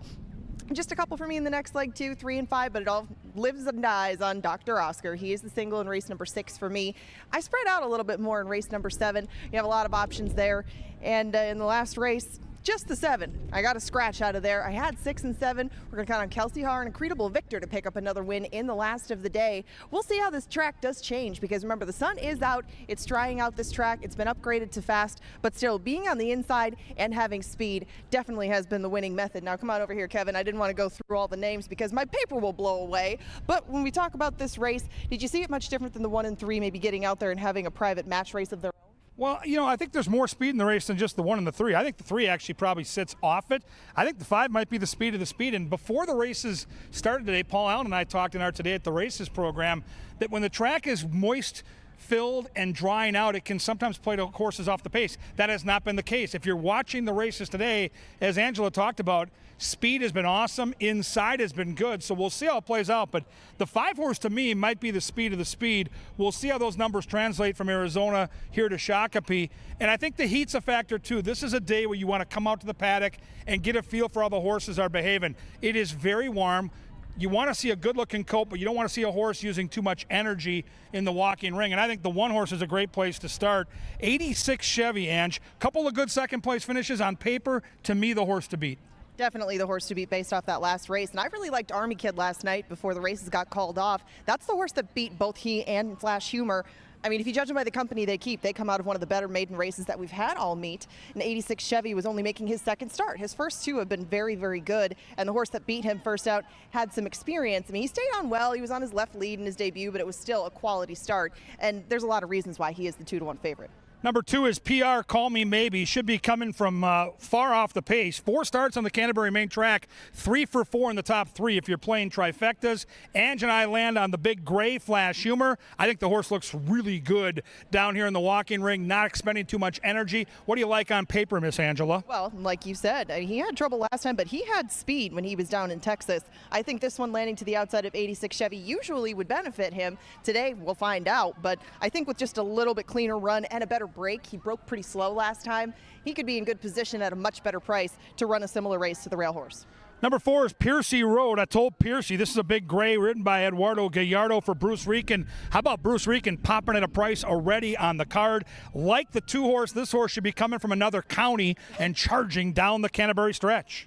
[SPEAKER 3] Just a couple for me in the next leg, 2, 3, and 5, but it all lives and dies on Dr. Oscar. He is the single in race number 6 for me. I spread out a little bit more in race number 7. You have a lot of options there, and in the last race, just the 7. I got a scratch out of there. I had 6 and 7. We're going to count on Kelsey Haar and Incredible Victor to pick up another win in the last of the day. We'll see how this track does change, because remember, the sun is out. It's drying out this track. It's been upgraded to fast, but still being on the inside and having speed definitely has been the winning method. Now come on over here, Kevin. I didn't want to go through all the names because my paper will blow away. But when we talk about this race, did you see it much different than the 1 and 3 maybe getting out there and having a private match race of their own?
[SPEAKER 1] Well, you know, I think there's more speed in the race than just the 1 and the 3. I think the 3 actually probably sits off it. I think the 5 might be the speed of the speed. And before the races started today, Paul Allen and I talked in our Today at the Races program that when the track is moist, filled, and drying out, it can sometimes play the horses off the pace. That has not been the case. If you're watching the races today, as Angela talked about, speed has been awesome, inside has been good, so we'll see how it plays out. But the 5 horse to me might be the speed of the speed. We'll see how those numbers translate from Arizona here to Shakopee. And I think the heat's a factor too. This is a day where you want to come out to the paddock and get a feel for how the horses are behaving. It is very warm. You want to see a good-looking coat, but you don't want to see a horse using too much energy in the walking ring. And I think the 1 horse is a great place to start. 86 Chevy, Ange. Couple of good second-place finishes on paper. To me, the horse to beat.
[SPEAKER 3] Definitely the horse to beat based off that last race. And I really liked Army Kid last night before the races got called off. That's the horse that beat both he and Flash Humor. I mean, if you judge them by the company they keep, they come out of one of the better maiden races that we've had all meet. And 86 Chevy was only making his 2nd start. His first 2 have been very, very good. And the horse that beat him first out had some experience. I mean, he stayed on well. He was on his left lead in his debut, but it was still a quality start. And there's a lot of reasons why he is the 2-1 favorite.
[SPEAKER 1] Number 2 is PR Call Me Maybe. Should be coming from far off the pace. 4 starts on the Canterbury main track, 3 for 4 in the top 3 if you're playing trifectas. Ange and I land on the big gray Flash Humor. I think the horse looks really good down here in the walking ring, not expending too much energy. What do you like on paper, Miss Angela?
[SPEAKER 3] Well, like you said, he had trouble last time, but he had speed when he was down in Texas. I think this one landing to the outside of 86 Chevy usually would benefit him. Today, we'll find out, but I think with just a little bit cleaner run and a better break, he broke pretty slow last time, he could be in good position at a much better price to run a similar race to the rail horse.
[SPEAKER 1] Number 4 is Piercy Road. I told Piercy this is a big gray ridden by Eduardo Gallardo for Bruce Rican. How about Bruce Rican popping at a price already on the card? Like the 2 horse, this horse should be coming from another county and charging down the Canterbury stretch.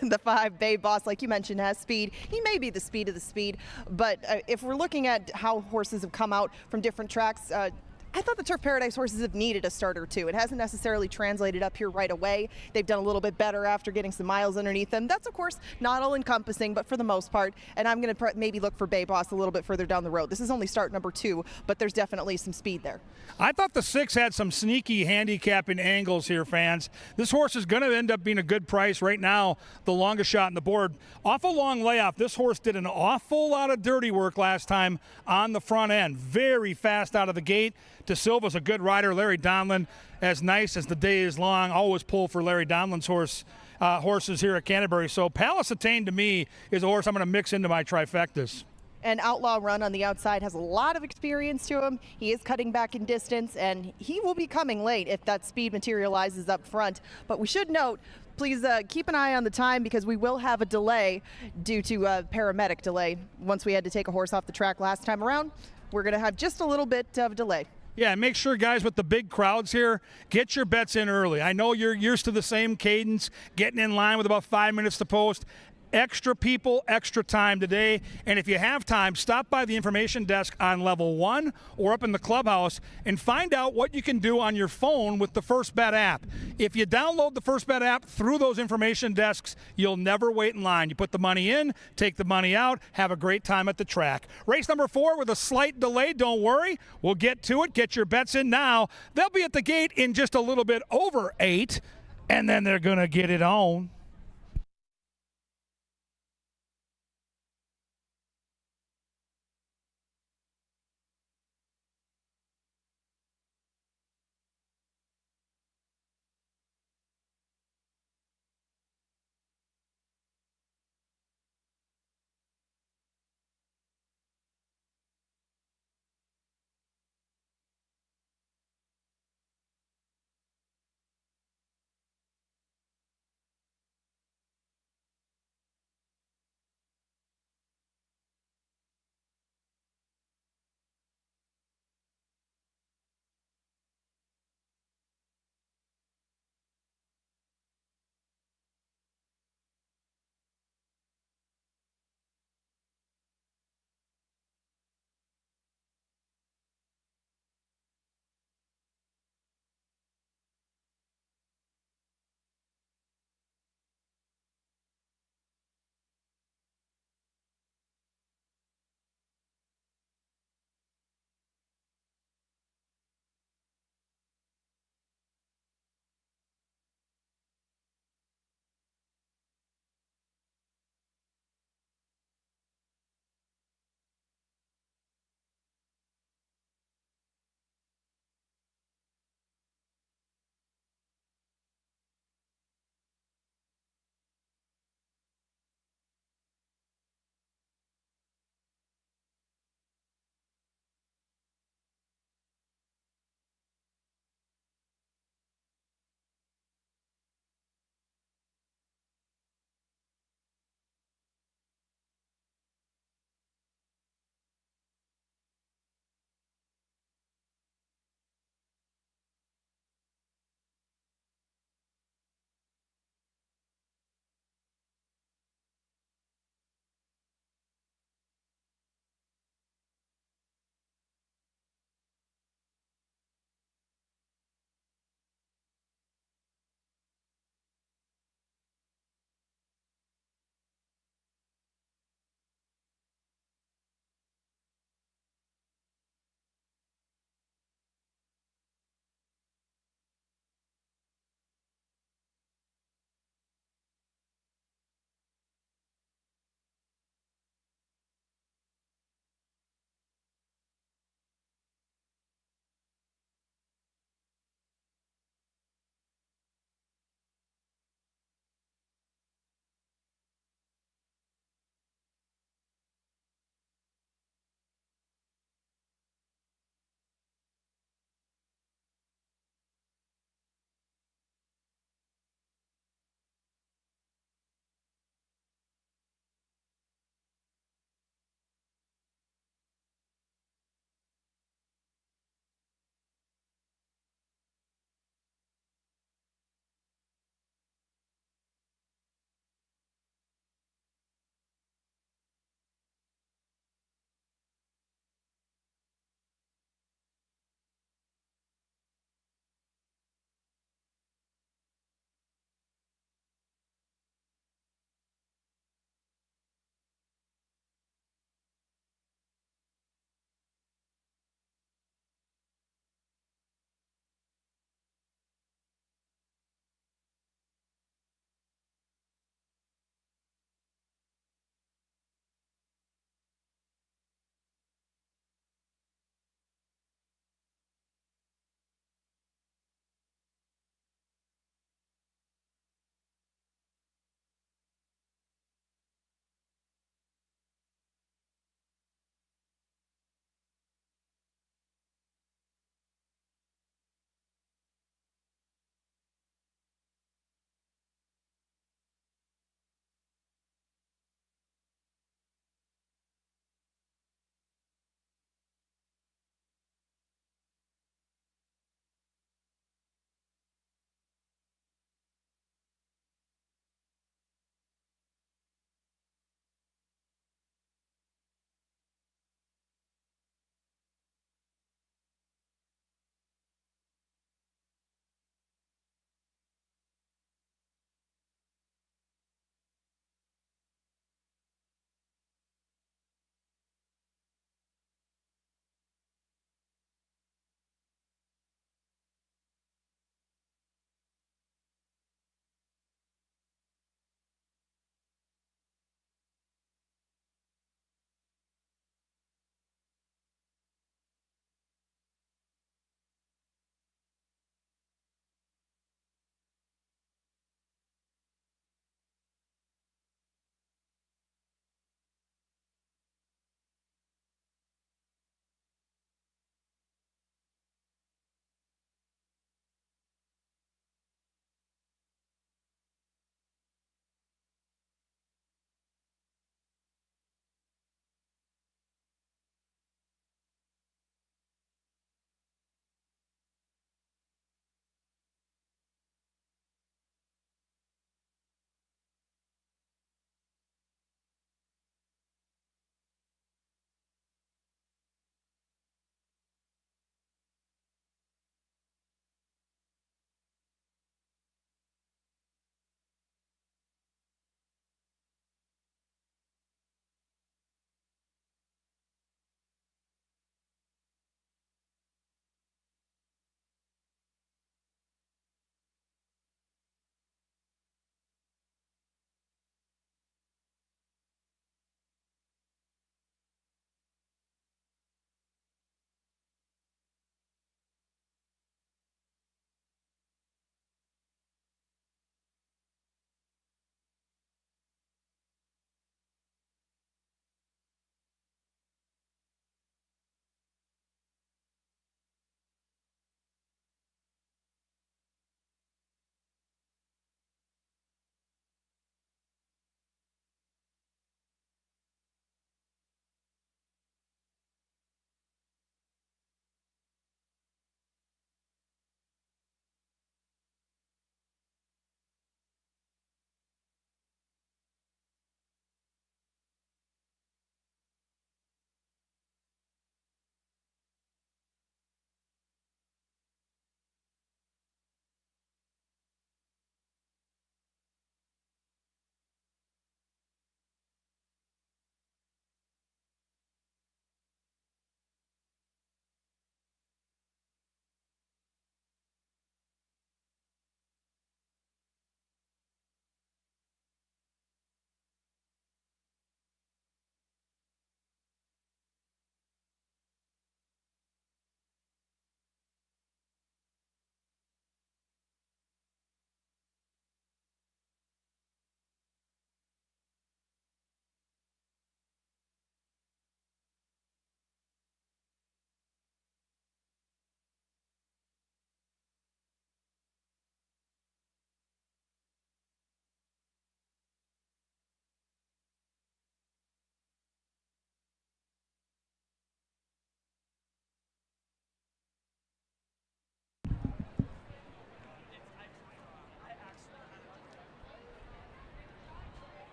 [SPEAKER 3] The 5 Bay Boss, like you mentioned, has speed. He may be the speed of the speed, but if we're looking at how horses have come out from different tracks, I thought the Turf Paradise horses have needed a start or 2. It hasn't necessarily translated up here right away. They've done a little bit better after getting some miles underneath them. That's, of course, not all encompassing, but for the most part. And I'm going to maybe look for Bay Boss a little bit further down the road. This is only start number 2, but there's definitely some speed there.
[SPEAKER 1] I thought the 6 had some sneaky handicapping angles here, fans. This horse is going to end up being a good price right now, the longest shot on the board. Awful long layoff. This horse did an awful lot of dirty work last time on the front end. Very fast out of the gate. De Silva's a good rider. Larry Donlin, as nice as the day is long, always pull for Larry Donlin's horses here at Canterbury. So Palace Attain to me is a horse I'm going to mix into my trifectas.
[SPEAKER 3] And Outlaw Run on the outside has a lot of experience to him. He is cutting back in distance, and he will be coming late if that speed materializes up front. But we should note, please keep an eye on the time, because we will have a delay due to paramedic delay. Once we had to take a horse off the track last time around, we're going to have just a little bit of delay.
[SPEAKER 1] Yeah, make sure, guys, with the big crowds here, get your bets in early. I know you're used to the same cadence, getting in line with about 5 minutes to post. extra people, extra time today. And if you have time, stop by the information desk on level 1 or up in the clubhouse and find out what you can do on your phone with the First Bet app. If you download the First Bet app through those information desks, you'll never wait in line. You put the money in, take the money out, have a great time at the track. Race number 4 with a slight delay. Don't worry. We'll get to it. Get your bets in now. They'll be at the gate in just a little bit over 8, and then they're going to get it on.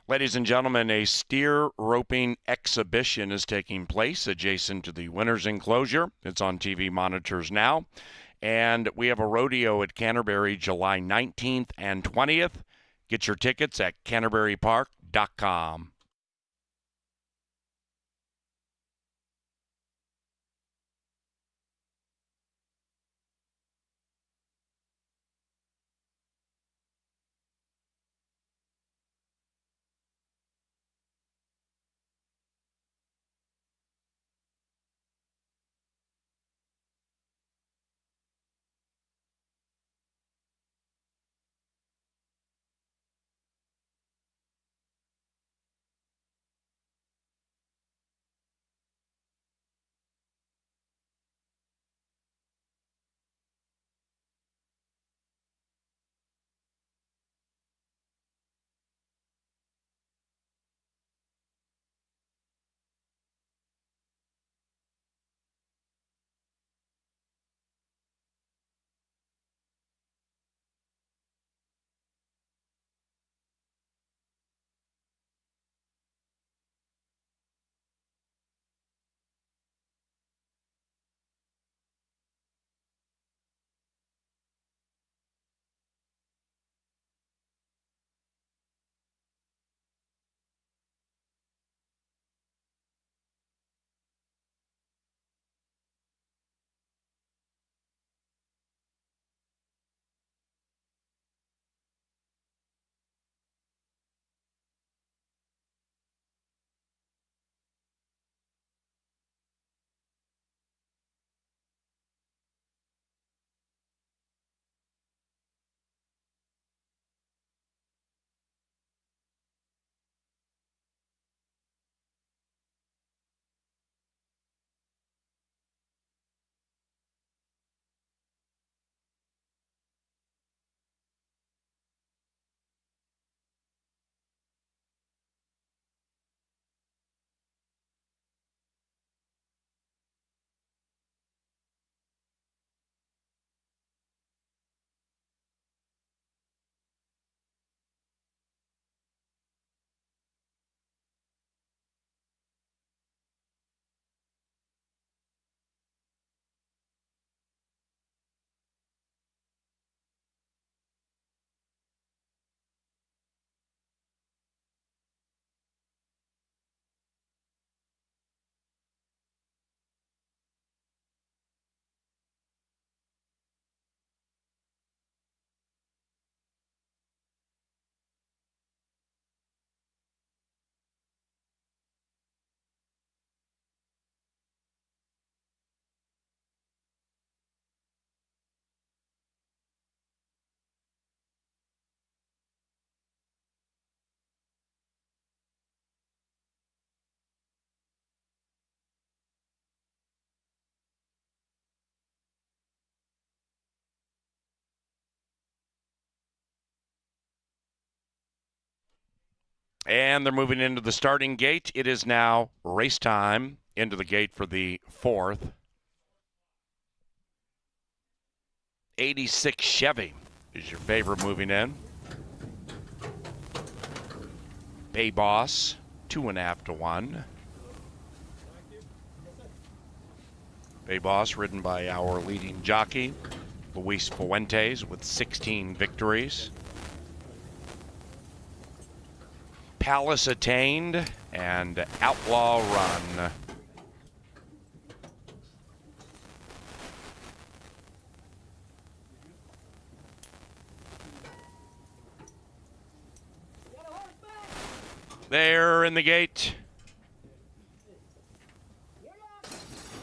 [SPEAKER 4] Ladies and gentlemen, a steer roping exhibition is taking place adjacent to the winner's enclosure. It's on TV monitors now. And we have a rodeo at Canterbury July 19th and 20th. Get your tickets at canterburypark.com. And they're moving into the starting gate. It is now race time into the gate for the fourth. 86 Chevy is your favorite moving in. Bay Boss, 2.5 to 1. Bay Boss ridden by our leading jockey, Luis Fuentes, with 16 victories. Palace Attained and Outlaw Run. There in the gate.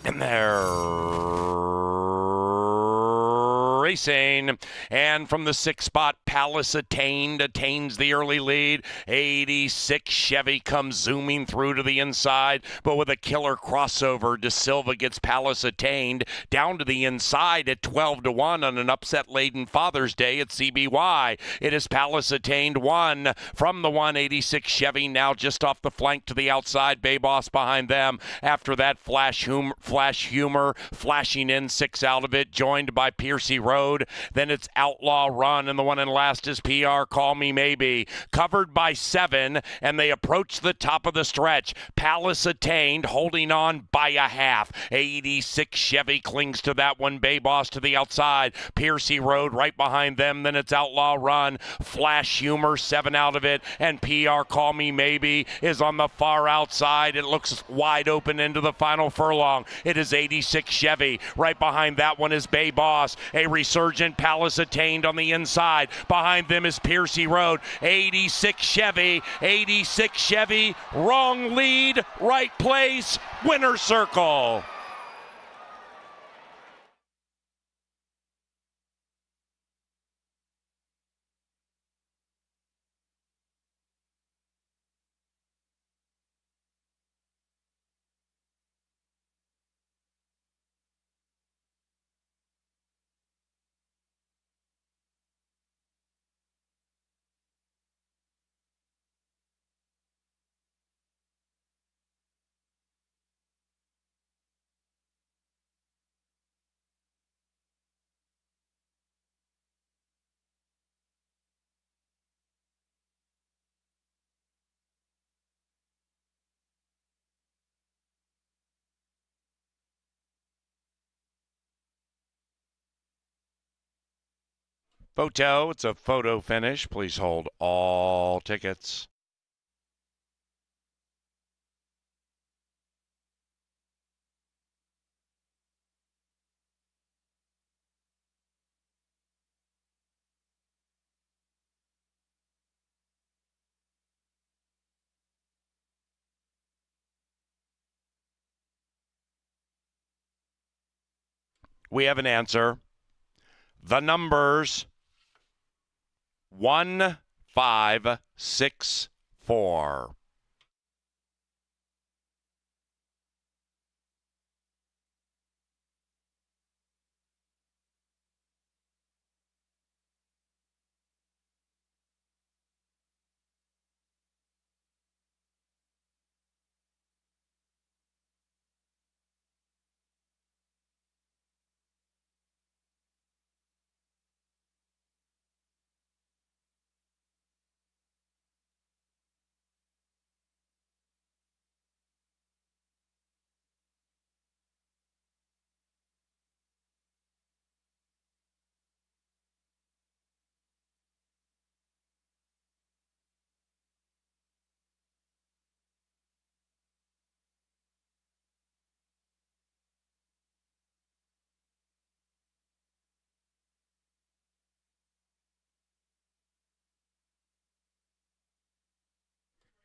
[SPEAKER 4] And they're racing. And from the 6th spot, Palace attains the early lead. 86 Chevy comes zooming through to the inside, but with a killer crossover, De Silva gets Palace Attained down to the inside at 12 to 1 on an upset-laden Father's Day at CBY. It is Palace Attained 1 from the 186 Chevy, now just off the flank to the outside. Bay Boss behind them. After that, Flash Humor flashing in 6 out of it, joined by Piercy Rowe Road. Then it's Outlaw Run, and the one in last is PR Call Me Maybe. Covered by 7, and they approach the top of the stretch. Palace Attained, holding on by a half. 86 Chevy clings to that one. Bay Boss to the outside. Piercy Road right behind them. Then it's Outlaw Run. Flash Humor, 7 out of it, and PR Call Me Maybe is on the far outside. It looks wide open into the final furlong. It is 86 Chevy. Right behind that one is Bay Boss. A resurgent Palace Attained on the inside. Behind them is Piercy Road. 86 Chevy. 86 Chevy. Wrong lead. Right place. Winner circle. Photo, it's a photo finish. Please hold all tickets. We have an answer. The numbers 1, 5, 6, 4.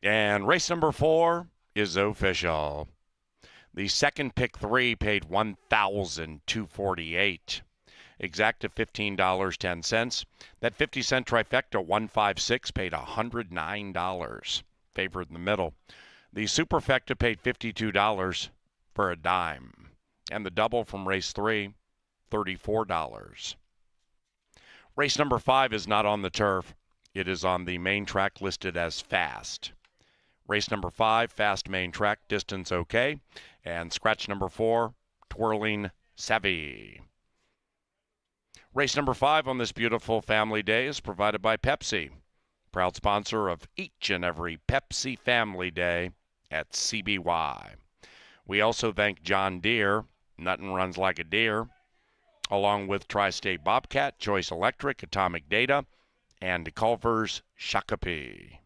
[SPEAKER 4] And race number 4 is official. The second pick 3 paid $1,248. Exact of $15.10. That 50-cent trifecta 156 paid $109. Favored in the middle. The superfecta paid $52 for a dime. And the double from race 3, $34. Race number 5 is not on the turf. It is on the main track listed as fast. Race number 5, fast main track, distance okay. And scratch number 4, twirling savvy. Race number 5 on this beautiful family day is provided by Pepsi, proud sponsor of each and every Pepsi Family Day at CBY. We also thank John Deere, nothing runs like a deer, along with Tri-State Bobcat, Choice Electric, Atomic Data, and Culver's Shakopee.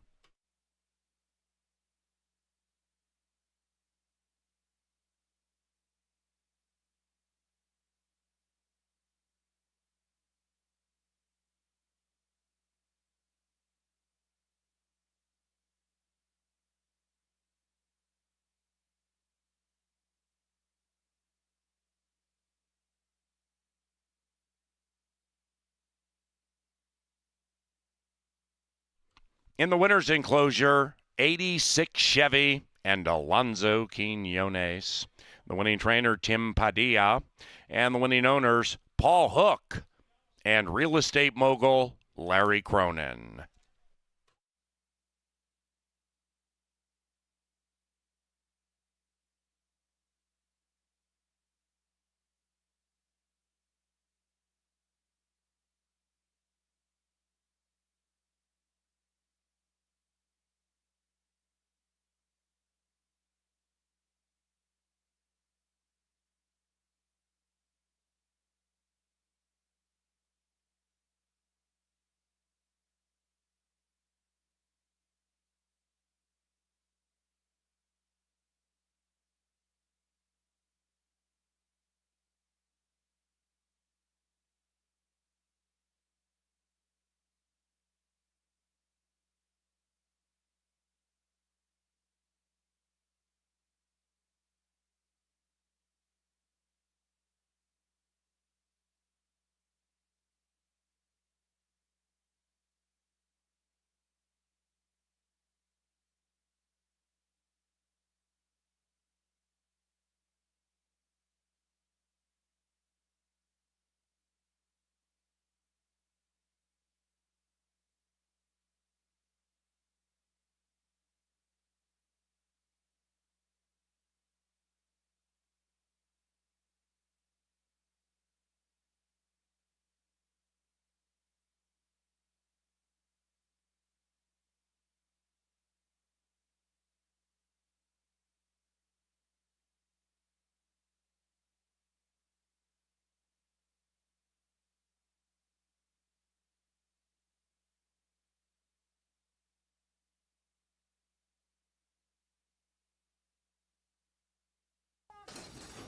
[SPEAKER 4] In the winner's enclosure, 86 Chevy and Alonzo Quinones. The winning trainer, Tim Padilla. And the winning owners, Paul Hook and real estate mogul, Larry Cronin.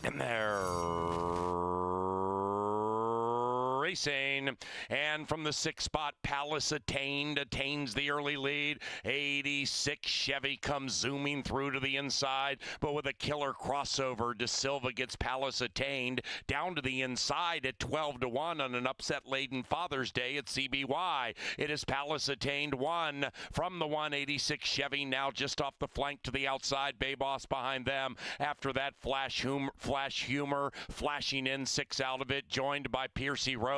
[SPEAKER 4] And they're racing. And from the 6th spot, Palace attains the early lead. 86 Chevy comes zooming through to the inside, but with a killer crossover, De Silva gets Palace attained down to the inside at 12-1 on an upset-laden Father's Day at CBY. It is Palace attained 1 from the 186 Chevy, now just off the flank to the outside. Bay Boss behind them. After that, Flash Humor flashing in 6 out of it, joined by Piercy Road.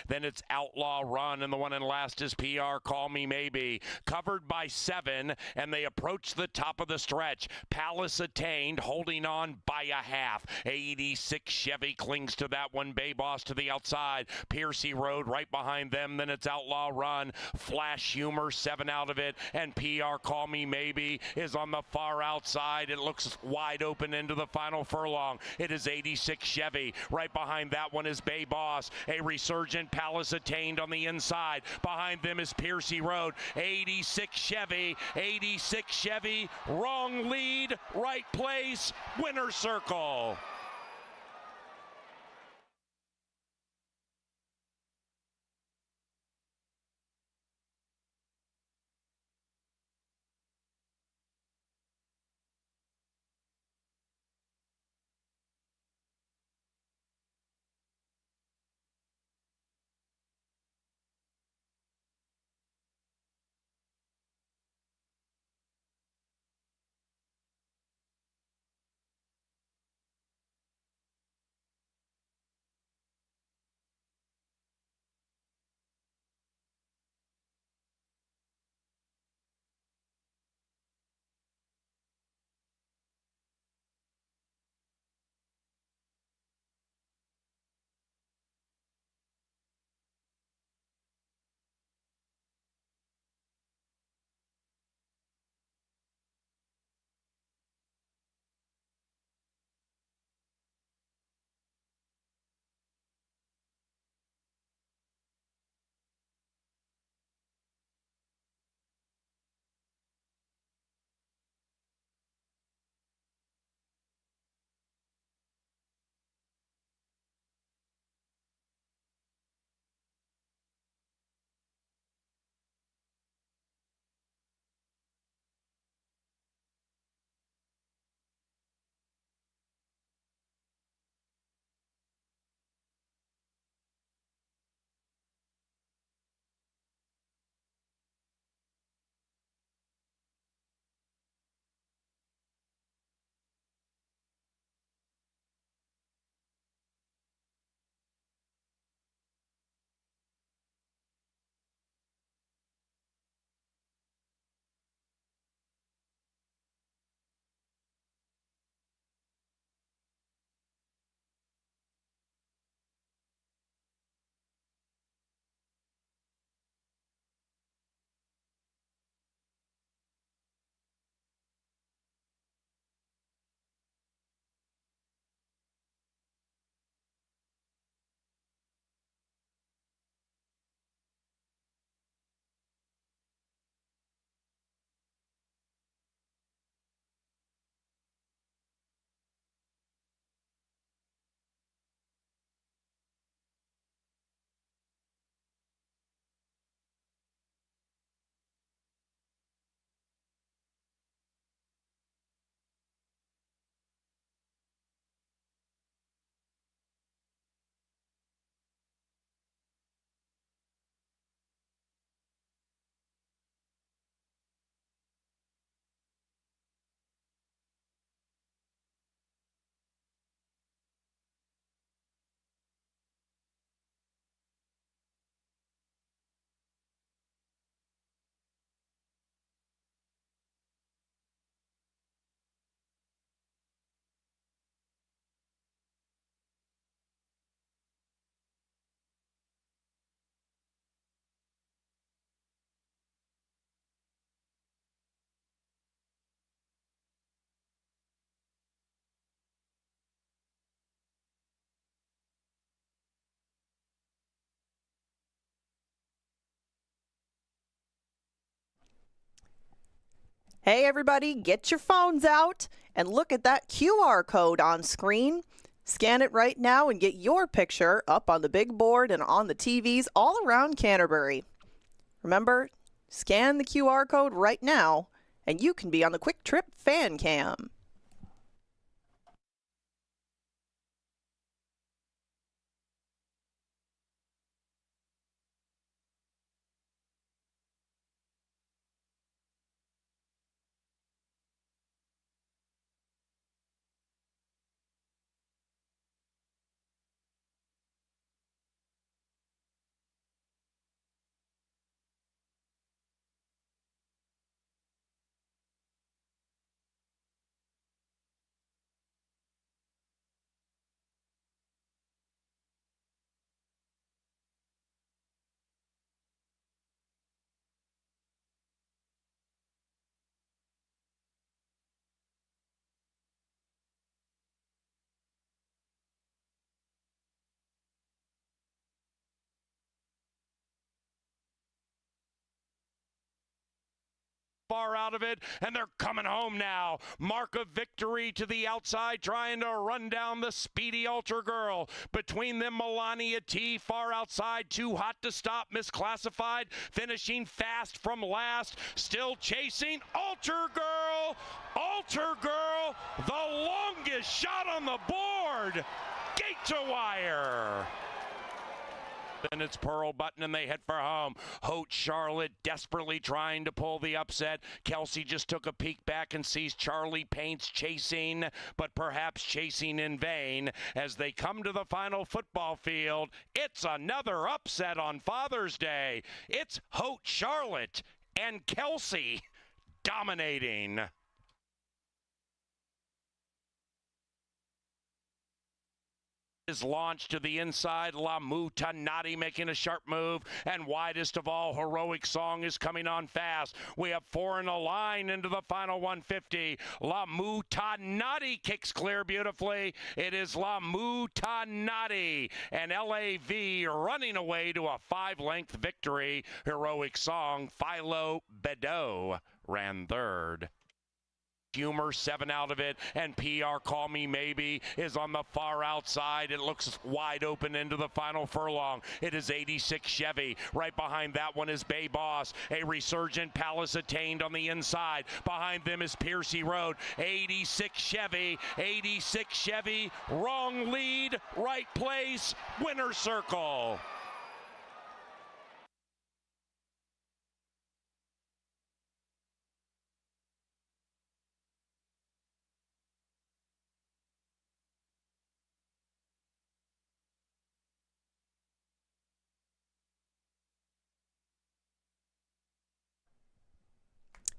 [SPEAKER 4] Then it's Outlaw Run, and the one in last is PR Call Me Maybe, covered by 7, and they approach the top of the stretch. Palace attained, holding on by a half. 86 Chevy clings to that one. Bay Boss to the outside. Piercy Road right behind them. Then it's Outlaw Run. Flash Humor, 7 out of it, and PR Call Me Maybe is on the far outside. It looks wide open into the final furlong. It is 86 Chevy. Right behind that one is Bay Boss. A resurgent Palace attained on the inside. Behind them is Piercy Road. 86 Chevy. 86 Chevy. Wrong lead. Right place. Winner's circle.
[SPEAKER 3] Hey, everybody, get your phones out and look at that QR code on screen. Scan it right now and get your picture up on the big board and on the TVs all around Canterbury. Remember, scan the QR code right now and you can be on the Quick Trip Fan Cam.
[SPEAKER 4] Far out of it, and they're coming home now. Mark of victory to the outside, trying to run down the speedy Altar Girl. Between them, Melania T, far outside, too hot to stop, misclassified, finishing fast from last, still chasing Altar Girl. Altar Girl, the longest shot on the board. Gate to wire. Then it's Pearl Button, and they head for home. Hote Charlotte desperately trying to pull the upset. Kelsey just took a peek back and sees Charlie Paints chasing, but perhaps chasing in vain. As they come to the final football field, it's another upset on Father's Day. It's Hote Charlotte and Kelsey dominating. Is launched to the inside. La Mutanati making a sharp move, and widest of all, Heroic Song is coming on fast. We have 4 in a line into the final 150. La Mutanati kicks clear beautifully. It is La Mutanati and LAV running away to a 5-length victory. Heroic Song, Philo Bedeau ran third. Humor 7 out of it, and PR Call Me Maybe is on the far outside. It looks wide open into the final furlong. It is 86 Chevy. Right behind that one is Bay Boss. A Resurgent Palace Attained on the inside. Behind them is Piercy Road. 86 Chevy. 86 Chevy. Wrong lead. Right place. Winner circle.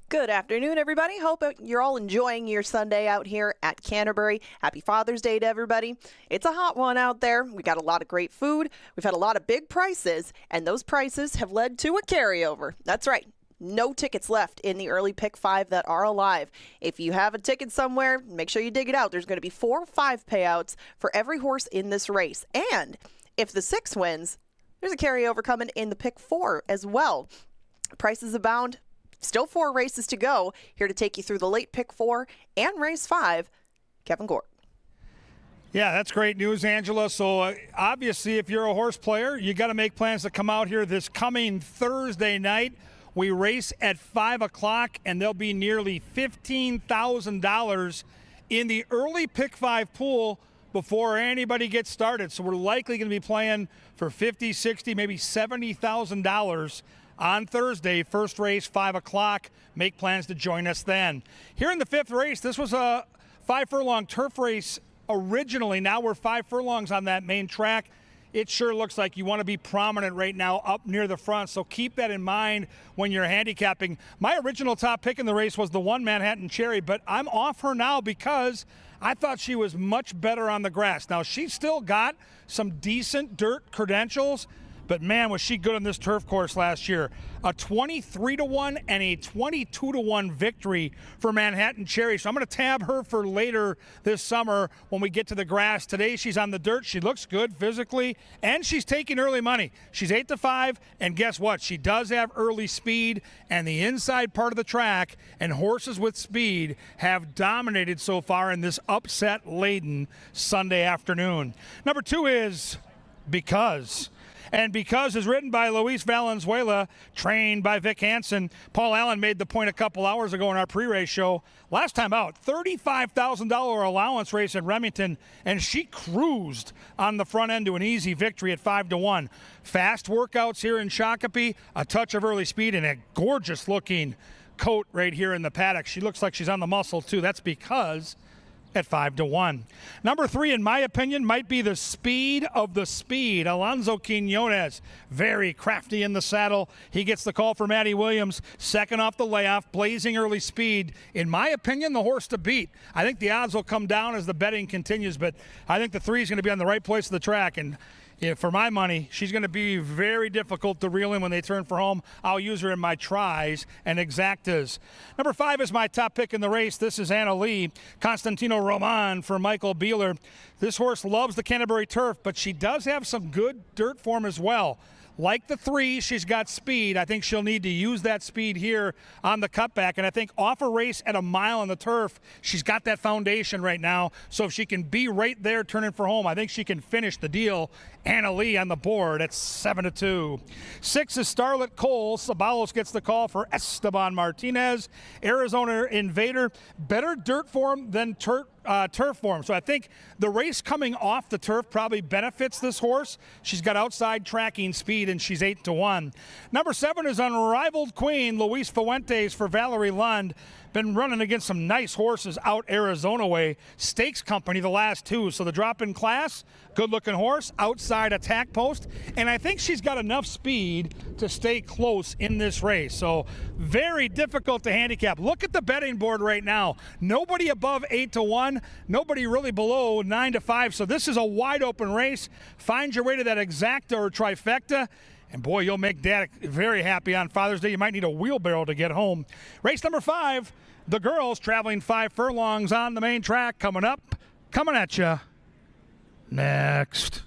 [SPEAKER 3] Good afternoon, everybody. Hope you're all enjoying your Sunday out here at Canterbury. Happy Father's Day to everybody. It's a hot one out there. We got a lot of great food. We've had a lot of big prices, and those prices have led to a carryover. That's right. No tickets left in the early pick 5 that are alive. If you have a ticket somewhere, make sure you dig it out. There's going to be 4 or 5 payouts for every horse in this race. And if the 6 wins, there's a carryover coming in the pick 4 as well. Prices abound. Still 4 races to go. Here to take you through the late pick 4 and race 5, Kevin Gore.
[SPEAKER 1] Yeah, that's great news, Angela. So obviously, if you're a horse player, you got to make plans to come out here this coming Thursday night. We race at 5 o'clock, and there'll be nearly $15,000 in the early pick 5 pool before anybody gets started. So we're likely going to be playing for $50,000, $60,000, maybe $70,000 on Thursday. First race, 5 o'clock. Make plans to join us then. Here in the 5th race, this was a 5-furlong turf race originally. Now we're 5 furlongs on that main track. It sure looks like you want to be prominent right now up near the front, so keep that in mind when you're handicapping. My original top pick in the race was the 1 Manhattan Cherry, but I'm off her now because I thought she was much better on the grass. Now, she's still got some decent dirt credentials, but man, was she good on this turf course last year. A 23-1 and a 22-1 victory for Manhattan Cherry. So I'm going to tab her for later this summer when we get to the grass. Today she's on the dirt. She looks good physically, and she's taking early money. She's 8-5, and guess what? She does have early speed, and the inside part of the track and horses with speed have dominated so far in this upset-laden Sunday afternoon. Number 2 is Because. And Because is ridden by Luis Valenzuela, trained by Vic Hansen. Paul Allen made the point a couple hours ago in our pre-race show. Last time out, $35,000 allowance race at Remington, and she cruised on the front end to an easy victory at 5-1. Fast workouts here in Shakopee, a touch of early speed, and a gorgeous-looking coat right here in the paddock. She looks like she's on the muscle, too. That's Because at 5-1. Number 3, in my opinion, might be the speed of the speed. Alonso Quinones, very crafty in the saddle. He gets the call for Matty Williams, second off the layoff, blazing early speed. In my opinion, the horse to beat. I think the odds will come down as the betting continues, but I think the 3 is going to be on the right place of the track, and for my money, she's going to be very difficult to reel in when they turn for home. I'll use her in my tries and exactas. Number 5 is my top pick in the race. This is Anna Lee, Constantino Roman for Michael Beeler. This horse loves the Canterbury turf, but she does have some good dirt form as well. Like the 3, she's got speed. I think she'll need to use that speed here on the cutback. And I think off a race at a mile on the turf, she's got that foundation right now. So if she can be right there turning for home, I think she can finish the deal. Anna Lee on the board at 7-2. 6 is Starlet Cole. Sabalos gets the call for Esteban Martinez. Arizona Invader, better dirt form than turf form. So I think the race coming off the turf probably benefits this horse. She's got outside tracking speed, and she's 8-1. Number 7 is Unrivaled Queen, Luis Fuentes for Valerie Lund. Been running against some nice horses out Arizona way. Stakes Company the last 2. So the drop in class, good looking horse, outside attack post. And I think she's got enough speed to stay close in this race. So very difficult to handicap. Look at the betting board right now. Nobody above 8-1, nobody really below 9-5. So this is a wide open race. Find your way to that exacta or trifecta. And boy, you'll make Dad very happy on Father's Day. You might need a wheelbarrow to get home. Race number 5, the girls traveling 5 furlongs on the main track. Coming up, coming at you next.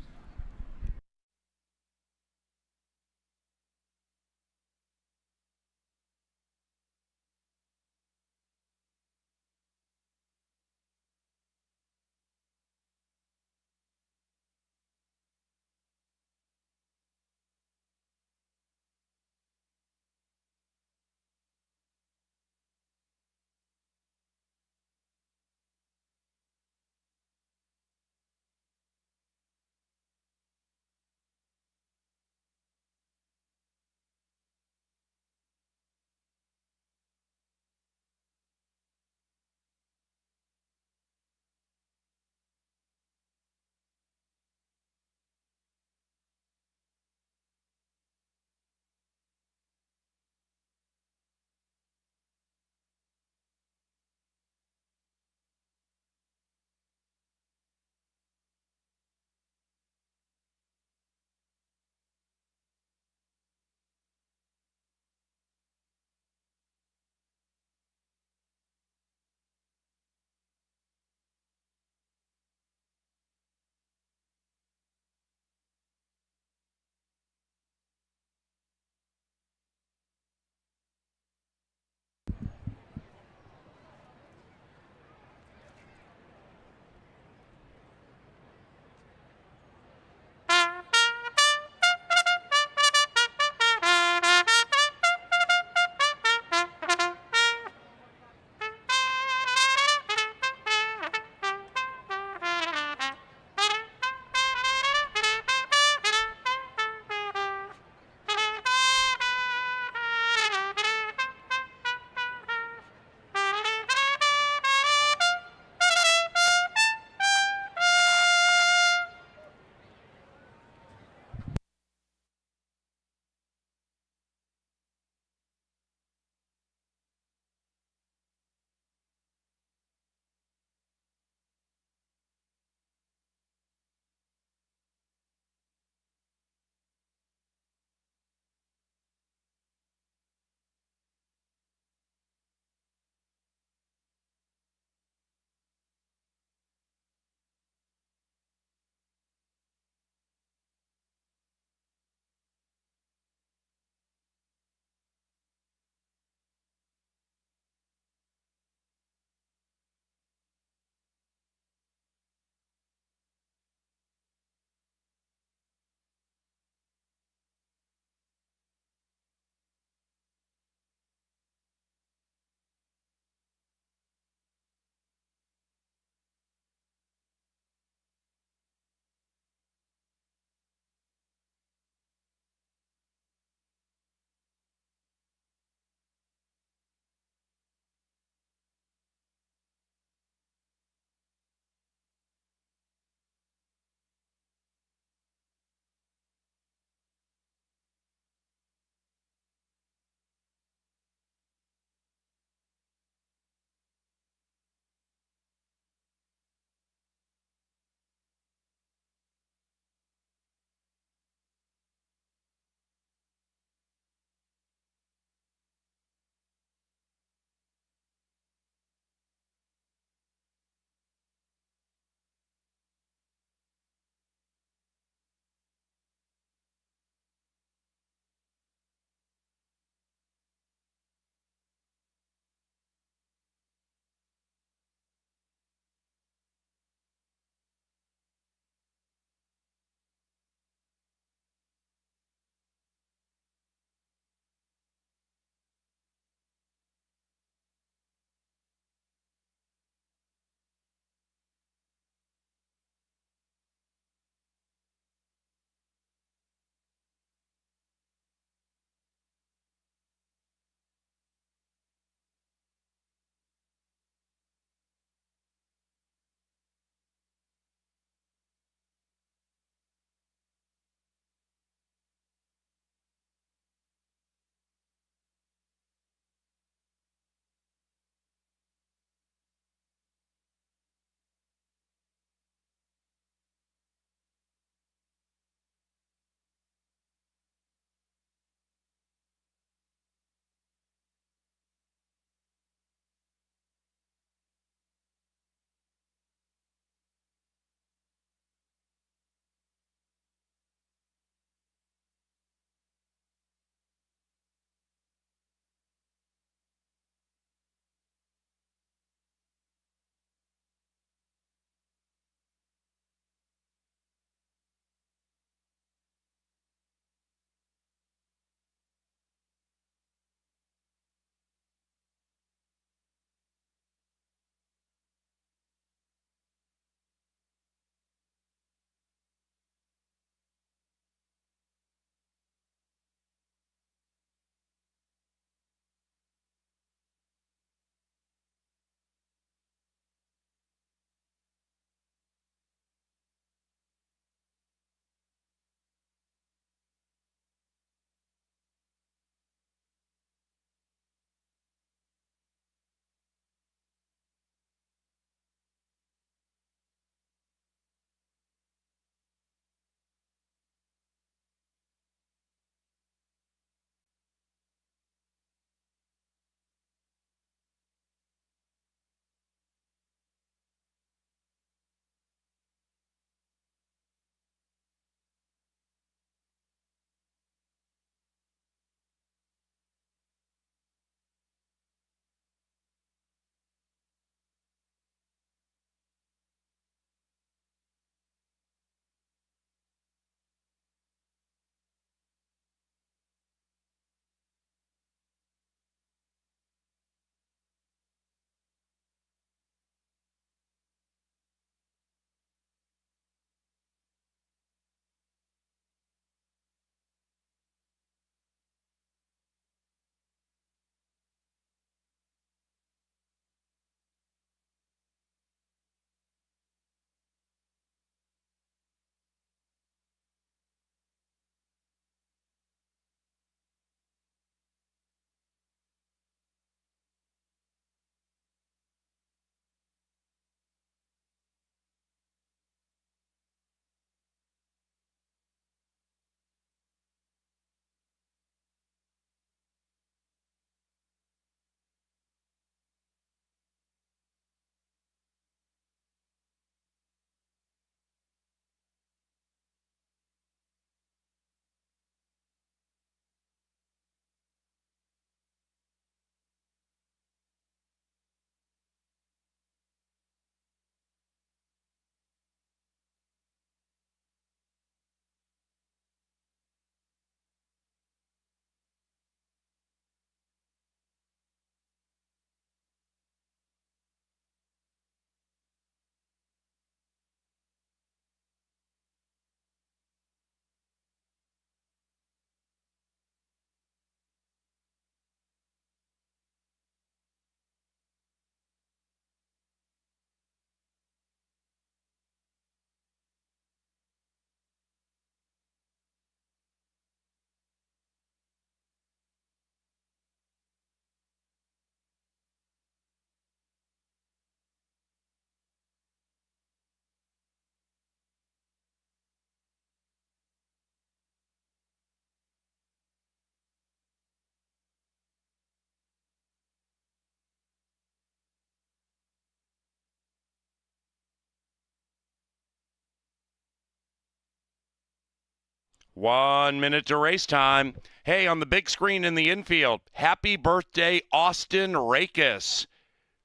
[SPEAKER 4] 1 minute to race time. Hey, on the big screen in the infield, happy birthday, Austin Rakes,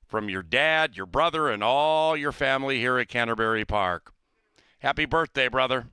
[SPEAKER 4] from your dad, your brother, and all your family here at Canterbury Park. Happy birthday, brother.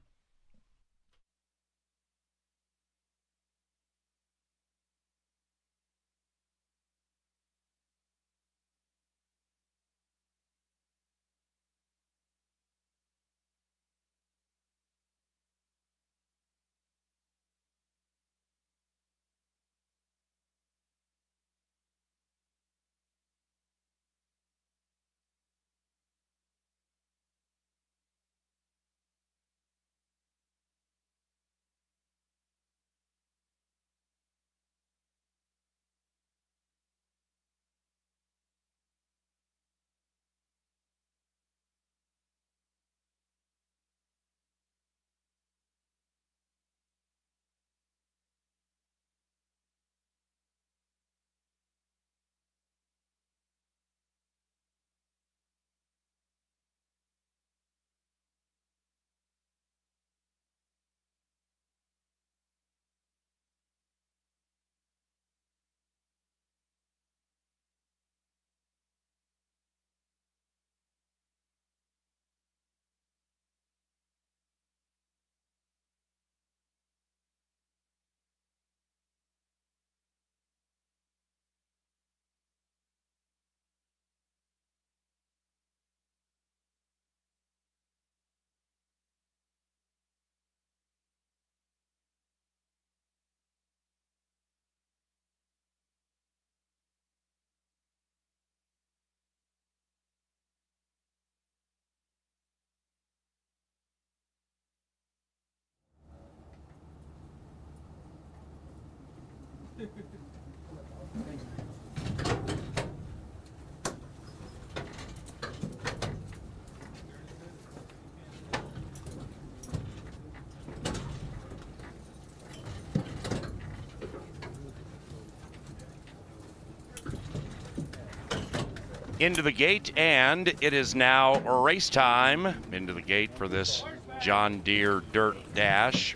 [SPEAKER 4] Into the gate, and it is now race time. Into the gate for this John Deere Dirt Dash.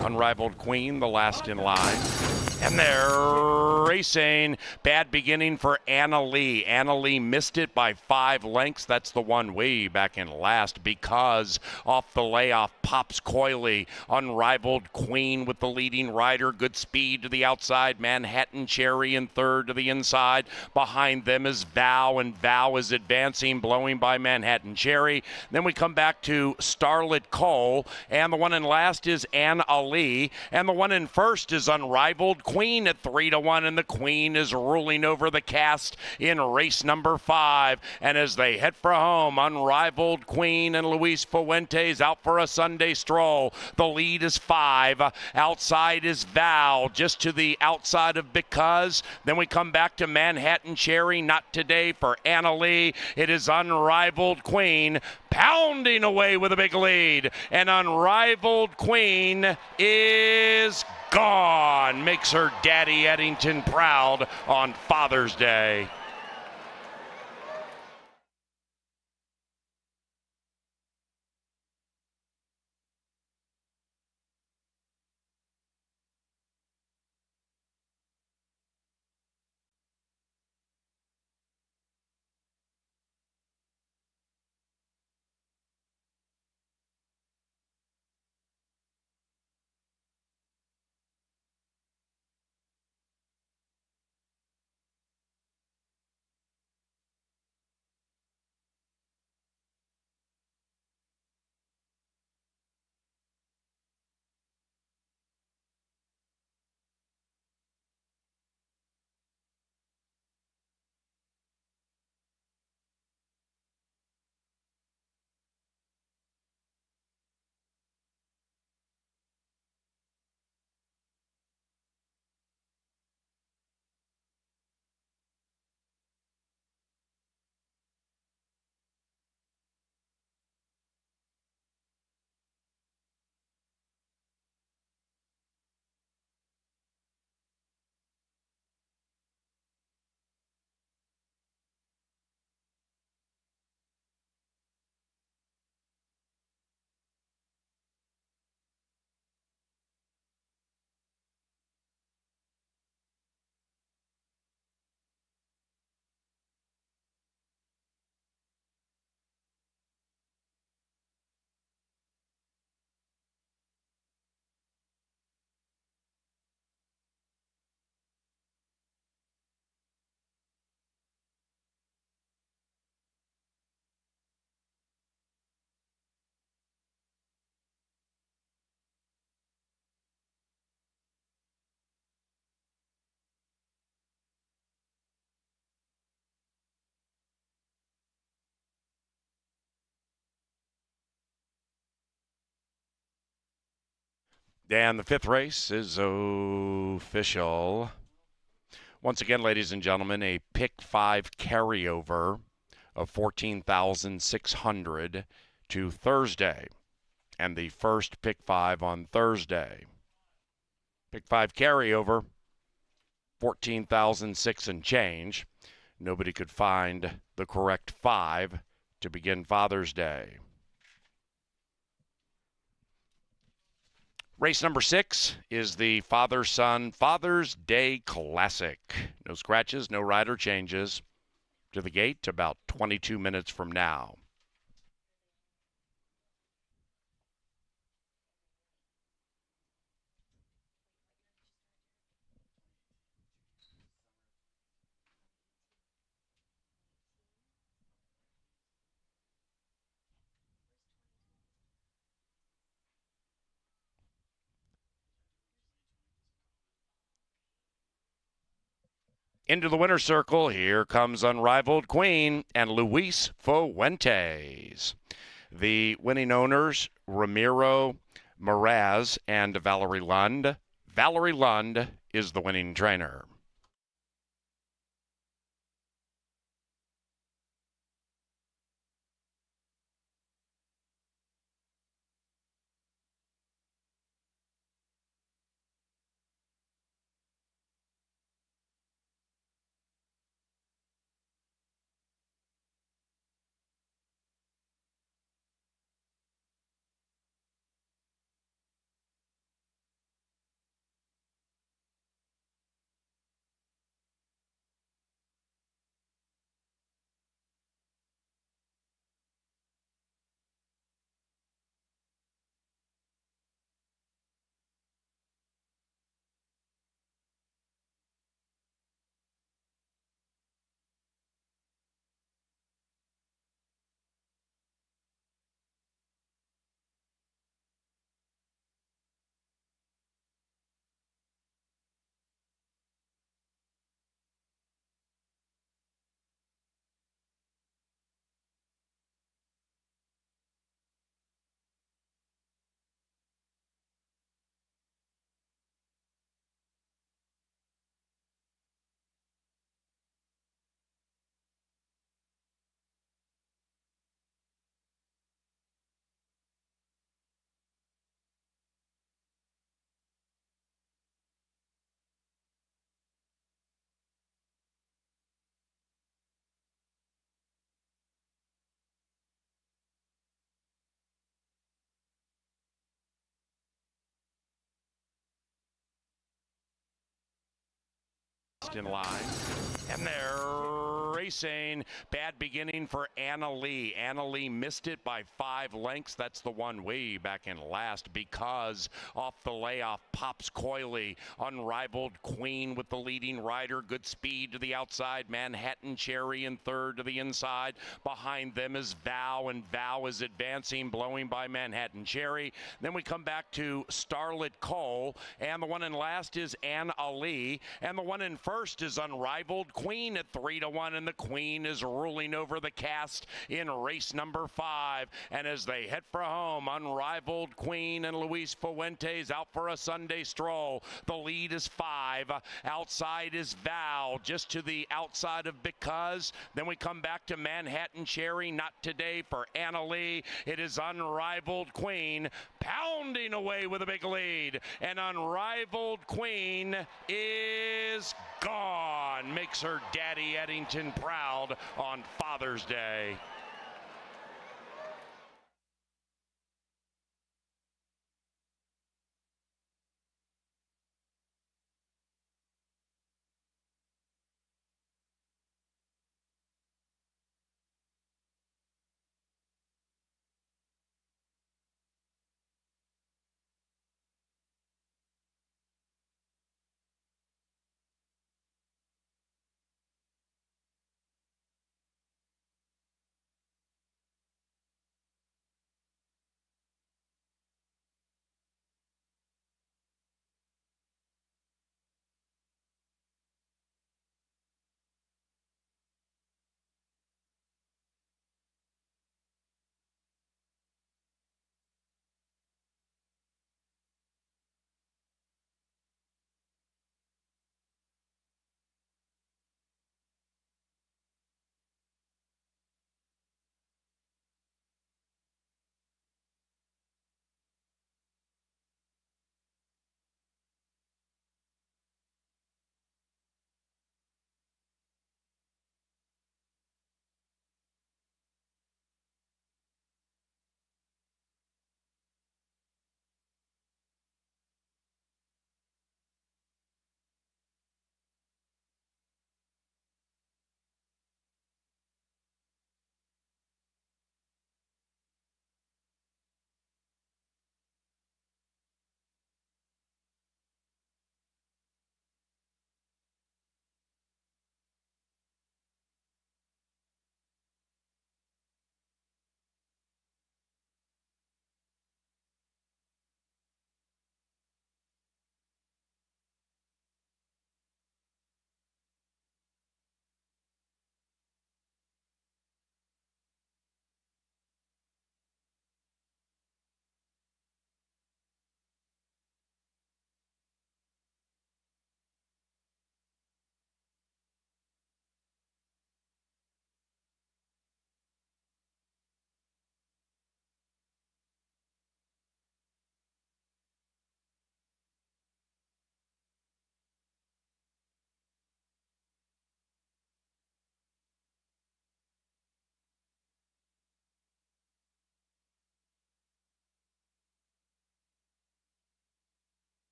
[SPEAKER 4] Unrivaled Queen, the last in line. And they're racing. Bad beginning for Anna Lee. Anna Lee missed it by 5 lengths. That's the one way back in last, because off the layoff pops Coily. Unrivaled Queen with the leading rider. Good speed to the outside. Manhattan Cherry in third to the inside. Behind them is Vow, and Vow is advancing, blowing by Manhattan Cherry. Then we come back to Starlit Cole, and the one in last is Anna Ali, and the one in first is Unrivaled Queen at 3-1, and the Queen is ruling over the cast in race number 5. And as they head for home, Unrivaled Queen and Luis Fuentes out for a Sunday stroll. The lead is 5. Outside is Val, just to the outside of Because. Then we come back to Manhattan Cherry, not today for Anna Lee. It is Unrivaled Queen pounding away with a big lead. And Unrivaled Queen is gone. Makes her daddy Eddington proud on Father's Day. And the fifth race is official. Once again, ladies and gentlemen, a pick 5 carryover of 14,600 to Thursday. And the first pick 5 on Thursday. Pick 5 carryover, 14,006 and change. Nobody could find the correct 5 to begin Father's Day. Race number 6 is the Father-Son Father's Day Classic. No scratches, no rider changes. To the gate about 22 minutes from now. Into the winner's circle, here comes Unrivaled Queen and Luis Fuentes. The winning owners, Ramiro Meraz and Valerie Lund. Valerie Lund is the winning trainer. In line, and they're racing. Bad beginning for Anna Lee. Anna Lee missed it by 5 lengths. That's the one way back in last, because off the layoff pops Coily. Unrivaled Queen with the leading rider. Good speed to the outside. Manhattan Cherry in third to the inside. Behind them is Vow, and Vow is advancing, blowing by Manhattan Cherry. Then we come back to Starlet Cole, and the one in last is Anna Ali, and the one in first is Unrivaled Queen at 3-1, and the Queen is ruling over the cast in race number 5. And as they head for home, Unrivaled Queen and Luis Fuentes out for a Sunday stroll. The lead is 5. Outside is Val, just to the outside of Because. Then we come back to Manhattan Cherry, not today for Anna Lee. It is Unrivaled Queen pounding away with a big lead. And Unrivaled Queen is gone. Makes her daddy Eddington proud on Father's Day.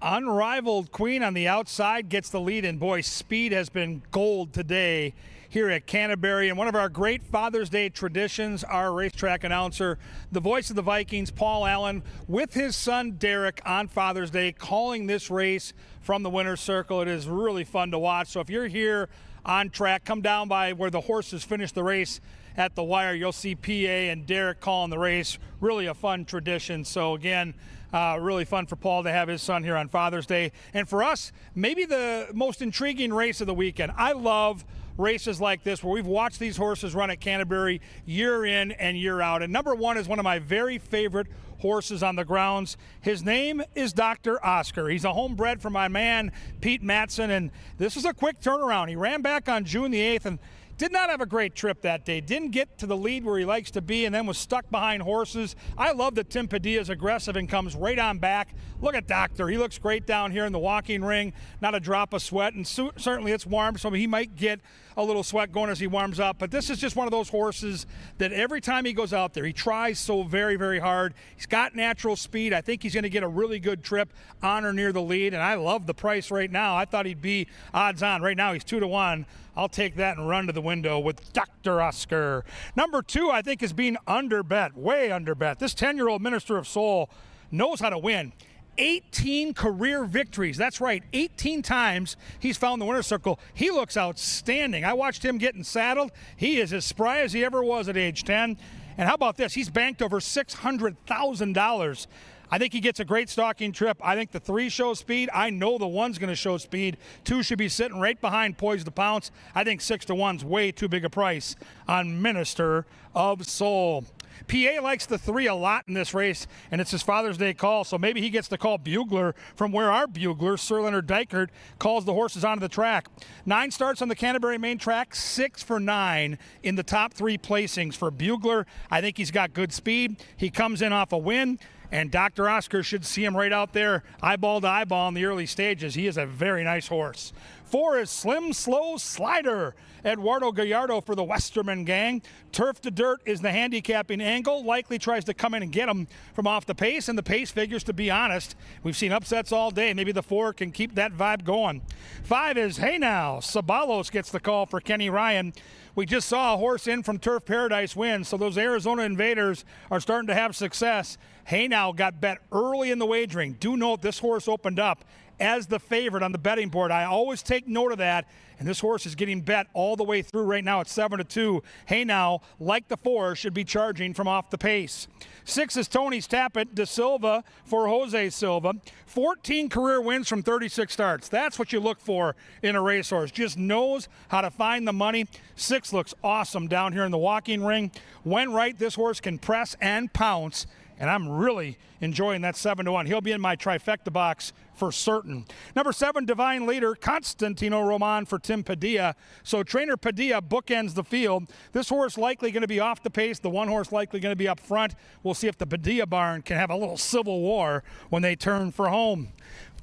[SPEAKER 1] Unrivaled Queen on the outside gets the lead, and boy, speed has been gold today here at Canterbury. And one of our great Father's Day traditions, our racetrack announcer, the voice of the Vikings, Paul Allen, with his son Derek on Father's Day, calling this race from the winner's circle. It is really fun to watch. So if you're here on track, come down by where the horses finish the race at the wire. You'll see PA and Derek calling the race. Really a fun tradition. So again, really fun for Paul to have his son here on Father's Day. And for us, maybe the most intriguing race of the weekend. I love races like this where we've watched these horses run at Canterbury year in and year out. And number one is one of my very favorite horses on the grounds. His name is Dr. Oscar. He's a homebred from my man, Pete Matson. And this is a quick turnaround. He ran back on June the 8th and did not have a great trip that day. Didn't get to the lead where he likes to be and then was stuck behind horses. I love that Tim Padilla's aggressive and comes right on back. Look at Doctor. He looks great down here in the walking ring. Not a drop of sweat. And certainly it's warm, so he might get a little sweat going as he warms up. But this is just one of those horses that every time he goes out there, he tries so very, very hard. He's got natural speed. I think he's going to get a really good trip on or near the lead. And I love the price right now. I thought he'd be odds on. Right now he's 2-1. I'll take that and run to the window with Dr. Oscar. Number two, I think, is being underbet, way underbet. This 10-year-old Minister of Soul knows how to win. 18 career victories. That's right, 18 times he's found the winner's circle. He looks outstanding. I watched him getting saddled. He is as spry as he ever was at age 10. And how about this? He's banked over $600,000. I think he gets a great stalking trip. I think the 3 shows speed. I know the 1's going to show speed. 2 should be sitting right behind Poised to Pounce. I think 6-1's way too big a price on Minister of Soul. PA likes the 3 a lot in this race, and it's his Father's Day call, so maybe he gets to call Bugler from where our Bugler, Sir Leonard Dykert, calls the horses onto the track. 9 starts on the Canterbury main track, 6 for 9 in the top 3 placings for Bugler. I think he's got good speed. He comes in off a win. And Dr. Oscar should see him right out there, eyeball to eyeball in the early stages. He is a very nice horse. 4 is Slim Slow Slider. Eduardo Gallardo for the Westerman gang. Turf to Dirt is the handicapping angle. Likely tries to come in and get him from off the pace, and the pace figures, to be honest. We've seen upsets all day. Maybe the 4 can keep that vibe going. 5 is Hey Now. Sabalos gets the call for Kenny Ryan. We just saw a horse in from Turf Paradise win, so those Arizona Invaders are starting to have success. Hey Now got bet early in the wagering. Do note this horse opened up as the favorite on the betting board. I always take note of that, and this horse is getting bet all the way through right now at 7-2. Hey Now, like the 4, should be charging from off the pace. 6 is Tony's Tappet De Silva for Jose Silva. 14 career wins from 36 starts. That's what you look for in a racehorse. Just knows how to find the money. 6 looks awesome down here in the walking ring. When right, this horse can press and pounce, and I'm really enjoying that 7-1. He'll be in my trifecta box for certain. Number 7, Divine Leader, Constantino Roman for Tim Padilla. So trainer Padilla bookends the field. This horse likely going to be off the pace. The 1 horse likely going to be up front. We'll see if the Padilla barn can have a little civil war when they turn for home.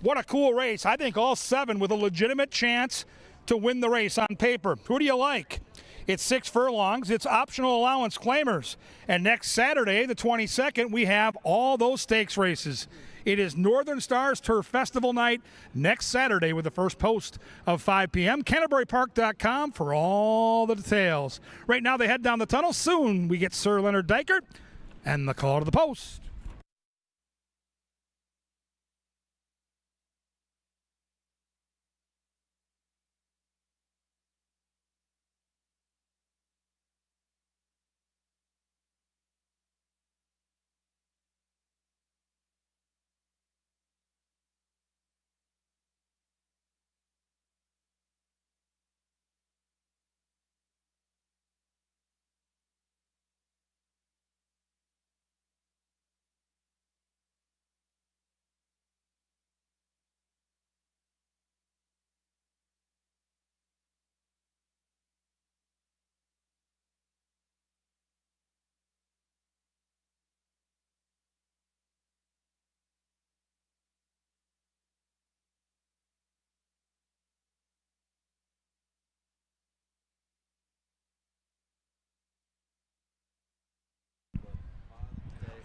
[SPEAKER 1] What a cool race. I think all 7 with a legitimate chance to win the race on paper. Who do you like? It's 6 furlongs. It's optional allowance claimers. And next Saturday, the 22nd, we have all those stakes races. It is Northern Stars Turf Festival night next Saturday with the first post of 5 p.m. CanterburyPark.com for all the details. Right now, they head down the tunnel. Soon, we get Sir Leonard Dykert and the call to the post.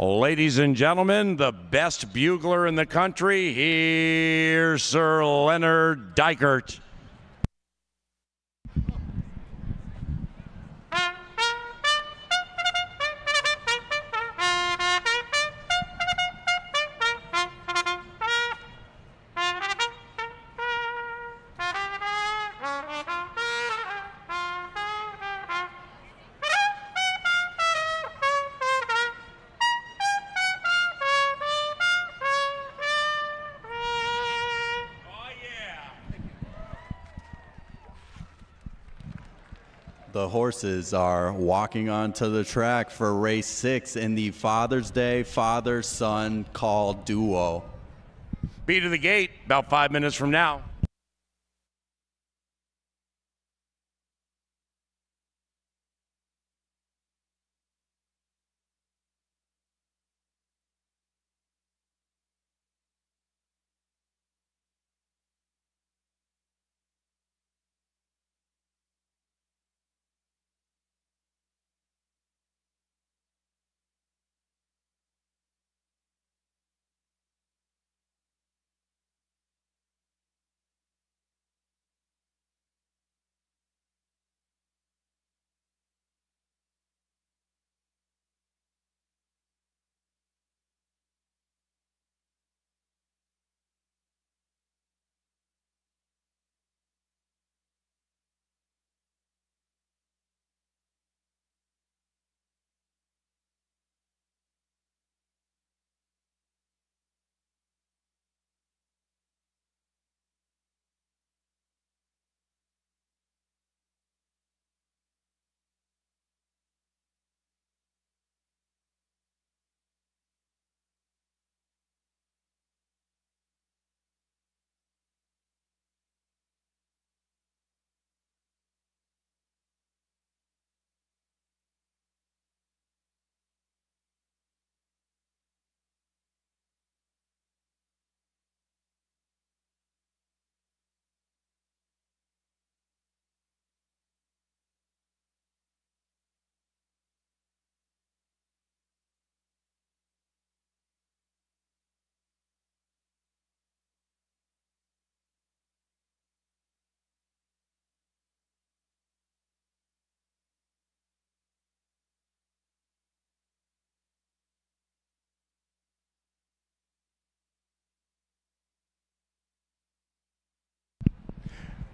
[SPEAKER 4] Ladies and gentlemen, the best bugler in the country, here's Sir Leonard Dykert.
[SPEAKER 7] The horses are walking onto the track for race 6 in the Father's Day Father-Son Call Duo.
[SPEAKER 4] Be to the gate about 5 minutes from now.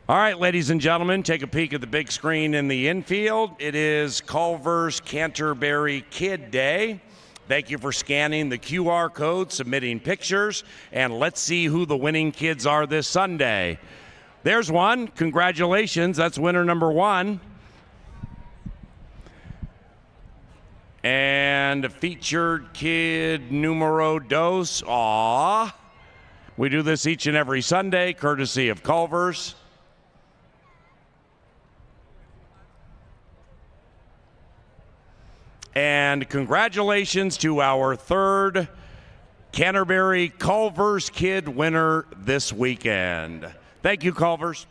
[SPEAKER 4] All right, ladies and gentlemen, take a peek at the big screen in the infield. It is Culver's Canterbury Kid Day. Thank you for scanning the QR code, submitting pictures, and let's see who the winning kids are this Sunday. There's one. Congratulations. That's winner number 1. And featured kid numero dos. Aw. We do this each and every Sunday, courtesy of Culver's. And congratulations to our 3rd Canterbury Culver's Kid winner this weekend. Thank you, Culver's.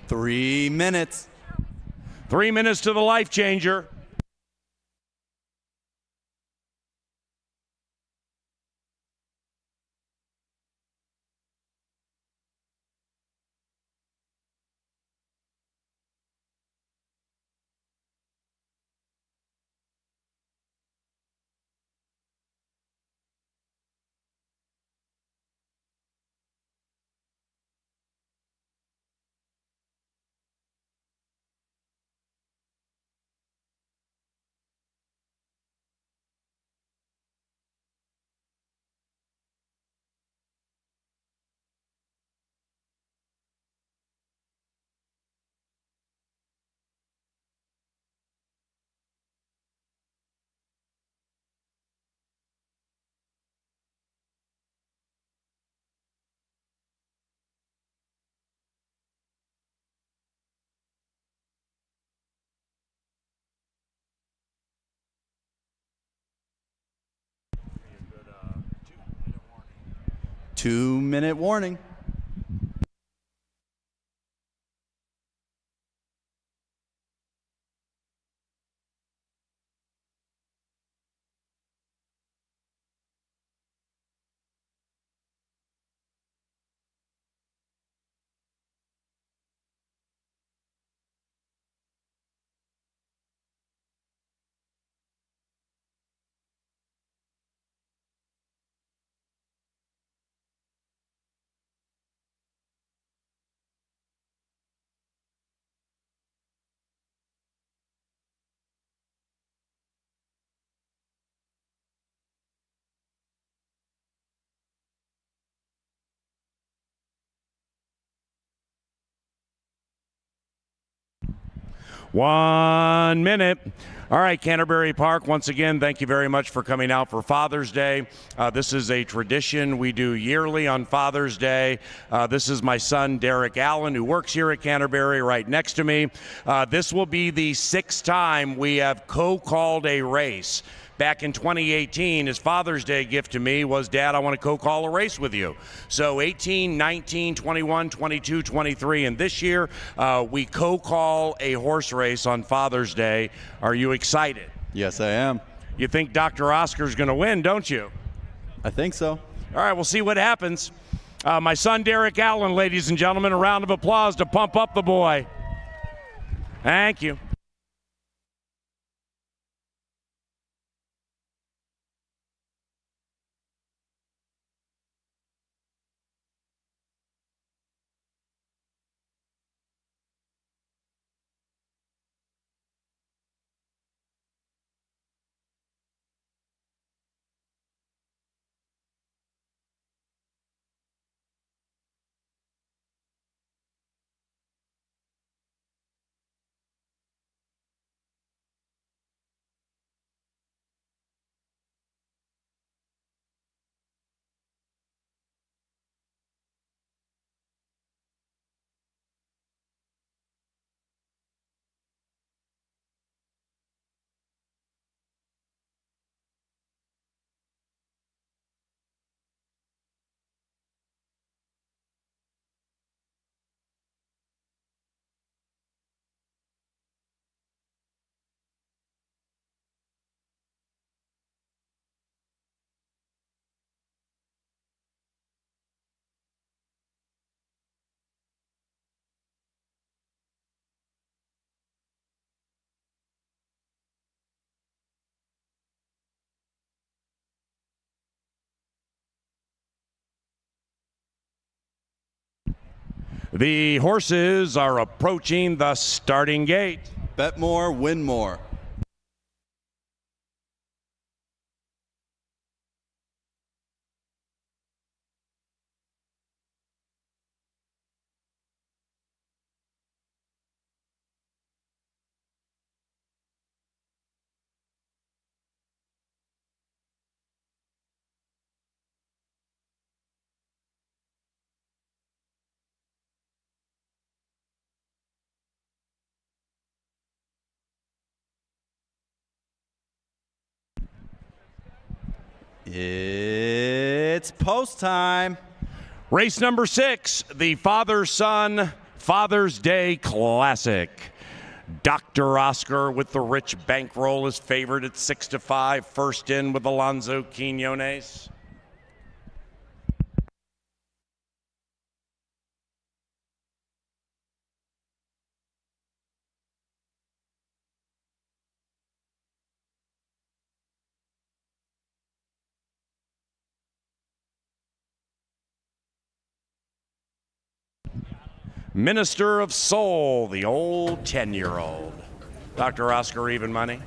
[SPEAKER 7] Three minutes.
[SPEAKER 4] 3 minutes to the life changer.
[SPEAKER 7] 2-minute warning.
[SPEAKER 4] One minute. All right, Canterbury Park, once again, thank you very much for coming out for Father's Day. This is a tradition we do yearly on Father's Day. This is my son, Derek Allen, who works here at Canterbury right next to me. This will be the 6th time we have co-called a race. Back in 2018, his Father's Day gift to me was, Dad, I want to co-call a race with you. So 18, 19, 21, 22, 23, and this year we co-call a horse race on Father's Day. Are you excited?
[SPEAKER 7] Yes, I am.
[SPEAKER 4] You think Dr. Oscar's going to win, don't you?
[SPEAKER 7] I think so.
[SPEAKER 4] All right, we'll see what happens. My son, Derek Allen, ladies and gentlemen, a round of applause to pump up the boy. Thank you. The horses are approaching the starting gate.
[SPEAKER 7] Bet more, win more. It's post time.
[SPEAKER 4] Race number 6, the Father-Son Father's Day Classic. Dr. Oscar with the rich bankroll is favored at 6-5. First in with Alonzo Quinones. Minister of Soul, the old 10-year-old. Dr. Oscar Even Money.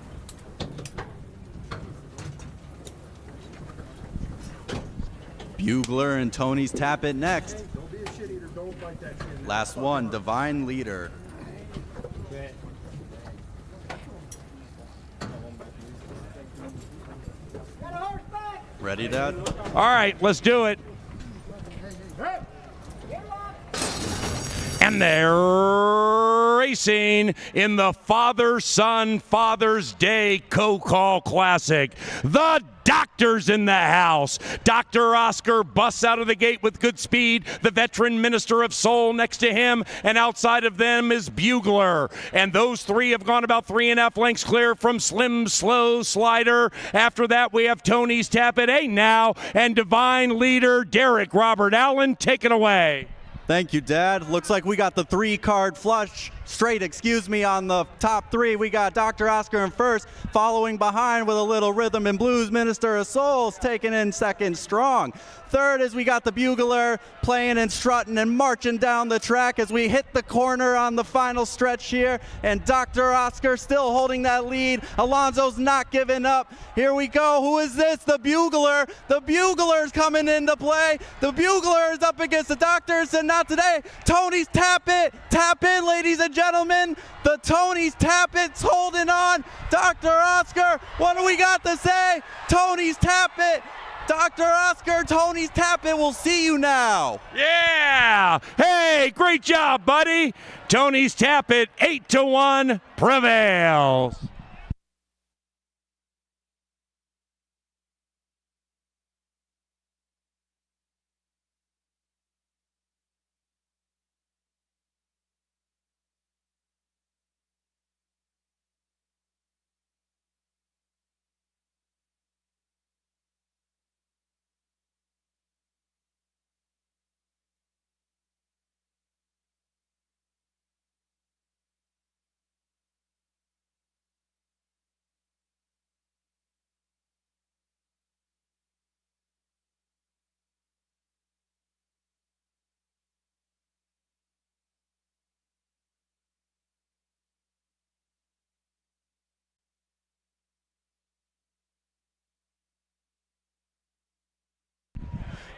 [SPEAKER 7] Bugler and Tony's Tap It next. Last one, Divine Leader. Ready, Dad?
[SPEAKER 4] All right, let's do it. And they're racing in the Father-Son Father's Day Co-Call Classic. The Doctor's in the house. Dr. Oscar busts out of the gate with good speed. The veteran minister of soul next to him, and outside of them is Bugler. And those three have gone about 3.5 lengths clear from Slim Slow Slider. After that, we have Tony's Tap at 8 now, and Divine Leader Derek Robert Allen take it away.
[SPEAKER 7] Thank you, Dad. Looks like we got the 3-card flush straight, on the top 3. We got Dr. Oscar in first, following behind with a little rhythm and blues, Minister of Souls taking in second strong. Third is we got the Bugler playing and strutting and marching down the track as we hit the corner on the final stretch here. And Dr. Oscar still holding that lead. Alonso's not giving up. Here we go. Who is this? The Bugler. The Bugler's coming into play. The Bugler is up against the Doctors, and not today. Tony's Tap It. Tap in, ladies and gentlemen. The Tony's Tap It's holding on. Dr. Oscar, what do we got to say? Tony's Tap It. Dr. Oscar, Tony's Tap It. We'll see you now.
[SPEAKER 4] Yeah. Hey, great job, buddy. Tony's Tap It 8-1 prevails.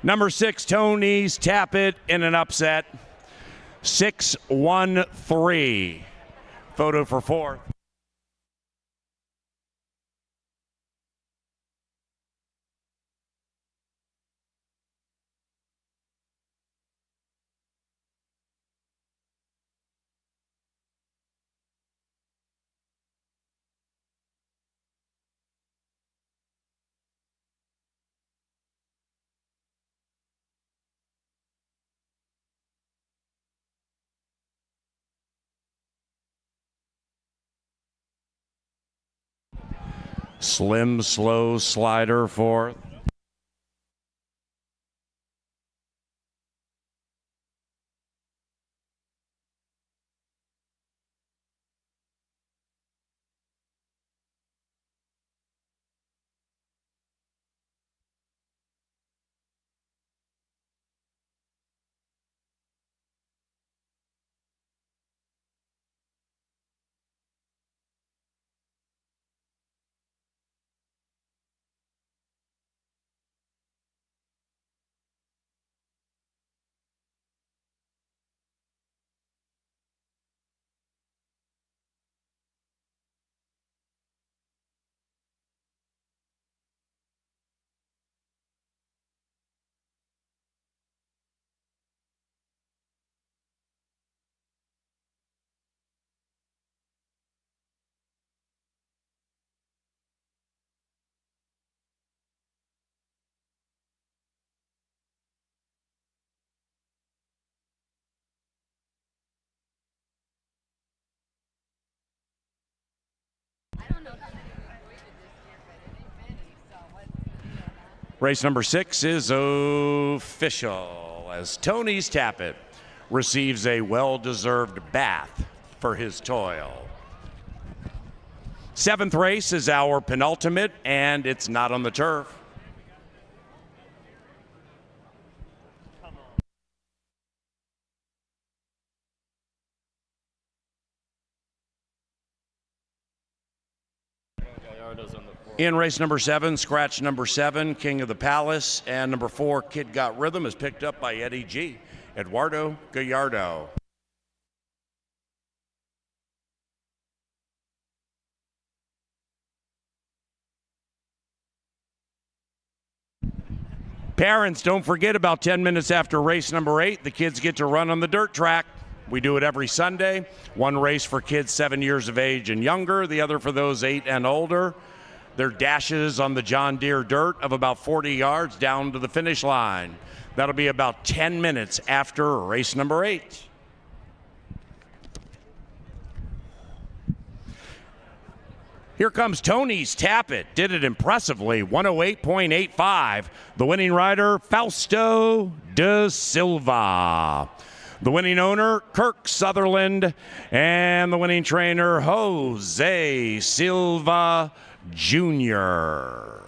[SPEAKER 4] Number 6, Tony's Tap It in an upset. 6-1-3. Photo for 4th. Slim Slow Slider 4th. Race number 6 is official as Tony's Tap It receives a well-deserved bath for his toil. 7th race is our penultimate, and it's not on the turf. In race number 7, scratch number 7, King of the Palace, and number 4, Kid Got Rhythm, is picked up by Eddie G. Eduardo Gallardo. Parents, don't forget about 10 minutes after race number 8, the kids get to run on the dirt track. We do it every Sunday. One race for kids 7 years of age and younger, the other for those 8 and older. Their dashes on the John Deere dirt of about 40 yards down to the finish line. That'll be about 10 minutes after race number 8. Here comes Tony's Tap It. Did it impressively, 108.85. The winning rider, Fausto de Silva. The winning owner, Kirk Sutherland. And the winning trainer, Jose Silva Jr.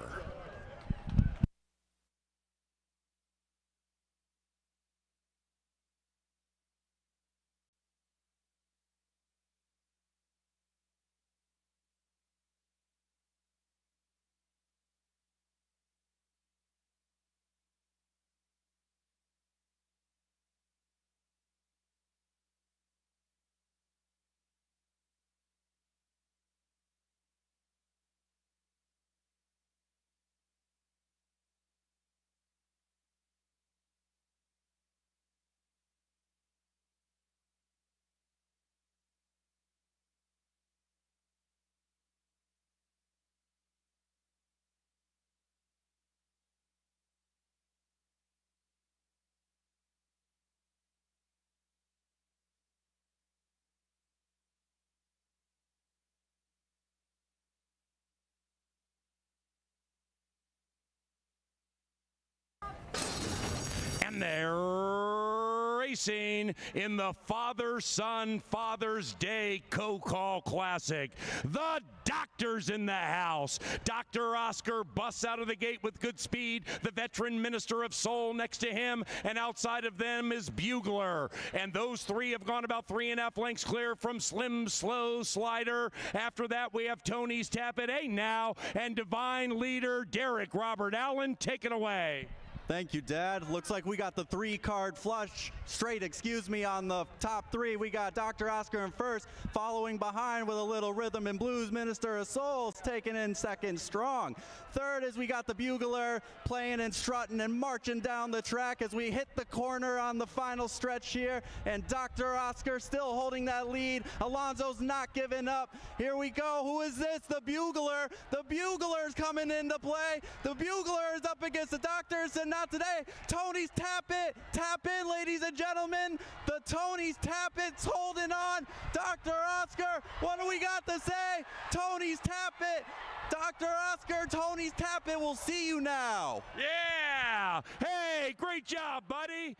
[SPEAKER 4] And they're racing in the Father-Son Father's Day Co-Call Classic. The doctor's in the house. Dr. Oscar busts out of the gate with good speed. The veteran minister of soul next to him, and outside of them is Bugler. And those three have gone about 3.5 lengths clear from Slim Slow Slider. After that, we have Tony's Tap It Now and Divine Leader Derek Robert Allen. Take it away.
[SPEAKER 7] Thank you, Dad. Looks like we got the 3-card flush straight, on the top 3. We got Dr. Oscar in first, following behind with a little rhythm and blues, Minister of Souls taking in second strong. Third is we got the Bugler playing and strutting and marching down the track as we hit the corner on the final stretch here. And Dr. Oscar still holding that lead. Alonso's not giving up. Here we go. Who is this? The Bugler. The Bugler's coming into play. The Bugler is up against the Doctors, and not today. Tony's Tap It. Tap in, ladies and gentlemen. The Tony's Tap It's holding on. Dr. Oscar, what do we got to say? Tony's Tap It. Dr. Oscar, Tony's Tap It. We'll see you now.
[SPEAKER 4] Yeah. Hey, great job, buddy.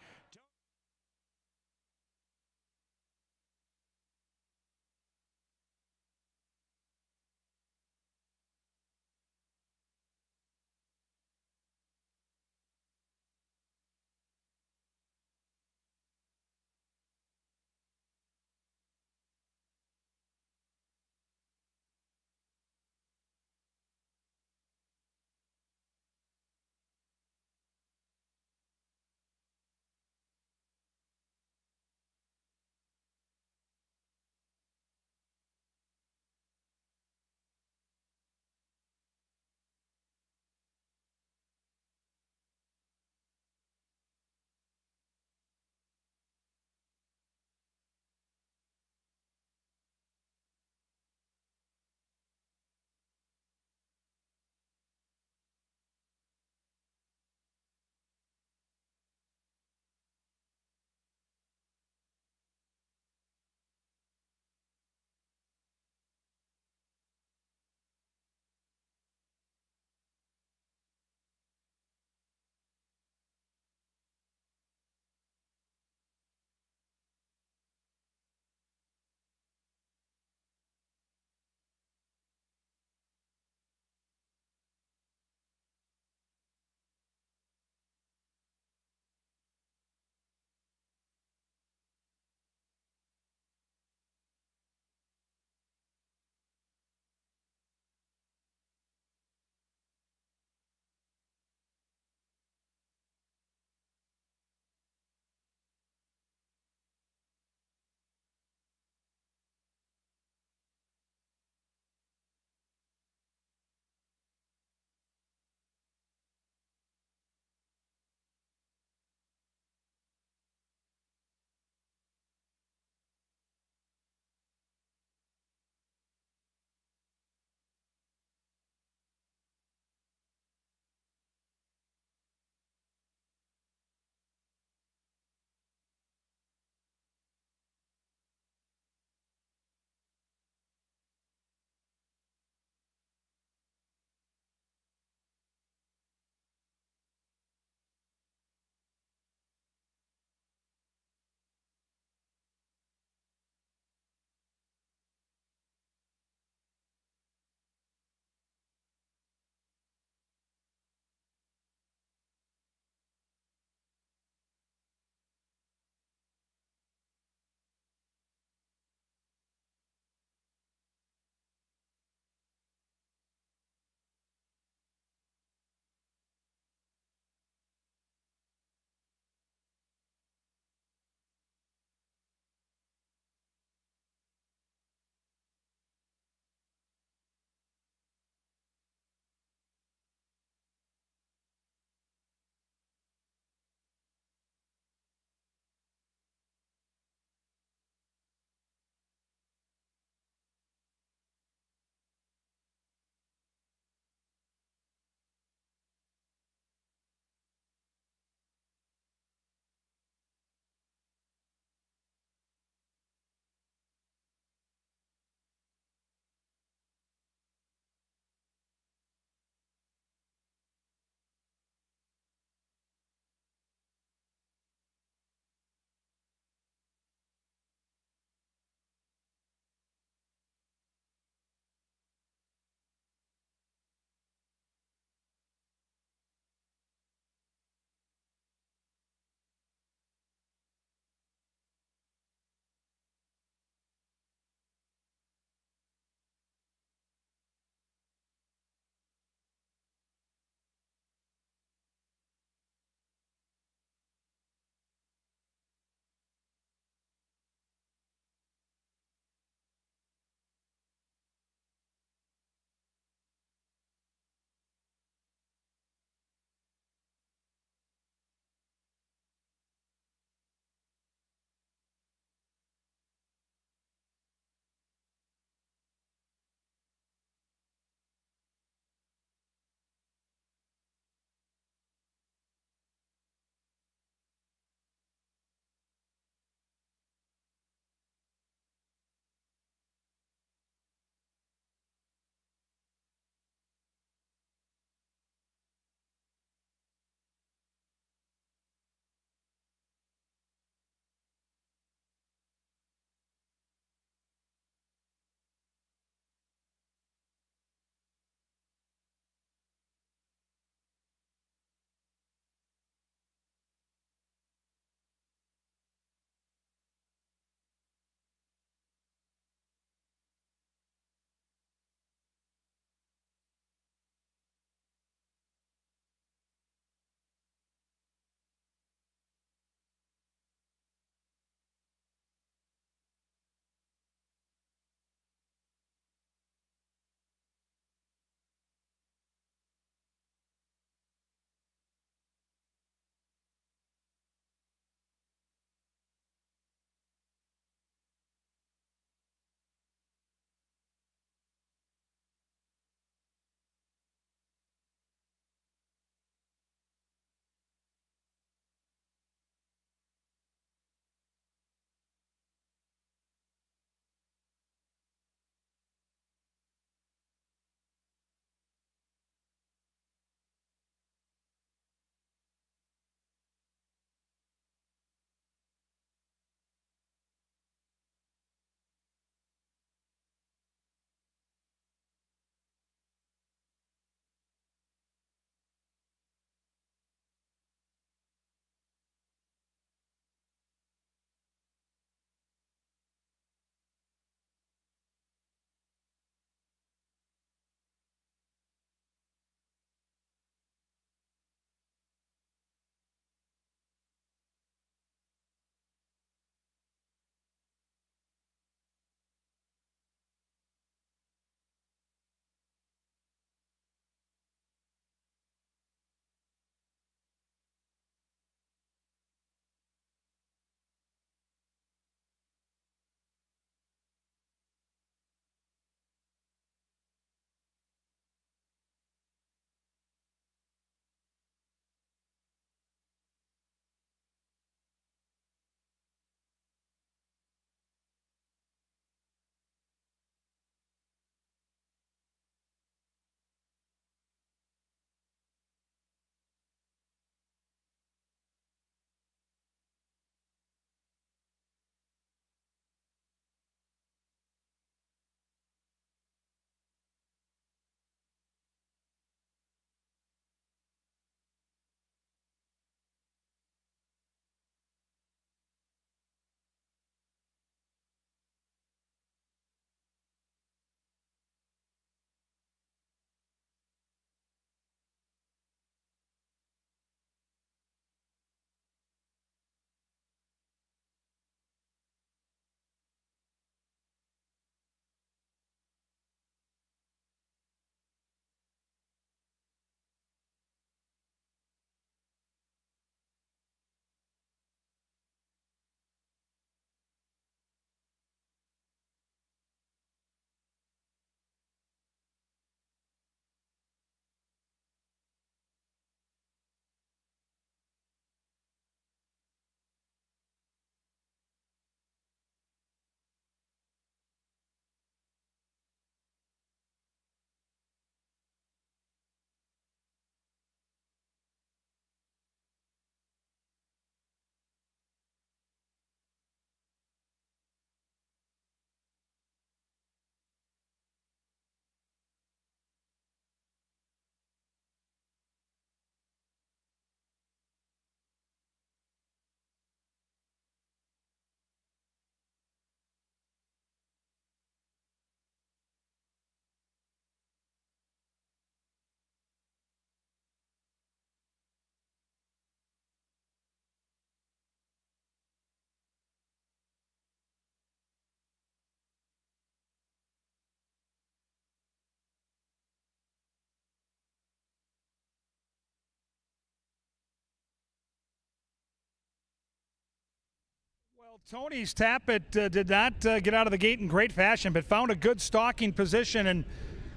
[SPEAKER 1] Well, Tony's Tappet did not get out of the gate in great fashion, but found a good stalking position. And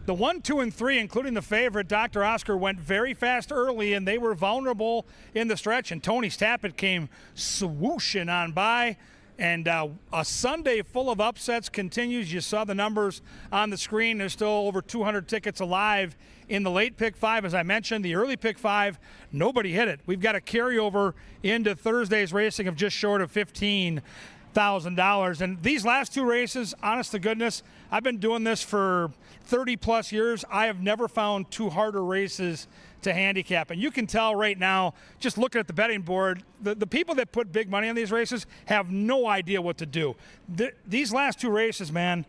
[SPEAKER 1] the 1, 2, and 3, including the favorite, Dr. Oscar, went very fast early, and they were vulnerable in the stretch. And Tony's Tappet came swooshing on by. And a Sunday full of upsets continues. You saw the numbers on the screen. There's still over 200 tickets alive in the late pick 5. As I mentioned, the early pick 5, nobody hit it. We've got a carryover into Thursday's racing of just short of $15,000. And these last 2 races, honest to goodness, I've been doing this for 30-plus years. I have never found 2 harder races to handicap. And you can tell right now, just looking at the betting board, the people that put big money on these races have no idea what to do. These last 2 races, man,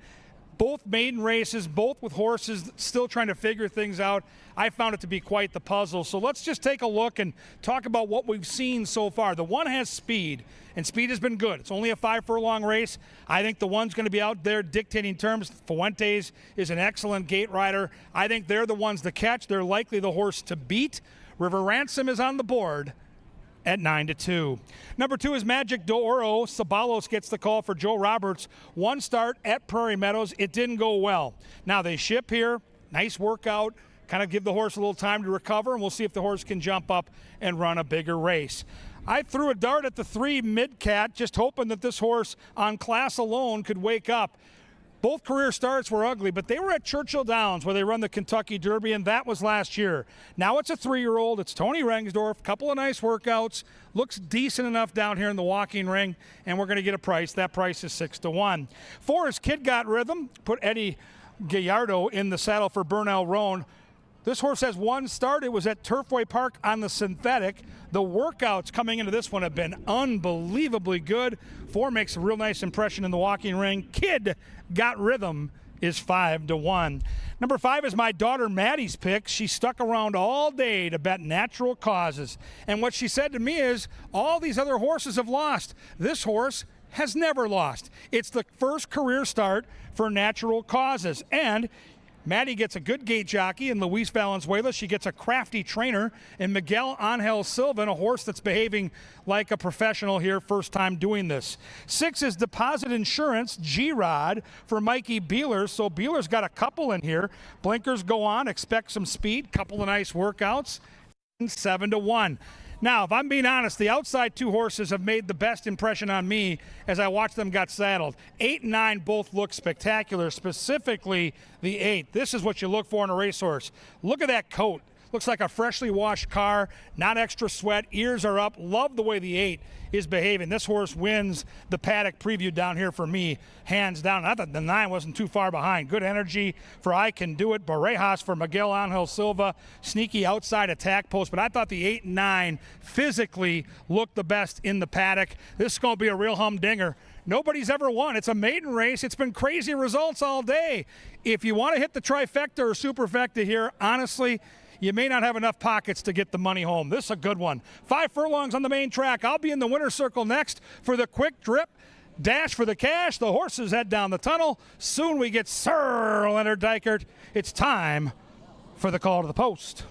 [SPEAKER 1] both maiden races, both with horses still trying to figure things out. I found it to be quite the puzzle. So let's just take a look and talk about what we've seen so far. The 1 has speed, and speed has been good. It's only a 5-furlong race. I think the 1's going to be out there dictating terms. Fuentes is an excellent gate rider. I think they're the ones to catch. They're likely the horse to beat. River Ransom is on the board at 9-2. Number 2 is Magic d'Oro. Sabalos gets the call for Joe Roberts. 1 start at Prairie Meadows. It didn't go well. Now they ship here. Nice workout. Kind of give the horse a little time to recover, and we'll see if the horse can jump up and run a bigger race. I threw a dart at the 3 Midcat, just hoping that this horse on class alone could wake up. Both career starts were ugly, but they were at Churchill Downs where they run the Kentucky Derby, and that was last year. Now it's a 3-year-old. It's Tony Rengsdorf. Couple of nice workouts. Looks decent enough down here in the walking ring, and we're going to get a price. That price is 6-1. 4 is Kid Got Rhythm. Put Eddie Gallardo in the saddle for Bernal Roan. This horse has 1 start. It was at Turfway Park on the synthetic. The workouts coming into this one have been unbelievably good. 4 makes a real nice impression in the walking ring. Kid Got Rhythm is 5-1. Number 5 is my daughter Maddie's pick. She stuck around all day to bet Natural Causes. And what she said to me is, all these other horses have lost. This horse has never lost. It's the first career start for Natural Causes. And Maddie gets a good gate jockey in Luis Valenzuela. She gets a crafty trainer in Miguel Angel Silva, and a horse that's behaving like a professional here, first time doing this. 6 is Deposit Insurance, G-Rod for Mikey Beeler. So Beeler's got a couple in here. Blinkers go on, expect some speed, couple of nice workouts, 7-1. Now, if I'm being honest, the outside 2 horses have made the best impression on me as I watched them got saddled. 8 and 9 both look spectacular, specifically the 8. This is what you look for in a racehorse. Look at that coat. Looks like a freshly washed car, not extra sweat, ears are up. Love the way the 8 is behaving. This horse wins the paddock preview down here for me, hands down. I thought the 9 wasn't too far behind. Good energy for I Can Do It. Barrejas for Miguel Angel Silva. Sneaky outside attack post, but I thought the 8 and 9 physically looked the best in the paddock. This is going to be a real humdinger. Nobody's ever won. It's a maiden race. It's been crazy results all day. If you want to hit the trifecta or superfecta here, honestly, you may not have enough pockets to get the money home. This is a good one. 5 furlongs on the main track. I'll be in the winner's circle next for the quick drip. Dash for the cash. The horses head down the tunnel. Soon we get Sir Leonard Dykert. It's time for the call to the post.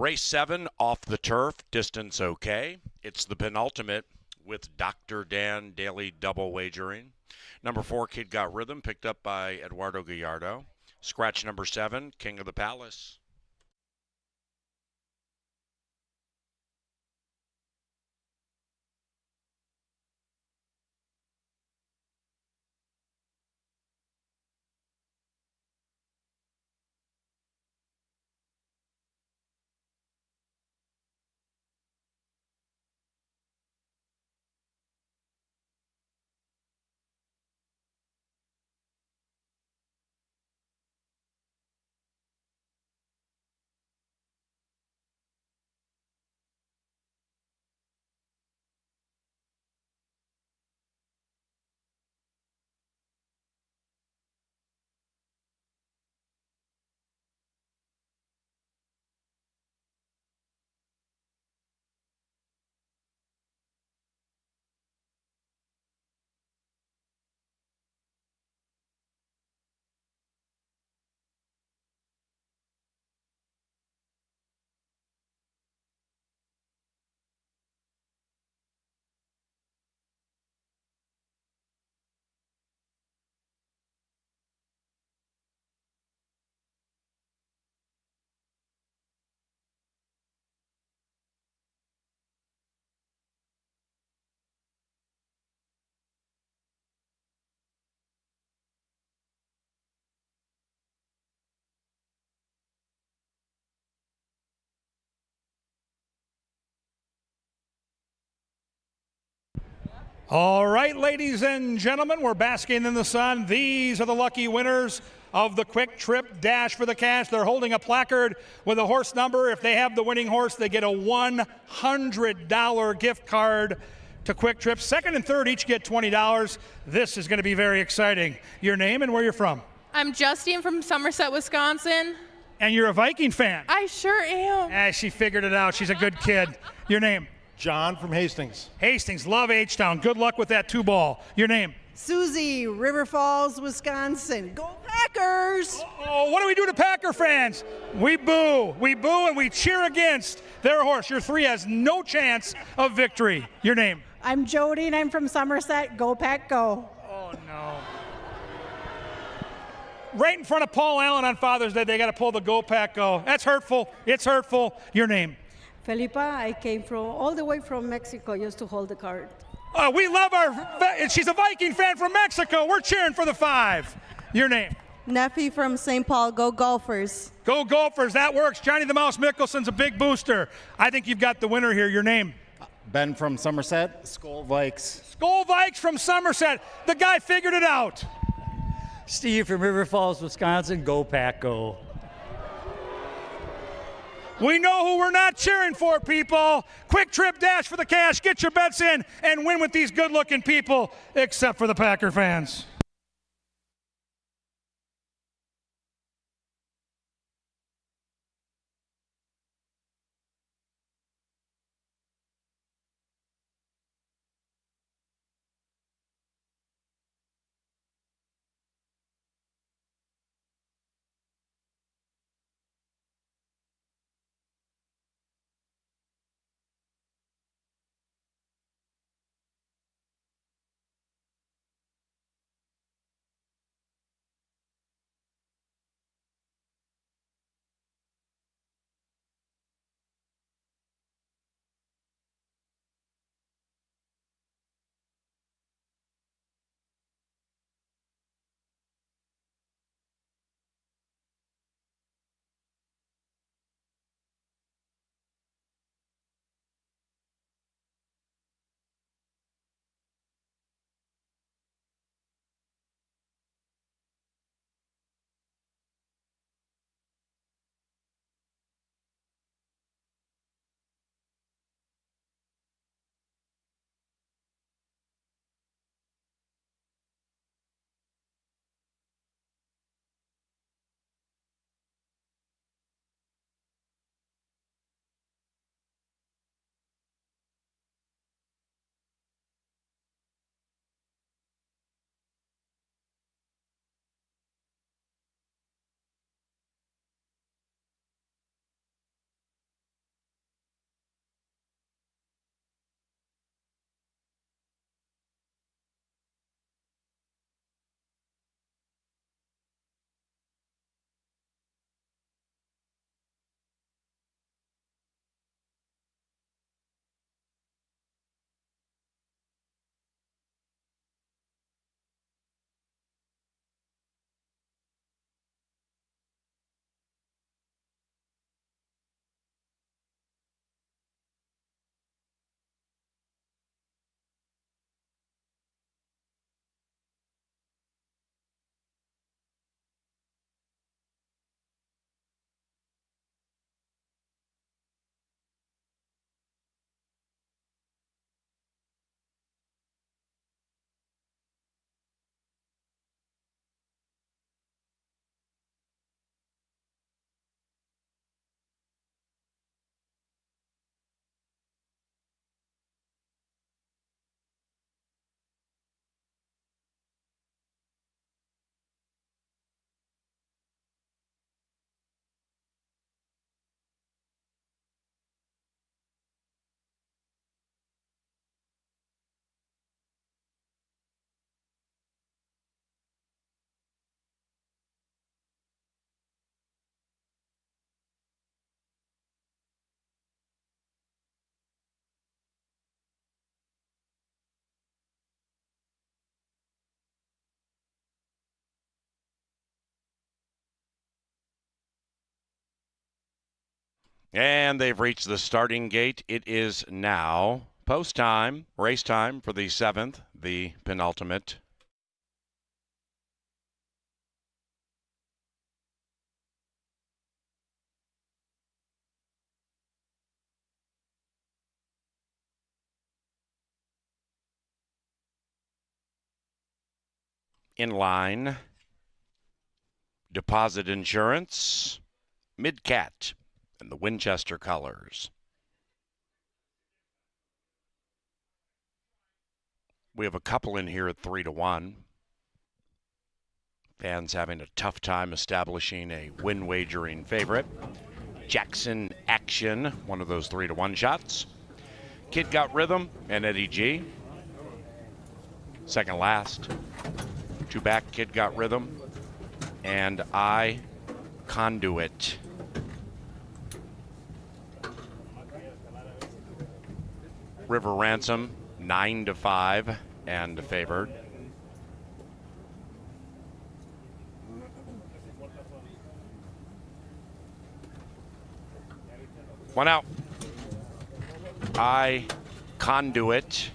[SPEAKER 4] Race 7 off the turf, distance okay. It's the penultimate with Dr. Dan Daily double wagering. Number 4, Kid Got Rhythm, picked up by Eduardo Gallardo. Scratch number 7, King of the Palace.
[SPEAKER 1] All right, ladies and gentlemen, we're basking in the sun. These are the lucky winners of the Quick Trip Dash for the Cash. They're holding a placard with a horse number. If they have the winning horse, they get a $100 gift card to Quick Trip. Second and third each get $20. This is going to be very exciting. Your name and where you're from?
[SPEAKER 8] I'm Justine from Somerset, Wisconsin.
[SPEAKER 1] And you're a Viking fan?
[SPEAKER 8] I sure am.
[SPEAKER 1] She figured it out. She's a good kid. Your name?
[SPEAKER 9] John from Hastings.
[SPEAKER 1] Hastings, love H-Town. Good luck with that 2-ball. Your name?
[SPEAKER 10] Susie, River Falls, Wisconsin. Go Packers!
[SPEAKER 1] Oh, what do we do to Packer fans? We boo, and we cheer against their horse. Your 3 has no chance of victory. Your name?
[SPEAKER 10] I'm Jody, and I'm from Somerset. Go Pack, go.
[SPEAKER 1] Oh, no. Right in front of Paul Allen on Father's Day, they got to pull the Go Pack Go. That's hurtful. It's hurtful. Your name?
[SPEAKER 10] Felipa, I came from all the way from Mexico just to hold the card.
[SPEAKER 1] Oh, we love she's a Viking fan from Mexico. We're cheering for the 5. Your name?
[SPEAKER 11] Neffy from St. Paul. Go Golfers.
[SPEAKER 1] Go Gophers. That works. Johnny the Mouse Mickelson's a big booster. I think you've got the winner here. Your name?
[SPEAKER 9] Ben from Somerset. Skull Vikes.
[SPEAKER 1] Skull Vikes from Somerset. The guy figured it out.
[SPEAKER 12] Steve from River Falls, Wisconsin. Go Pack, go.
[SPEAKER 1] We know who we're not cheering for, people. Quick Trip Dash for the Cash. Get your bets in and win with these good-looking people, except for the Packer fans.
[SPEAKER 4] And they've reached the starting gate. It is now post time, race time for the 7th, the penultimate. In line, Deposit Insurance, Midcat, and the Winchester colors. We have a couple in here at 3-1. Fans having a tough time establishing a win wagering favorite. Jackson Action, one of those 3-1 shots. Kid Got Rhythm and Eddie G. Second last. Two back, Kid Got Rhythm and I Conduit. River Ransom, 9-5 and favored. One out. I Conduit.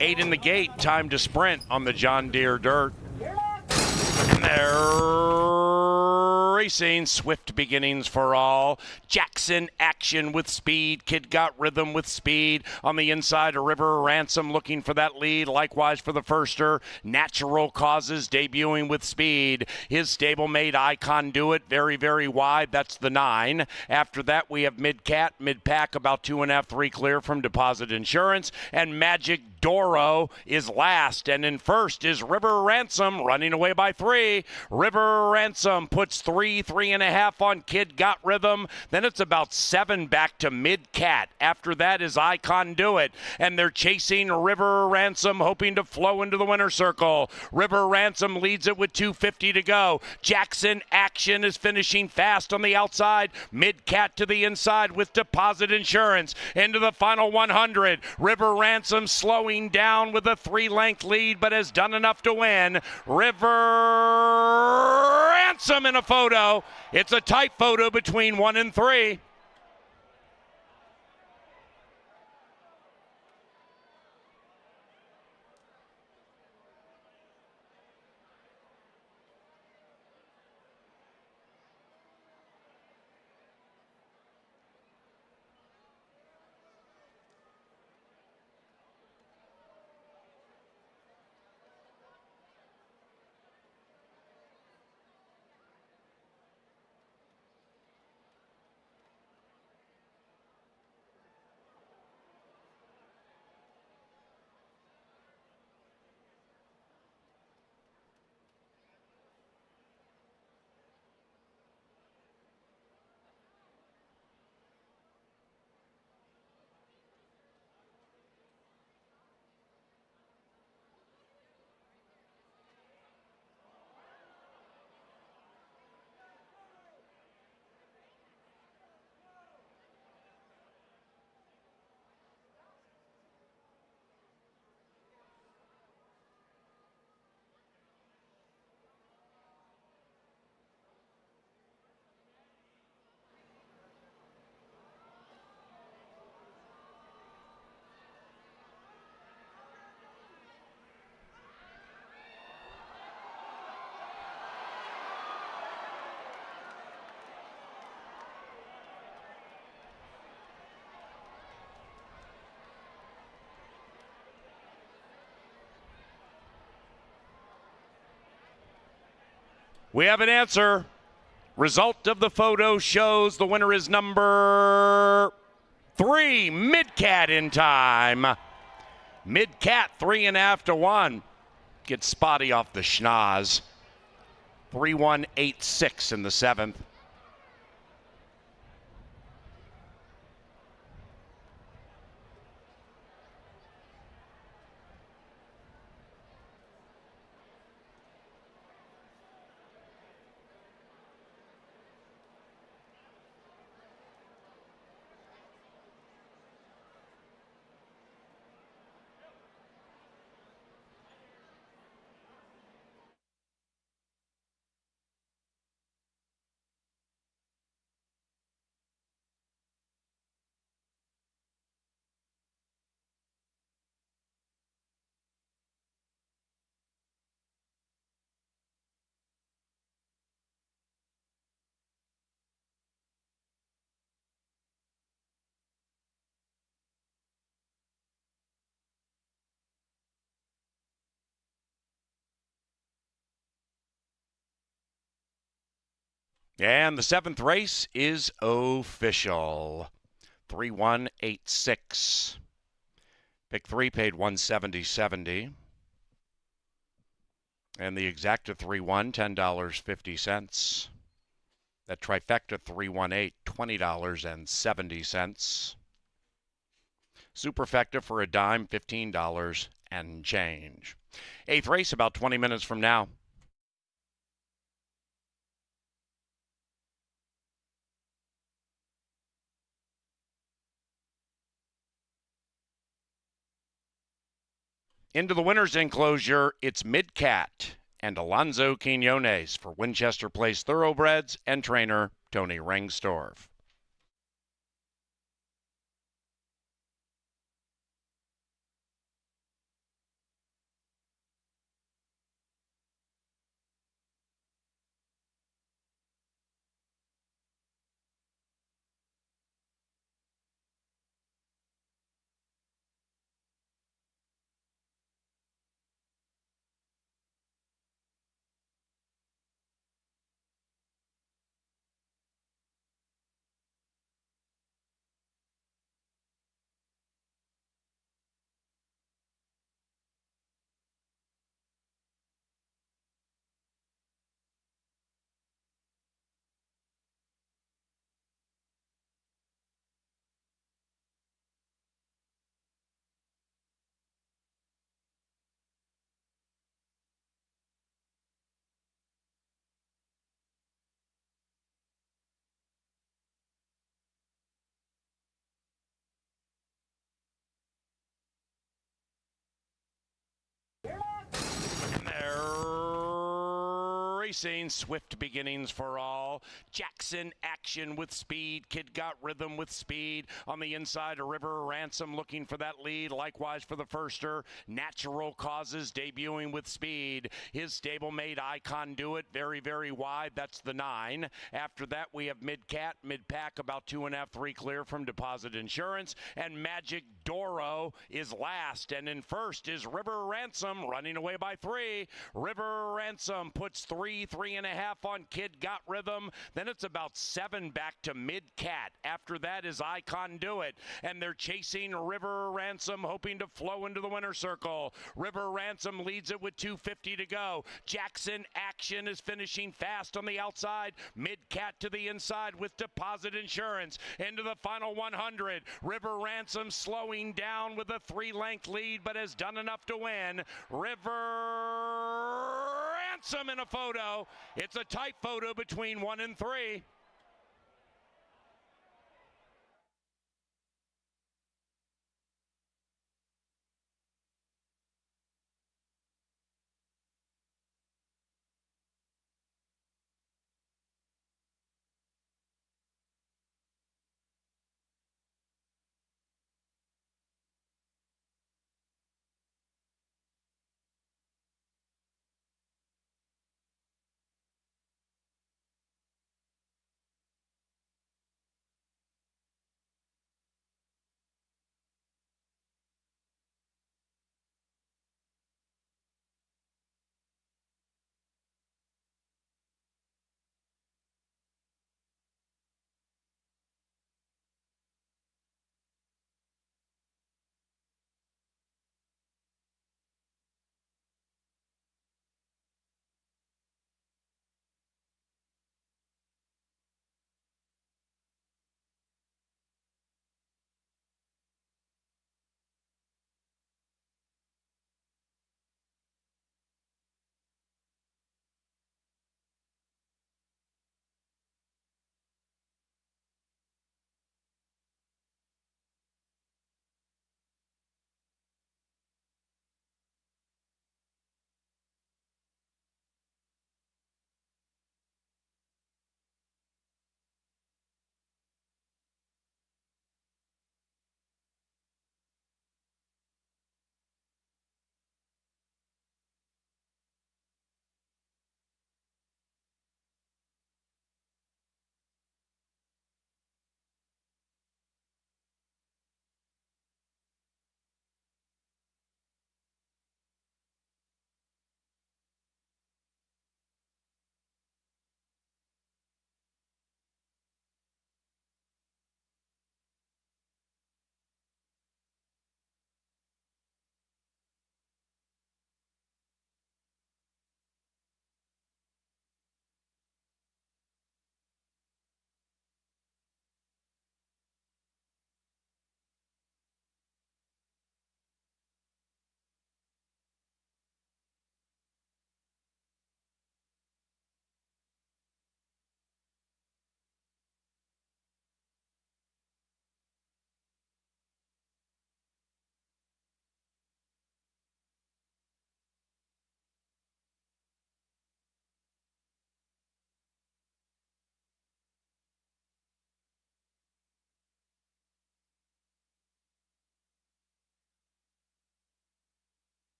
[SPEAKER 4] Eight in the gate, time to sprint on the John Deere dirt. And they're racing, swift beginnings for all. Jackson Action with speed. Kid Got Rhythm with speed. On the inside, a River Ransom looking for that lead. Likewise for the firster. Natural Causes debuting with speed. His stablemate, I Conduit, very, very wide. That's the 9. After that, we have Midcat, Mid-Pack, about 2.5, 3 clear from Deposit Insurance. And Magic Doro is last, and in first is River Ransom, running away by 3. River Ransom puts 3.5 on Kid Got Rhythm. Then it's about 7 back to Midcat. After that is I Conduit, and they're chasing River Ransom, hoping to flow into the winner's circle. River Ransom leads it with 2:50 to go. Jackson Action is finishing fast on the outside. Midcat to the inside with Deposit Insurance. Into the final 100. River Ransom slowing down with a 3-length lead, but has done enough to win. River Ransom in a photo. It's a tight photo between 1 and 3. We have an answer. Result of the photo shows the winner is number 3, Midcat in time. Midcat 3.5 to 1. Gets spotty off the schnoz. 3-1-8-6 in the 7th. And the 7th race is official. 3186. Pick 3 paid 170.70. And the exacta 3-1, $10.50. That trifecta 318, $20.70. Superfecta for a dime, $15 and change. 8th race about 20 minutes from now. Into the winner's enclosure, it's Midcat and Alonzo Quinones for Winchester Place Thoroughbreds and trainer Tony Rengstorff. Racing, swift beginnings for all. Jackson action with speed. Kid got rhythm with speed. On the inside, a River Ransom looking for that lead. Likewise for the firster. Natural Causes debuting with speed. His stablemate Icon Do It very, very wide. That's the 9. After that, we have Midcat, mid-pack about 2.5, 3 clear from Deposit Insurance. And Magic Doro is last. And in first is River Ransom running away by 3. River Ransom puts 3.5 on Kid Got Rhythm. Then it's about 7 back to Midcat. After that is Icon Do It. And they're chasing River Ransom, hoping to flow into the winner's circle. River Ransom leads it with 2:50 to go. Jackson Action is finishing fast on the outside. Midcat to the inside with Deposit Insurance. Into the final 100. River Ransom slowing down with a 3-length lead, but has done enough to win. River Ransom in a photo. It's a tight photo between 1 and 3.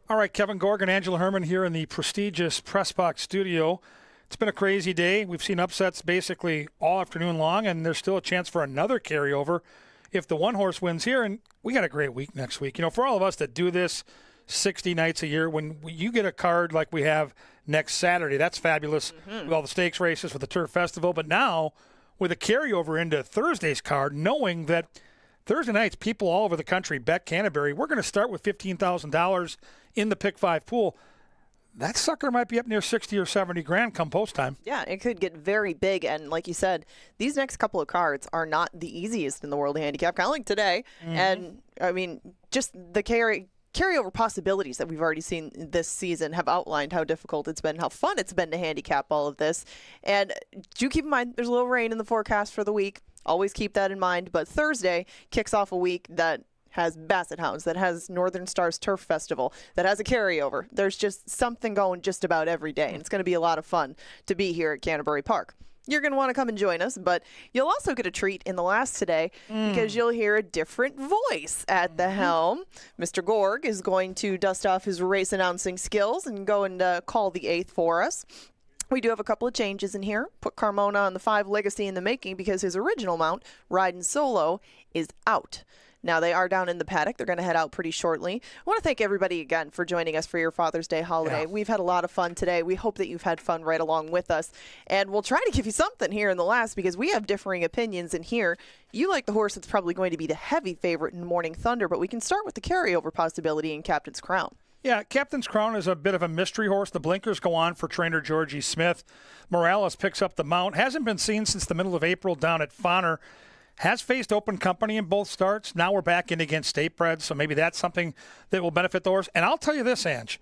[SPEAKER 1] All right, Kevin Gorg and Angela Herman here in the prestigious Press Box studio. It's been a crazy day. We've seen upsets basically all afternoon long, and there's still a chance for another carryover if the one horse wins here. And we got a great week next week. You know, for all of us that do this 60 nights a year, when you get a card like we have next Saturday, that's fabulous with all the stakes races, with the Turf Festival. But now with a carryover into Thursday's card, knowing that Thursday nights, people all over the country bet Canterbury. We're going to start with $15,000 in the Pick 5 pool. That sucker might be up near 60 or 70 grand come post time.
[SPEAKER 3] Yeah, it could get very big. And like you said, these next couple of cards are not the easiest in the world of handicap, kind of like today. And, I mean, just the carryover possibilities that we've already seen this season have outlined how difficult it's been, how fun it's been to handicap all of this. And do keep in mind, there's a little rain in the forecast for the week. Always keep that in mind. But Thursday kicks off a week that has Basset Hounds, that has Northern Stars Turf Festival, that has a carryover. There's just something going just about every day, and it's going to be a lot of fun to be here at Canterbury Park. You're going to want to come and join us, but you'll also get a treat in the last today because you'll hear a different voice at the helm. Mr. Gorg is going to dust off his race announcing skills and go and call the 8th for us. We do have a couple of changes in here. Put Carmona on the 5 Legacy in the making because his original mount, Riding Solo, is out. Now, they are down in the paddock. They're going to head out pretty shortly. I want to thank everybody again for joining us for your Father's Day holiday. Yeah. We've had a lot of fun today. We hope that you've had fun right along with us. And we'll try to give you something here in the last because we have differing opinions in here. You like the horse that's probably going to be the heavy favorite in Morning Thunder, but we can start with the carryover possibility in Captain's Crown.
[SPEAKER 1] Yeah, Captain's Crown is a bit of a mystery horse. The blinkers go on for trainer Georgie Smith. Morales picks up the mount. Hasn't been seen since the middle of April down at Fonner. Has faced open company in both starts. Now we're back in against state bred, so maybe that's something that will benefit the horse. And I'll tell you this, Ange.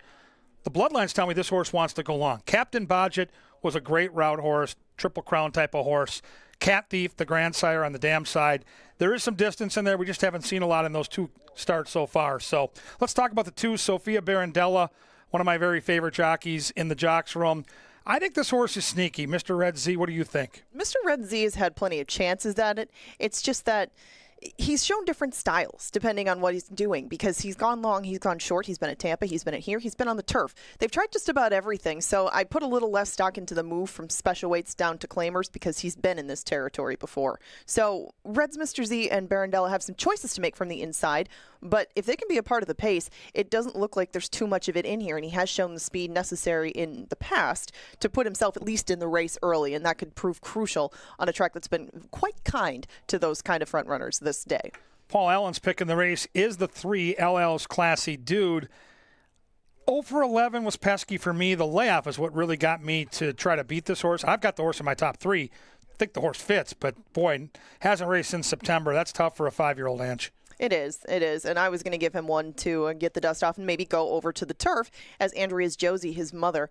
[SPEAKER 1] The bloodlines tell me this horse wants to go long. Captain Bodgett was a great route horse, Triple Crown type of horse. Cat Thief, the grandsire on the dam side. There is some distance in there. We just haven't seen a lot in those 2 starts so far. So let's talk about the 2. Sophia Barandella, one of my very favorite jockeys in the jocks room. I think this horse is sneaky. Mr. Red Z, what do you think?
[SPEAKER 3] Mr. Red Z has had plenty of chances at it. It's just that he's shown different styles depending on what he's doing because he's gone long, he's gone short, he's been at Tampa, he's been at here, he's been on the turf. They've tried just about everything, so I put a little less stock into the move from special weights down to claimers because he's been in this territory before. So Reds, Mr. Z, and Barandella have some choices to make from the inside, but if they can be a part of the pace, it doesn't look like there's too much of it in here, and he has shown the speed necessary in the past to put himself at least in the race early, and that could prove crucial on a track that's been quite kind to those kind of front runners this day.
[SPEAKER 1] Paul Allen's pick in the race is the 3 LL's Classy Dude. 0 for 11 was pesky for me. The layoff is what really got me to try to beat this horse. I've got the horse in my top 3. I think the horse fits, but boy, hasn't raced since September. That's tough for a 5-year-old, Ange.
[SPEAKER 3] It is. And I was going to give him one to get the dust off and maybe go over to the turf, as Andrea's Josie, his mother,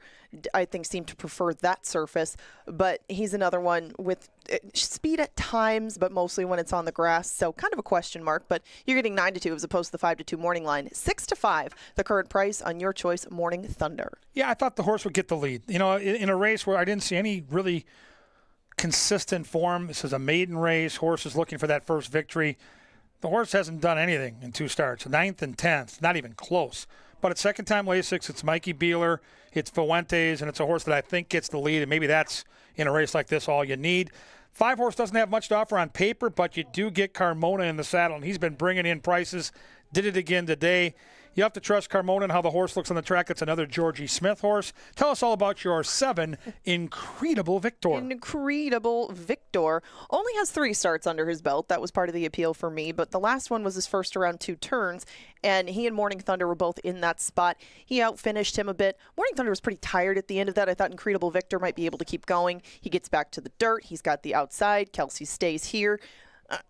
[SPEAKER 3] I think seemed to prefer that surface. But he's another one with speed at times, but mostly when it's on the grass. So kind of a question mark. But you're getting 9-2 as opposed to the 5-2 morning line. 6-5, the current price on your choice, Morning Thunder.
[SPEAKER 1] Yeah, I thought the horse would get the lead. You know, in a race where I didn't see any really consistent form. This is a maiden race. Horse is looking for that first victory. The horse hasn't done anything in 2 starts, 9th and 10th, not even close. But it's second-time Lasix, it's Mikey Beeler, it's Fuentes, and it's a horse that I think gets the lead, and maybe that's, in a race like this, all you need. 5 horse doesn't have much to offer on paper, but you do get Carmona in the saddle, and he's been bringing in prices, did it again today. You have to trust Carmona and how the horse looks on the track. It's another Georgie Smith horse. Tell us all about your 7, Incredible Victor.
[SPEAKER 3] Incredible Victor only has 3 starts under his belt. That was part of the appeal for me, but the last one was his first around 2 turns, and he and Morning Thunder were both in that spot. He outfinished him a bit. Morning Thunder was pretty tired at the end of that. I thought Incredible Victor might be able to keep going. He gets back to the dirt. He's got the outside. Kelsey stays here.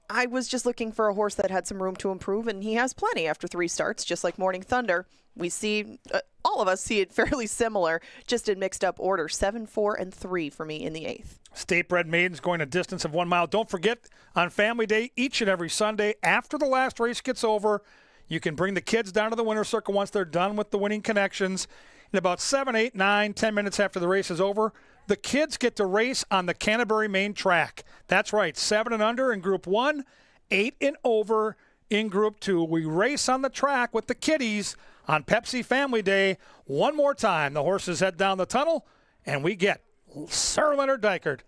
[SPEAKER 3] I was just looking for a horse that had some room to improve, and he has plenty after 3 starts, just like Morning Thunder. We see, all of us see it fairly similar, just in mixed up order. 7, 4, and 3 for me in the 8th.
[SPEAKER 1] State bred maidens going a distance of 1 mile. Don't forget, on Family Day, each and every Sunday, after the last race gets over, you can bring the kids down to the winner's circle once they're done with the winning connections. In about 7, 8, 9, 10 minutes after the race is over, the kids get to race on the Canterbury main track. That's right, 7 and under in Group 1, 8 and over in Group 2. We race on the track with the kiddies on Pepsi Family Day. One more time, the horses head down the tunnel, and we get Sir Leonard Dykert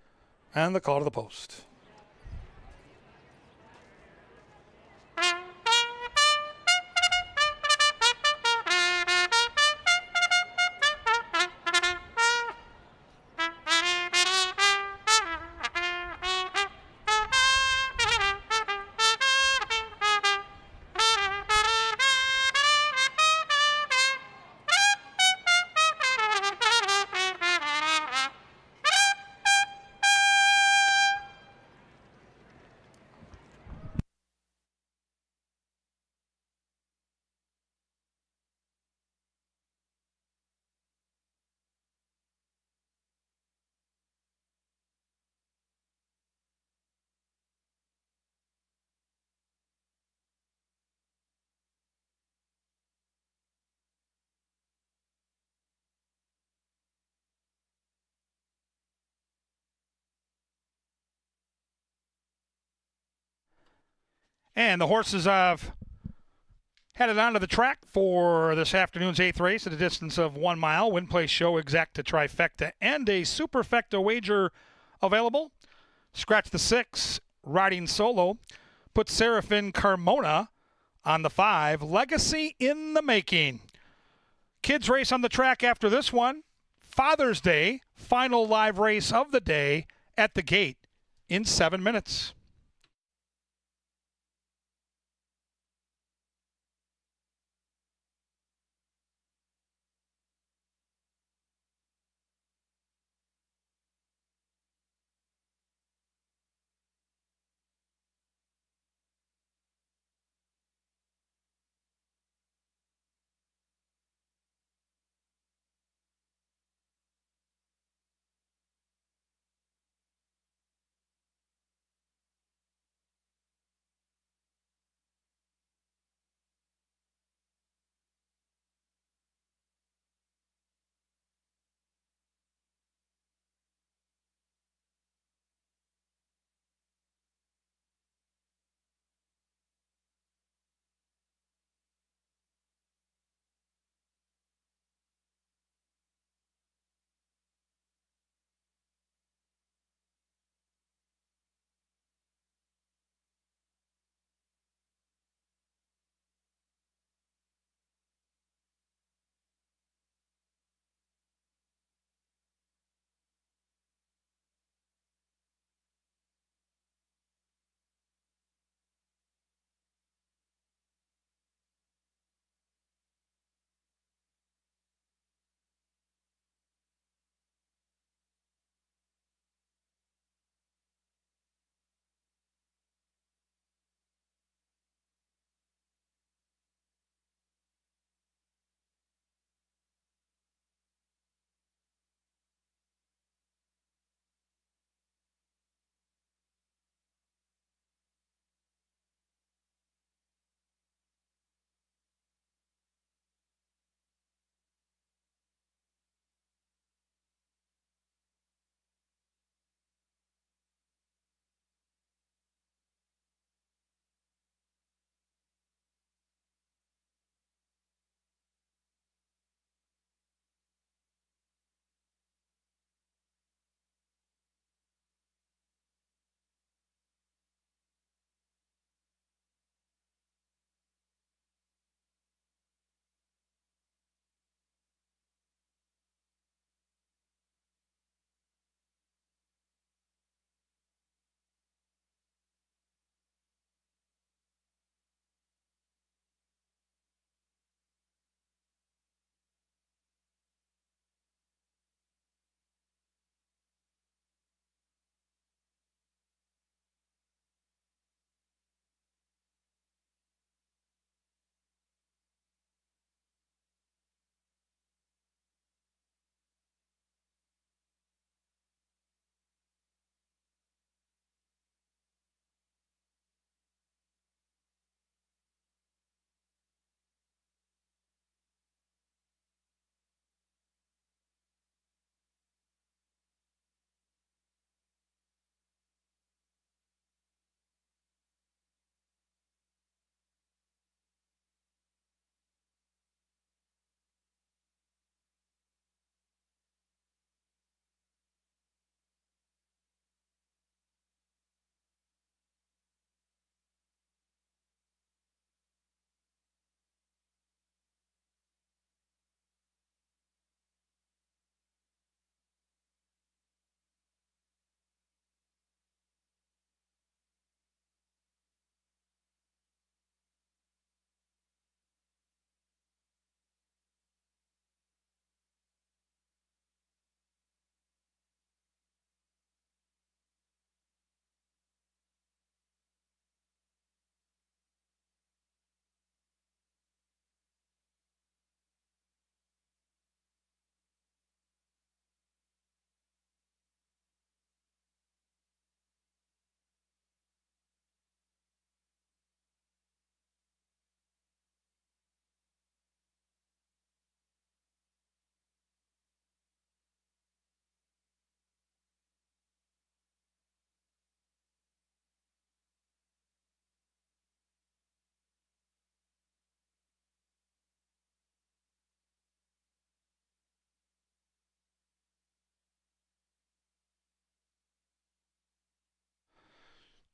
[SPEAKER 1] and the call to the post. And the horses have headed onto the track for this afternoon's 8th race at a distance of 1 mile. Win, place, show, exacta, trifecta, and a superfecta wager available. Scratch the 6, riding solo. Put Seraphin Carmona on the 5. Legacy in the making. Kids race on the track after this one. Father's Day, final live race of the day at the gate in 7 minutes.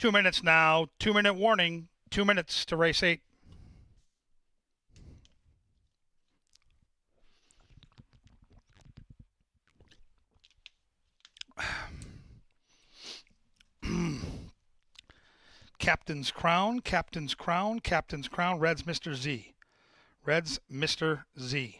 [SPEAKER 1] 2 minutes now. 2-minute warning. 2 minutes to race 8. Captain's Crown, Captain's Crown, Captain's Crown, Reds Mr. Z. Reds Mr. Z.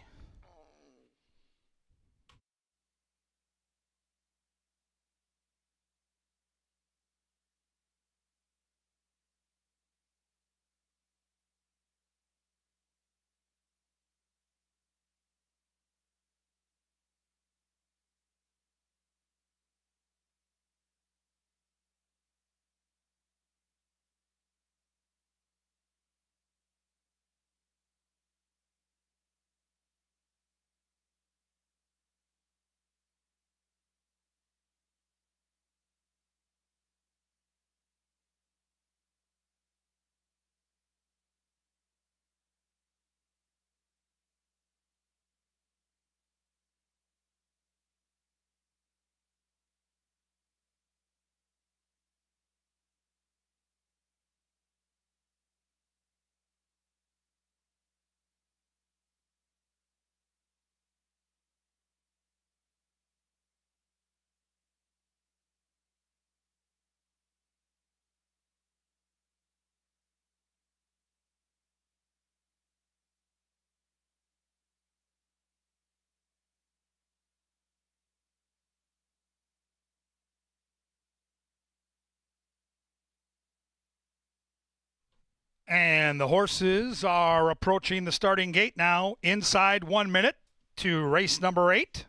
[SPEAKER 1] And the horses are approaching the starting gate now. Inside 1 minute to race number 8.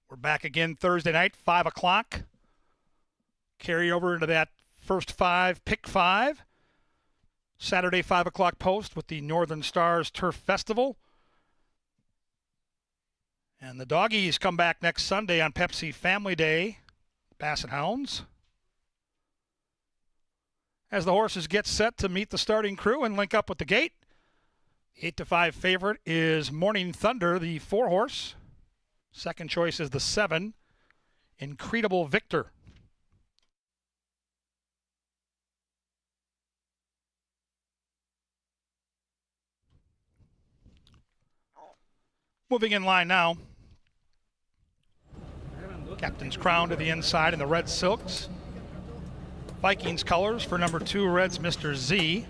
[SPEAKER 1] We're back again Thursday night, 5 o'clock. Carry over into that first 5, pick 5. Saturday, 5 o'clock post with the Northern Stars Turf Festival. And the doggies come back next Sunday on Pepsi Family Day. Basset Hounds. As the horses get set to meet the starting crew and link up with the gate. 8-5 favorite is Morning Thunder, the 4-horse. Second choice is the 7, Incredible Victor. Moving in line now. Captain's Crown to the inside in the red silks. Vikings colors for number 2, Reds Mr. Z.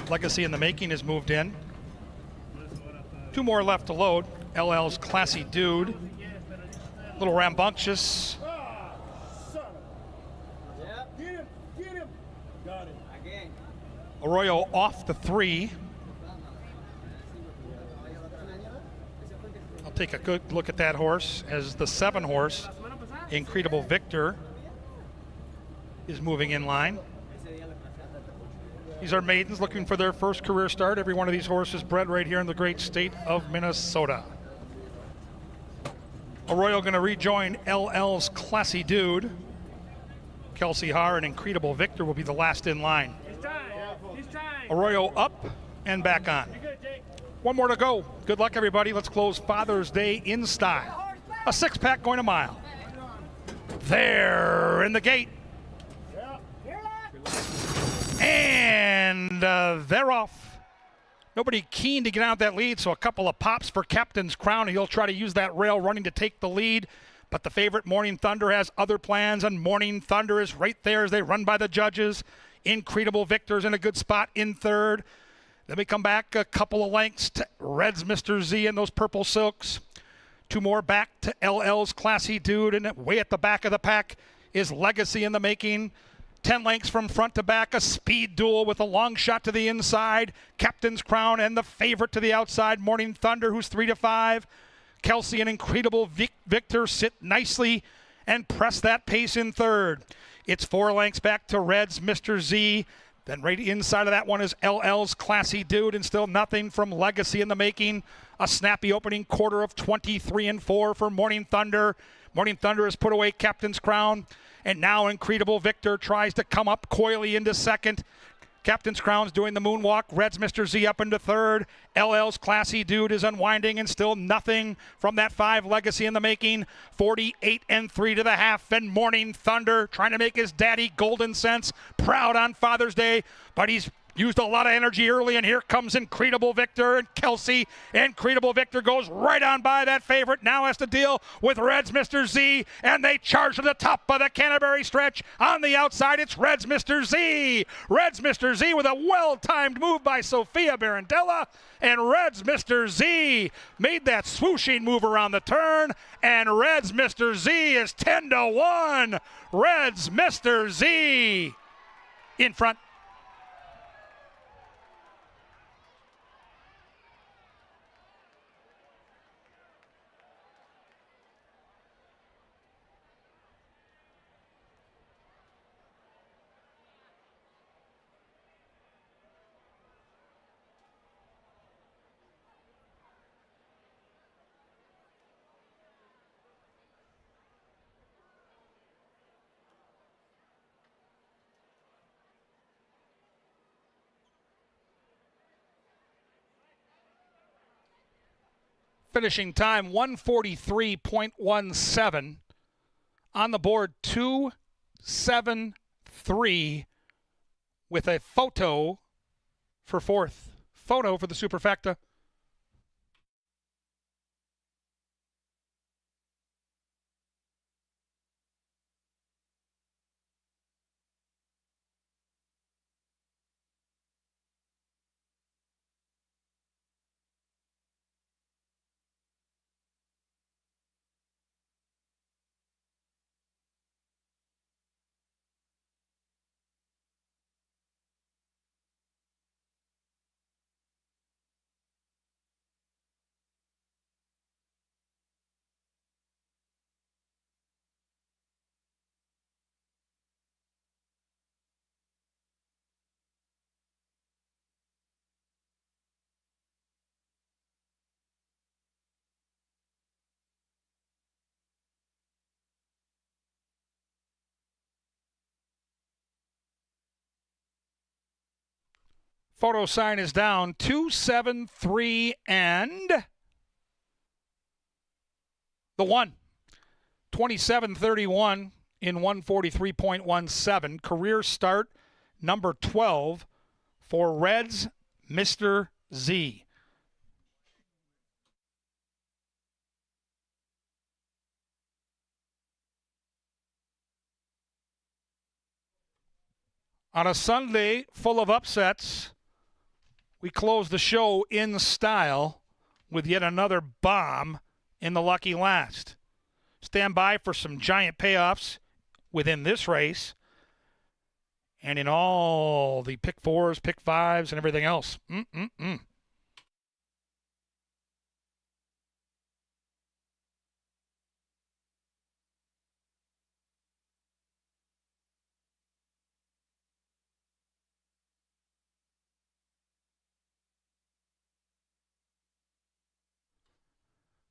[SPEAKER 1] Legacy in the Making is moved in. 2 more left to load. LL's Classy Dude. Little rambunctious. Arroyo off the 3. I'll take a good look at that horse as the 7-horse, Incredible Victor, is moving in line. These are maidens looking for their first career start. Every one of these horses bred right here in the great state of Minnesota. Arroyo going to rejoin LL's Classy Dude. Kelsey Haar and Incredible Victor will be the last in line. Arroyo up and back on. 1 more to go. Good luck, everybody. Let's close Father's Day in style. A 6-pack going a mile. There in the gate. And they're off. Nobody keen to get out that lead, so a couple of pops for Captain's Crown. He'll try to use that rail running to take the lead, but the favorite Morning Thunder has other plans, and Morning Thunder is right there as they run by the judges. Incredible Victor's in a good spot in third. Then we come back a couple of lengths to Reds Mr. Z in those purple silks. 2 more back to LL's Classy Dude, and way at the back of the pack is Legacy in the Making. 10 lengths from front to back, a speed duel with a long shot to the inside. Captain's Crown and the favorite to the outside, Morning Thunder, who's 3-5. Kelsey and Incredible Victor sit nicely and press that pace in third. It's 4 lengths back to Reds Mr. Z. Then right inside of that one is LL's Classy Dude, and still nothing from Legacy in the Making. A snappy opening quarter of 23-4 for Morning Thunder. Morning Thunder has put away Captain's Crown. And now Incredible Victor tries to come up coyly into second. Captain's Crown's doing the moonwalk. Red's Mr. Z up into third. LL's Classy Dude is unwinding, and still nothing from that 5 Legacy in the making. 48-3 to the half, and Morning Thunder trying to make his daddy Golden Sense proud on Father's Day, but he's used a lot of energy early, and here comes Incredible Victor and Kelsey. Incredible Victor goes right on by that favorite. Now has to deal with Red's Mr. Z, and they charge to the top of the Canterbury stretch. On the outside, it's Red's Mr. Z. Red's Mr. Z with a well-timed move by Sophia Barandella, and Red's Mr. Z made that swooshing move around the turn, and Red's Mr. Z is 10-1. Red's Mr. Z in front. Finishing time 1:43.17. On the board 2:73 with a photo for fourth. Photo for the Superfecta. Photo sign is down 273 and the 1. 27:31 in 1:43.17. Career start number 12 for Red's Mr. Z. On a Sunday full of upsets, we close the show in style with yet another bomb in the lucky last. Stand by for some giant payoffs within this race and in all the pick 4s, pick 5s, and everything else.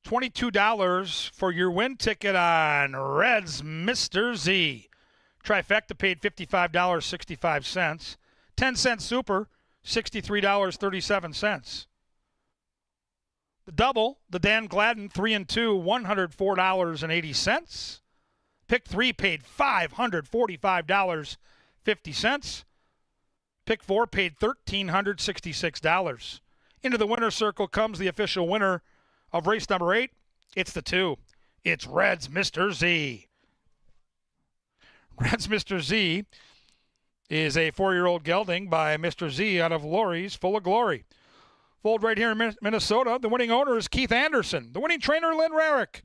[SPEAKER 1] $22 for your win ticket on Red's Mr. Z. Trifecta paid $55.65. 10-cent super, $63.37. The double, the Dan Gladden 3 and 2, $104.80. Pick 3 paid $545.50. Pick 4 paid $1,366. Into the winner's circle comes the official winner of race number 8. It's the 2. It's Red's Mr. Z. Red's Mr. Z is a 4-year-old gelding by Mr. Z out of Laurie's Full of Glory. Foaled right here in Minnesota. The winning owner is Keith Anderson. The winning trainer, Lynn Rarick.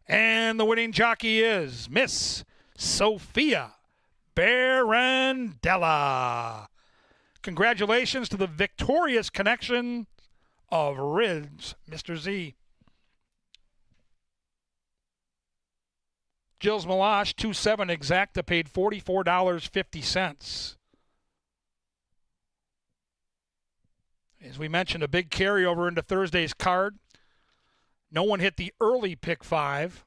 [SPEAKER 1] And the winning jockey is Miss Sophia Barandella. Congratulations to the victorious connection of Red's Mr. Z. Jill's Meloche, 2-7 exacta, paid $44.50. As we mentioned, a big carryover into Thursday's card. No one hit the early pick 5.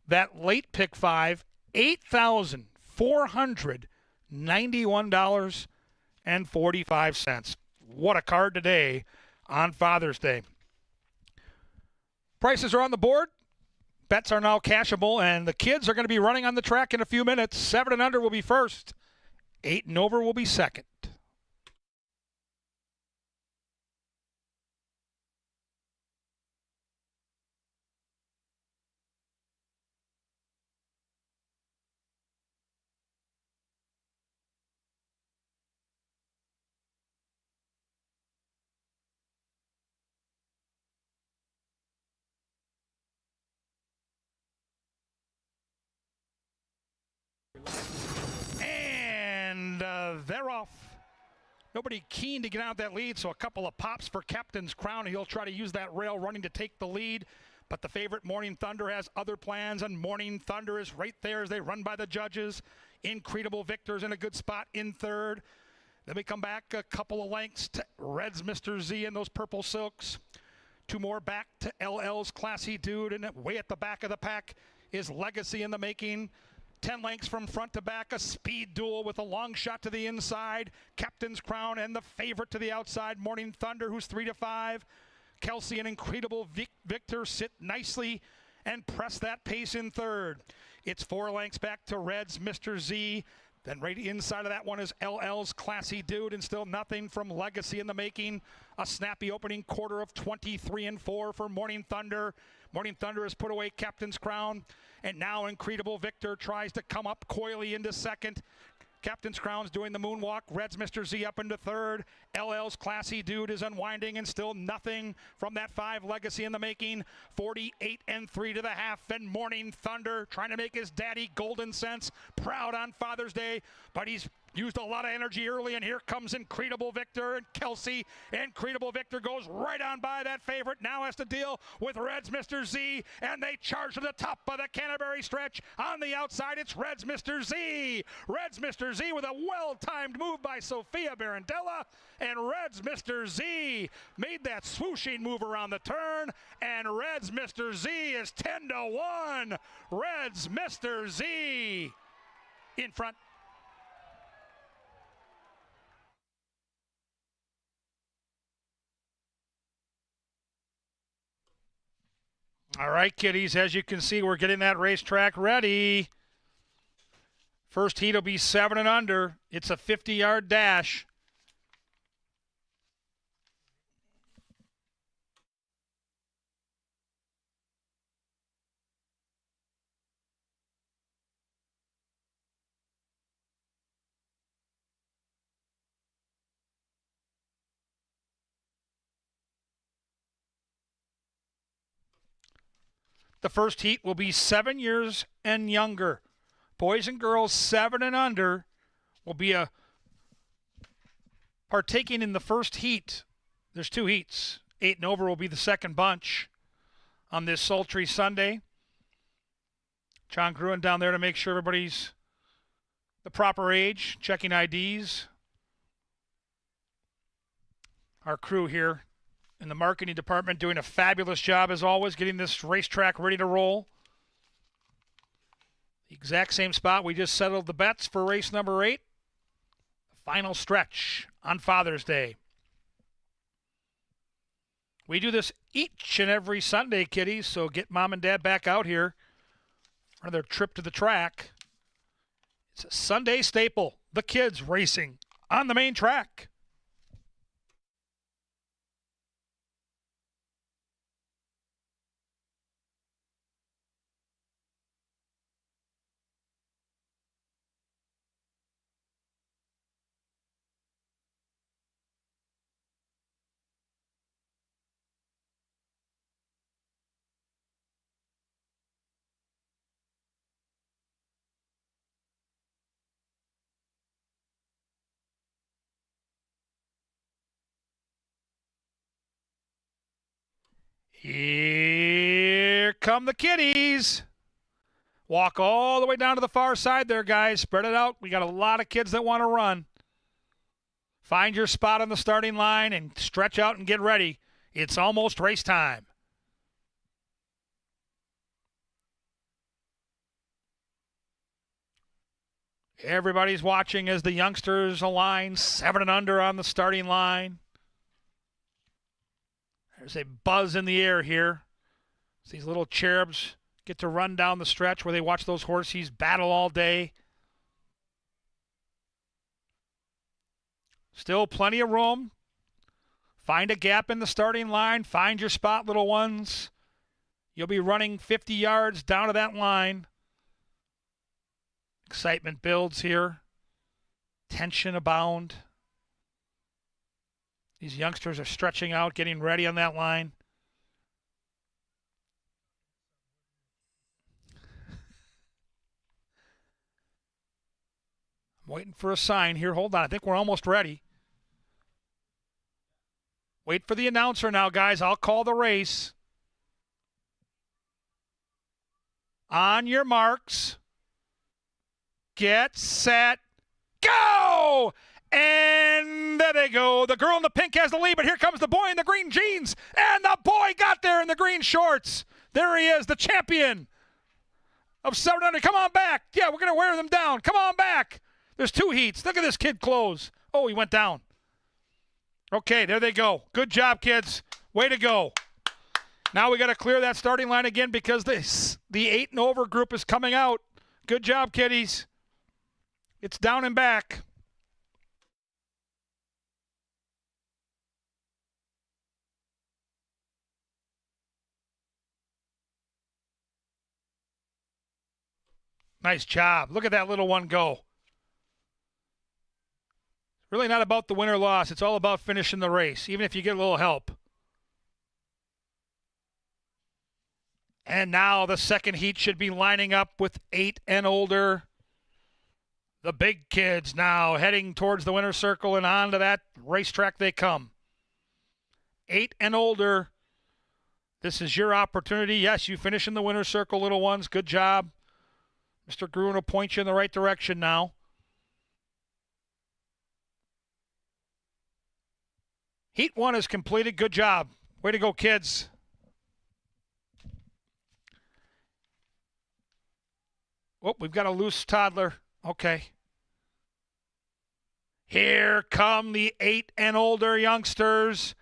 [SPEAKER 1] That late pick 5, $8,491.75. $2,000,000.45. What a card today on Father's Day. Prices are on the board. Bets are now cashable, and the kids are going to be running on the track in a few minutes. 7 and under will be first. 8 and over will be second. And they're off. Nobody keen to get out that lead, so a couple of pops for Captain's Crown. He'll try to use that rail running to take the lead, but the favorite Morning Thunder has other plans, and Morning Thunder is right there as they run by the judges. Incredible Victor's in a good spot in third. Then we come back a couple of lengths to Red's Mr. Z in those purple silks. 2 more back to LL's Classy Dude, and way at the back of the pack is Legacy in the Making. 10 lengths from front to back, a speed duel with a long shot to the inside. Captain's Crown and the favorite to the outside, Morning Thunder, who's 3 to 5. Kelsey and Incredible Victor sit nicely and press that pace in third. It's 4 lengths back to Red's Mr. Z. Then right inside of that one is LL's Classy Dude, and still nothing from Legacy in the Making. A snappy opening quarter of 23 and 4 for Morning Thunder. Morning Thunder has put away Captain's Crown, and now Incredible Victor tries to come up coyly into second. Captain's Crown's doing the moonwalk. Red's Mr. Z up into third. LL's Classy Dude is unwinding, and still nothing from that 5 Legacy in the Making. 48 and 3 to the half, and Morning Thunder trying to make his daddy Golden Sense proud on Father's Day, but he's used a lot of energy early, and here comes Incredible Victor and Kelsey. Incredible Victor goes right on by that favorite, now has to deal with Red's Mr. Z, and they charge to the top of the Canterbury stretch. On the outside, it's Red's Mr. Z. Red's Mr. Z with a well-timed move by Sophia Barandella, and Red's Mr. Z made that swooshing move around the turn, and Red's Mr. Z is 10 to 1. Red's Mr. Z in front. All right, kiddies, as you can see, we're getting that racetrack ready. First heat will be 7 and under. It's a 50-yard dash. The first heat will be 7 years and younger. Boys and girls 7 and under will be partaking in the first heat. There's 2 heats. 8 and over will be the second bunch on this sultry Sunday. John Gruen down there to make sure everybody's the proper age, checking IDs. Our crew here in the marketing department doing a fabulous job as always, getting this racetrack ready to roll. The exact same spot we just settled the bets for race number 8. The final stretch on Father's Day. We do this each and every Sunday, kiddies, so get mom and dad back out here for their trip to the track. It's a Sunday staple, the kids racing on the main track. Here come the kiddies. Walk all the way down to the far side there, guys. Spread it out. We got a lot of kids that want to run. Find your spot on the starting line and stretch out and get ready. It's almost race time. Everybody's watching as the youngsters align 7 and under on the starting line. There's a buzz in the air here. These little cherubs get to run down the stretch where they watch those horsies battle all day. Still plenty of room. Find a gap in the starting line. Find your spot, little ones. You'll be running 50 yards down to that line. Excitement builds here. Tension abound. These youngsters are stretching out, getting ready on that line. I'm waiting for a sign here. Hold on. I think we're almost ready. Wait for the announcer now, guys. I'll call the race. On your marks. Get set. Go! And there they go. The girl in the pink has the lead, but here comes the boy in the green jeans. And the boy got there in the green shorts. There he is, the champion of 7 under. Come on back. Yeah, we're going to wear them down. Come on back. There's 2 heats. Look at this kid close. Oh, he went down. Okay, there they go. Good job, kids. Way to go. Now we got to clear that starting line again because the 8 and over group is coming out. Good job, kiddies. It's down and back. Nice job. Look at that little one go. Really not about the win or loss. It's all about finishing the race, even if you get a little help. And now the second heat should be lining up with 8 and older. The big kids now heading towards the winner's circle and onto that racetrack they come. 8 and older. This is your opportunity. Yes, you finish in the winner's circle, little ones. Good job. Mr. Gruen will point you in the right direction now. Heat 1 is completed. Good job. Way to go, kids. Oh, we've got a loose toddler. Okay. Here come the 8 and older youngsters.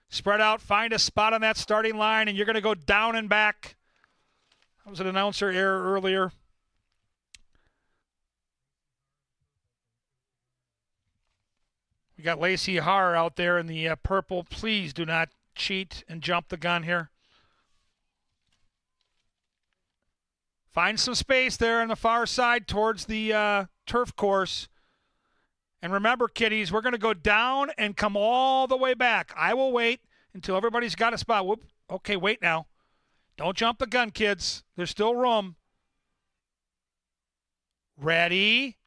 [SPEAKER 1] Spread out, find a spot on that starting line, and you're going to go down and back. That was an announcer error earlier. We got Lacey Haar out there in the purple. Please do not cheat and jump the gun here. Find some space there on the far side towards the turf course. And remember, kiddies, we're going to go down and come all the way back. I will wait until everybody's got a spot. Whoop. Okay, wait now. Don't jump the gun, kids. There's still room. Ready,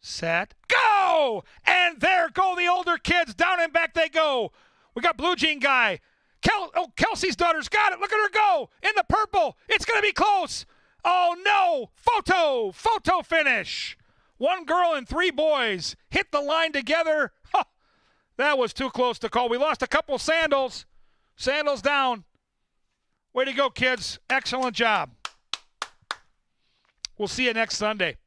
[SPEAKER 1] set, go! And there go the older kids. Down and back they go. We got Blue Jean guy. Kelsey's daughter's got it. Look at her go. In the purple. It's going to be close. Oh, no. Photo finish. 1 girl and 3 boys hit the line together. Huh. That was too close to call. We lost a couple sandals. Sandals down. Way to go, kids. Excellent job. We'll see you next Sunday.